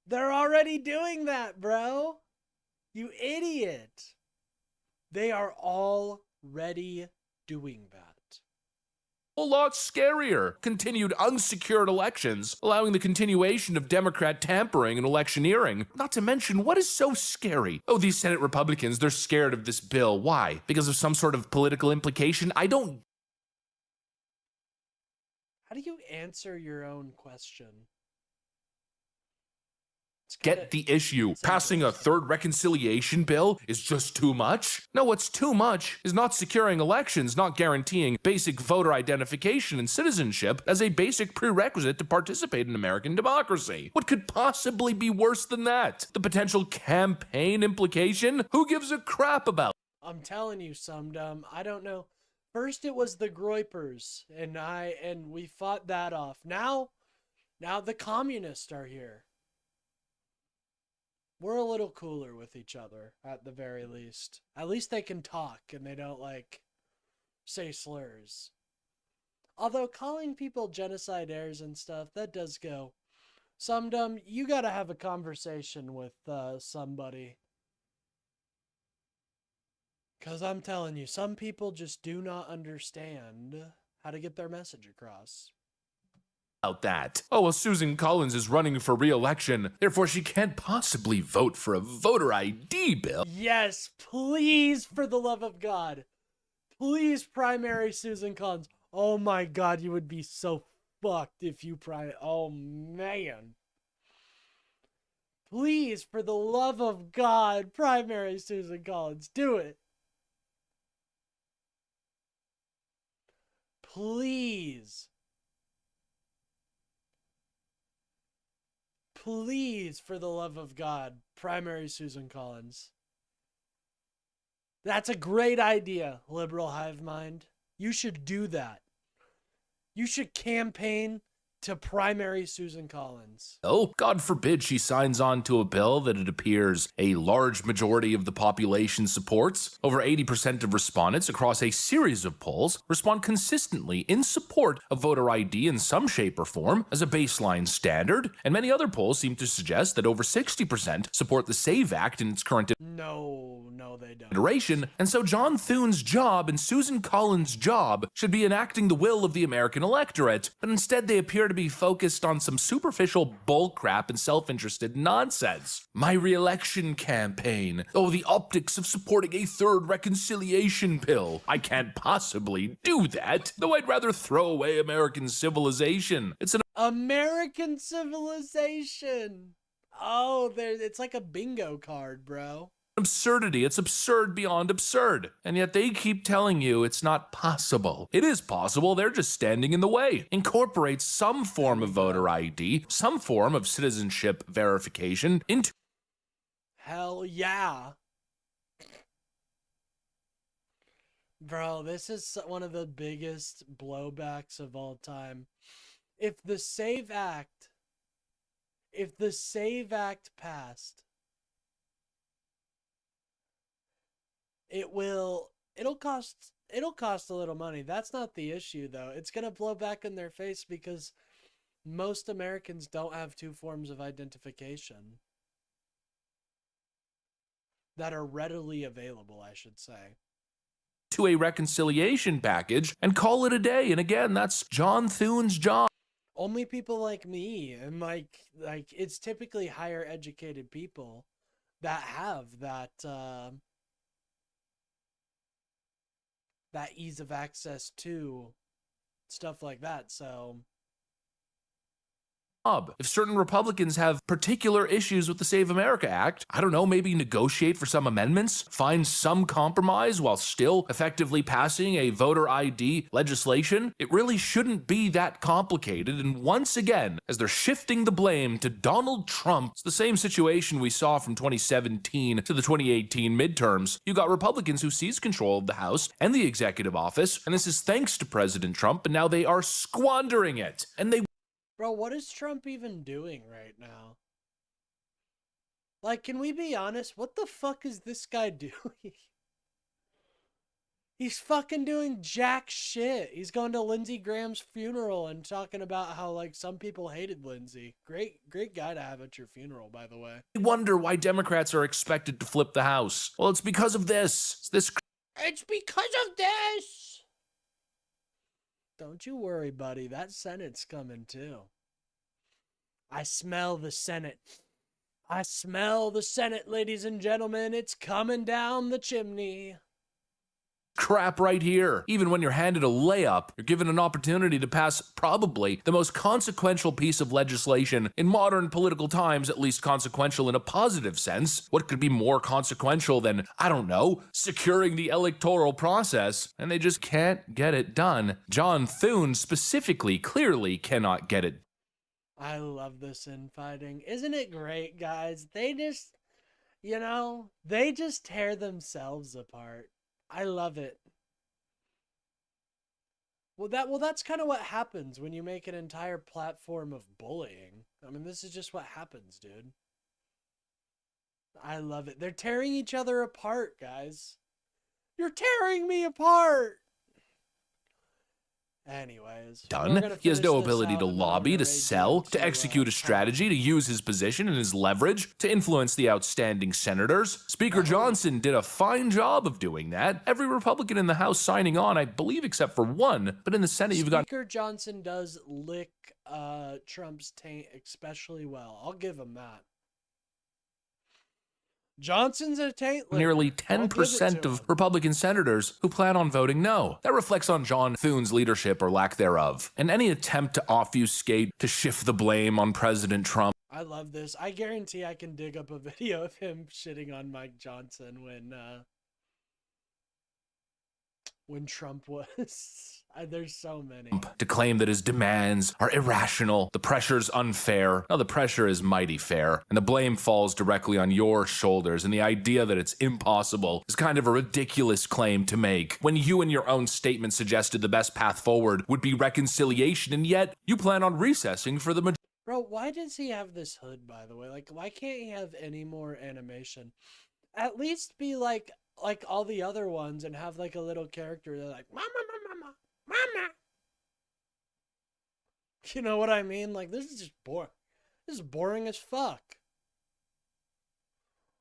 They're already doing that, bro. You idiot. They are already doing that. A lot scarier. Continued unsecured elections, allowing the continuation of Democrat tampering and electioneering. Not to mention, what is so scary? Oh, these Senate Republicans, they're scared of this bill. Why? Because of some sort of political implication? I don't... How do you answer your own question? Get the issue. Passing a third reconciliation bill is just too much? No, what's too much is not securing elections, not guaranteeing basic voter identification and citizenship as a basic prerequisite to participate in American democracy. What could possibly be worse than that? The potential campaign implication? Who gives a crap about? I'm telling you, Sumdum, I don't know. First it was the Groypers, and we fought that off. Now the communists are here. We're a little cooler with each other, at the very least. At least they can talk, and they don't, like, say slurs. Although, calling people genocidaires and stuff, that does go. Sumdum, you gotta have a conversation with, somebody. Because I'm telling you, some people just do not understand how to get their message across. That. Oh, well, Susan Collins is running for re-election, therefore she can't possibly vote for a voter ID bill. Yes, please, for the love of God. Please primary Susan Collins. Oh my God, you would be so fucked if you oh man. Please, for the love of God, primary Susan Collins. Do it. Please. Please, for the love of God, primary Susan Collins. That's a great idea, liberal hive mind. You should do that. You should campaign to primary Susan Collins. Oh, God forbid she signs on to a bill that it appears a large majority of the population supports. Over 80% of respondents across a series of polls respond consistently in support of voter ID in some shape or form as a baseline standard, and many other polls seem to suggest that over 60% support the SAVE Act in its current No, they don't. iteration, and so John Thune's job and Susan Collins' job should be enacting the will of the American electorate, but instead they appear to be focused on some superficial bullcrap and self-interested nonsense. My re-election campaign. Oh, the optics of supporting a third reconciliation bill. I can't possibly do that, though I'd rather throw away American civilization. It's an American civilization. Oh, it's like a bingo card, bro. absurdity. It's absurd beyond absurd. And yet they keep telling you it's not possible. It is possible. They're just standing in the way. Incorporate some form of voter ID, some form of citizenship verification into. Hell yeah. Bro, this is one of the biggest blowbacks of all time. If the SAVE Act passed, it'll cost a little money. That's not the issue though. It's going to blow back in their face because most Americans don't have two forms of identification that are readily available, I should say. To a reconciliation package and call it a day. And again, that's John Thune's job. Only people like me and like it's typically higher educated people that have that ease of access to stuff like that. So if certain Republicans have particular issues with the Save America Act, I don't know, maybe negotiate for some amendments, find some compromise while still effectively passing a voter ID legislation. It really shouldn't be that complicated. And once again, as they're shifting the blame to Donald Trump, it's the same situation we saw from 2017 to the 2018 midterms. You got Republicans who seized control of the House and the executive office, and this is thanks to President Trump, and now they are squandering it. And they Bro, what is Trump even doing right now? Like, can we be honest? What the fuck is this guy doing? He's fucking doing jack shit. He's going to Lindsey Graham's funeral and talking about how, like, some people hated Lindsey. Great guy to have at your funeral, by the way. wonder why Democrats are expected to flip the House. Well, it's because of this. It's because of this! Don't you worry, buddy. That Senate's coming, too. I smell the Senate. I smell the Senate, ladies and gentlemen. It's coming down the chimney. Crap right here. Even when you're handed a layup, you're given an opportunity to pass probably the most consequential piece of legislation in modern political times, at least consequential in a positive sense. What could be more consequential than, I don't know, securing the electoral process? And they just can't get it done. John Thune specifically clearly cannot get it. I love this infighting. Isn't it great, guys? They just, they just tear themselves apart. I love it. Well, that's kind of what happens when you make an entire platform of bullying. I mean, this is just what happens, dude. I love it. They're tearing each other apart, guys. You're tearing me apart. Anyways, Done. He has no ability to lobby, to sell, to execute a strategy, to use his position and his leverage to influence the outstanding senators. Speaker Johnson did a fine job of doing that. Every Republican in the House signing on, I believe, except for one. But in the Senate, you've got Speaker Johnson does lick Trump's taint especially well. I'll give him that. Johnson's a taint licker. nearly 10% of Republican senators who plan on voting no. That reflects on John Thune's leadership or lack thereof. And any attempt to obfuscate, to shift the blame on President Trump. I love this. I guarantee I can dig up a video of him shitting on Mike Johnson when when Trump was. There's so many. To claim that his demands are irrational, the pressure's unfair. No, the pressure is mighty fair, and the blame falls directly on your shoulders, and the idea that it's impossible is kind of a ridiculous claim to make, when you in your own statement suggested the best path forward would be reconciliation, and yet you plan on recessing for the majority. Bro, why does he have this hood, by the way? Like, why can't he have any more animation? At least be like all the other ones and have like a little character that like, mama, mama, mama, mama. You know what I mean? Like, this is just boring. This is boring as fuck.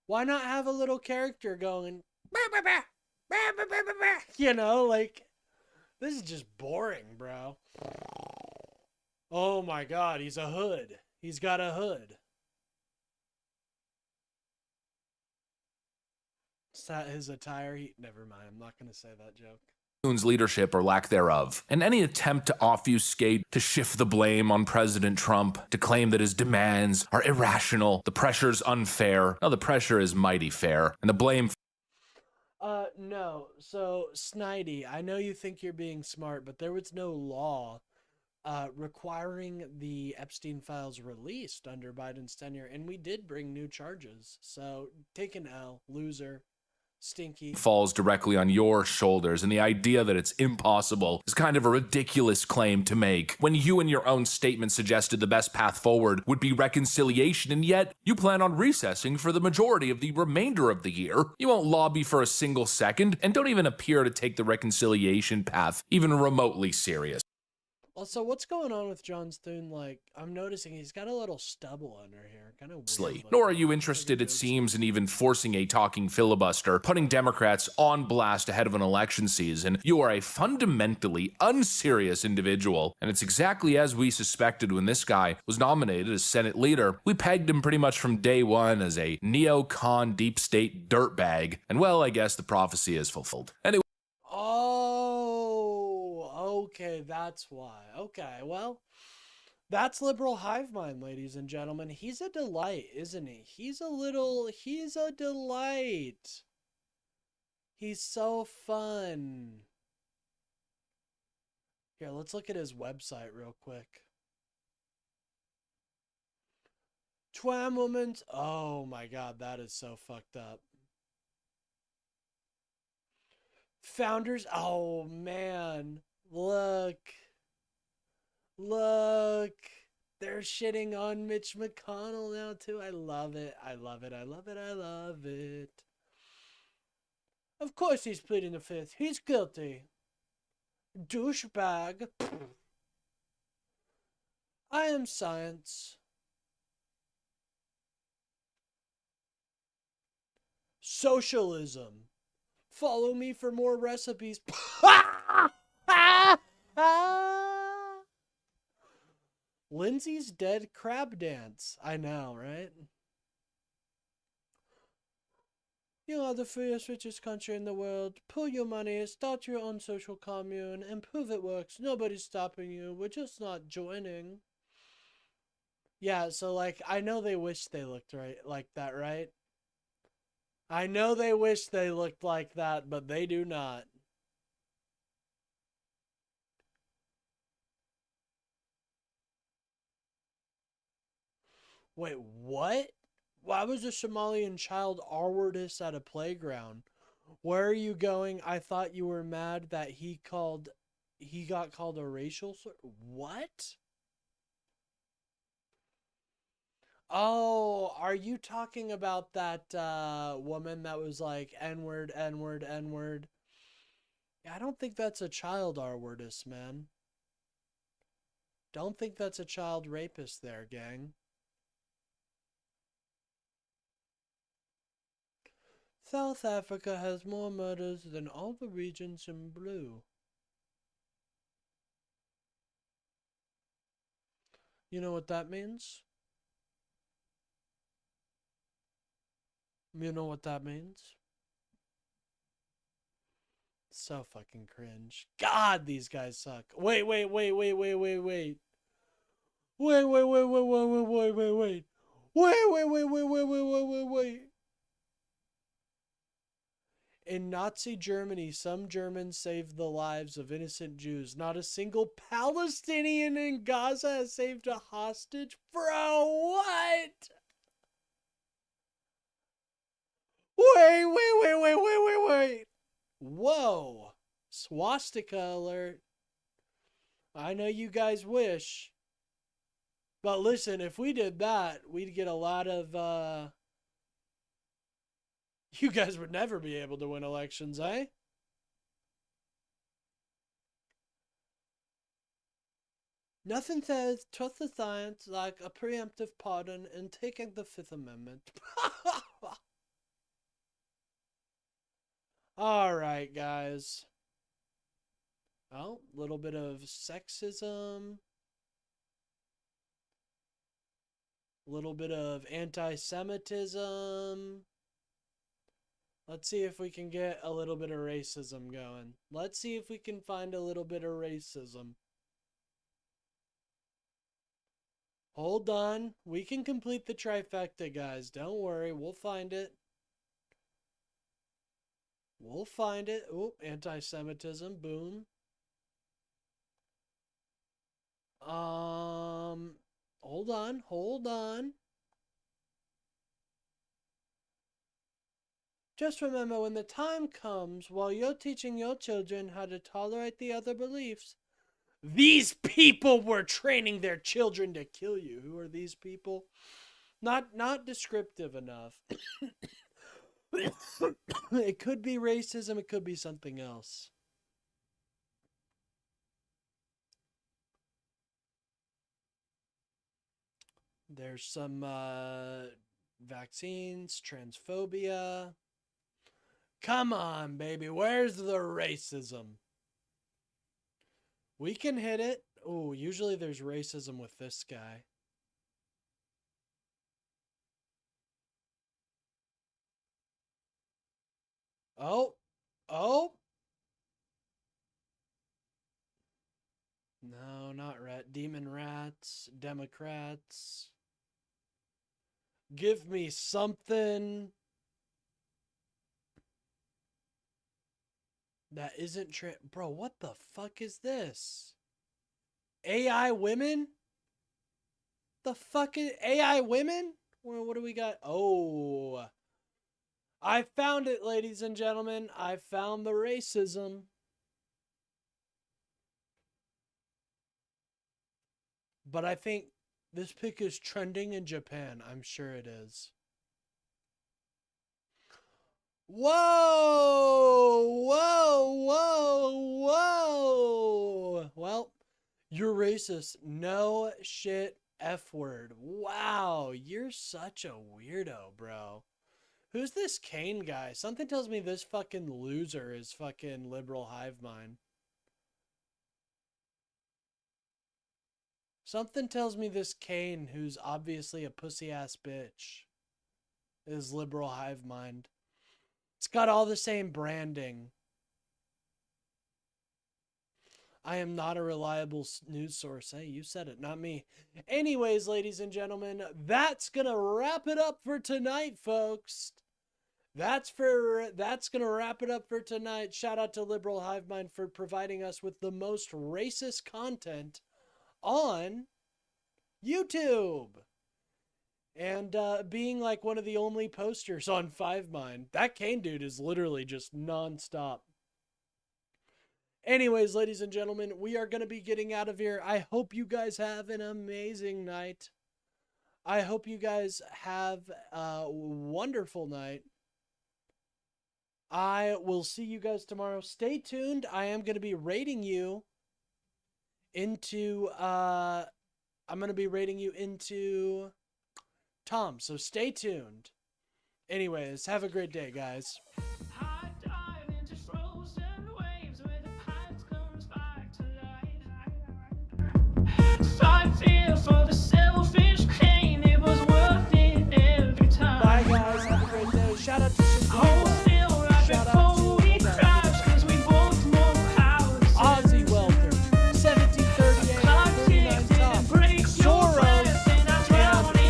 Why not have a little character going, bah, bah, bah, bah, bah, bah, bah, bah. You know, like, this is just boring, bro. Oh my god, he's a hood. He's got a hood. Is that his attire? Never mind, I'm not going to say that joke. Leadership or lack thereof, and any attempt to obfuscate, to shift the blame on President Trump, to claim that his demands are irrational, the pressure's unfair. No, the pressure is mighty fair, and the blame. No. So, Snidey, I know you think you're being smart, but there was no law requiring the Epstein files released under Biden's tenure, and we did bring new charges. So, take an L, loser. Stinky. Falls directly on your shoulders, and the idea that it's impossible is kind of a ridiculous claim to make, when you in your own statement suggested the best path forward would be reconciliation, and yet you plan on recessing for the majority of the remainder of the year. You won't lobby for a single second, and don't even appear to take the reconciliation path even remotely serious. Also, what's going on with John Thune? Like, I'm noticing he's got a little stubble under here. Kind of weird. Nor are you interested, it seems, in even forcing a talking filibuster, putting Democrats on blast ahead of an election season. You are a fundamentally unserious individual, and it's exactly as we suspected when this guy was nominated as Senate leader. We pegged him pretty much from day one as a neocon deep state dirtbag, and well, I guess the prophecy is fulfilled. Anyway. Okay, that's why. Okay, well, that's liberal hive mind, ladies and gentlemen. He's a delight, isn't he? He's a delight. He's so fun. Here, let's look at his website real quick. Twam Woman's. Oh my god, that is so fucked up. Founders. Oh man. Look. They're shitting on Mitch McConnell now too. I love it. I love it. I love it. I love it. Of course he's pleading the fifth. He's guilty. Douchebag. I am science. Socialism. Follow me for more recipes. Lindsay's dead crab dance. I know, right? You are the freest, richest country in the world. Pool your money, start your own social commune, and prove it works. Nobody's stopping you. We're just not joining. Yeah, so like, I know they wish they looked right like that, right? I know they wish they looked like that, but they do not. Wait, what? Why was a Somalian child R-wordist at a playground? Where are you going? I thought you were mad that he got called a racial slur. What? Oh, are you talking about that woman that was like N-word, N-word, N-word? Yeah, I don't think that's a child R-wordist, man. Don't think that's a child rapist there, gang. South Africa has more murders than all the regions in blue. You know what that means? You know what that means? So fucking cringe. God, these guys suck. Wait. Wait. In Nazi Germany, some Germans saved the lives of innocent Jews. Not a single Palestinian in Gaza has saved a hostage. Bro, what? Wait. Whoa. Swastika alert. I know you guys wish. But listen, if we did that, we'd get a lot of, you guys would never be able to win elections, eh? Nothing says trust the science like a preemptive pardon and taking the Fifth Amendment. Alright, guys. Well, a little bit of sexism. A little bit of anti-Semitism. Let's see if we can get a little bit of racism going. Let's see if we can find a little bit of racism. Hold on. We can complete the trifecta, guys. Don't worry. We'll find it. We'll find it. Oh, anti-Semitism. Boom. Hold on. Just remember, when the time comes, while you're teaching your children how to tolerate the other beliefs, these people were training their children to kill you. Who are these people? Not descriptive enough. It could be racism, it could be something else. There's some vaccines, transphobia. Come on, baby. Where's the racism? We can hit it. Oh, usually there's racism with this guy. Oh. No, not rat. Demon rats, Democrats. Give me something that isn't bro, what the fuck is this? AI women? The fuck is AI women? Well, what do we got? Oh. I found it, ladies and gentlemen. I found the racism. But I think this pic is trending in Japan. I'm sure it is. Whoa. Well, you're racist. No shit, F word. Wow, you're such a weirdo, bro. Who's this Kane guy? Something tells me this fucking loser is fucking liberal hive mind. Something tells me this Kane, who's obviously a pussy-ass bitch, is liberal hive mind. It's got all the same branding. I am not a reliable news source. Hey, you said it, not me. Anyways, ladies and gentlemen, that's gonna wrap it up for tonight, folks. That's gonna wrap it up for tonight. Shout out to Liberal Hive Mind for providing us with the most racist content on YouTube. And being like one of the only posters on FiveMind. That Kane dude is literally just nonstop. Anyways, ladies and gentlemen, we are going to be getting out of here. I hope you guys have an amazing night. I hope you guys have a wonderful night. I will see you guys tomorrow. Stay tuned. I am going to be rating you into, I'm going to be rating you into Tom. So stay tuned. Anyways, have a great day, guys. For the selfish pain, it was worth it every time. Bye guys, have a great day. Shout out to Shazam. Shout out to Ozzy Welter, 1738, 39 Top, Soros, and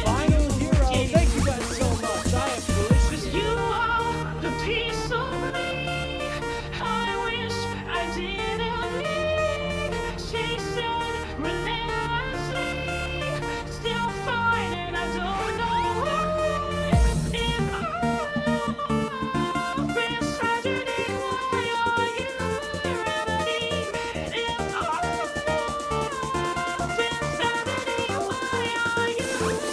Final Hero. Thank you guys so much. I appreciate it. You are the piece of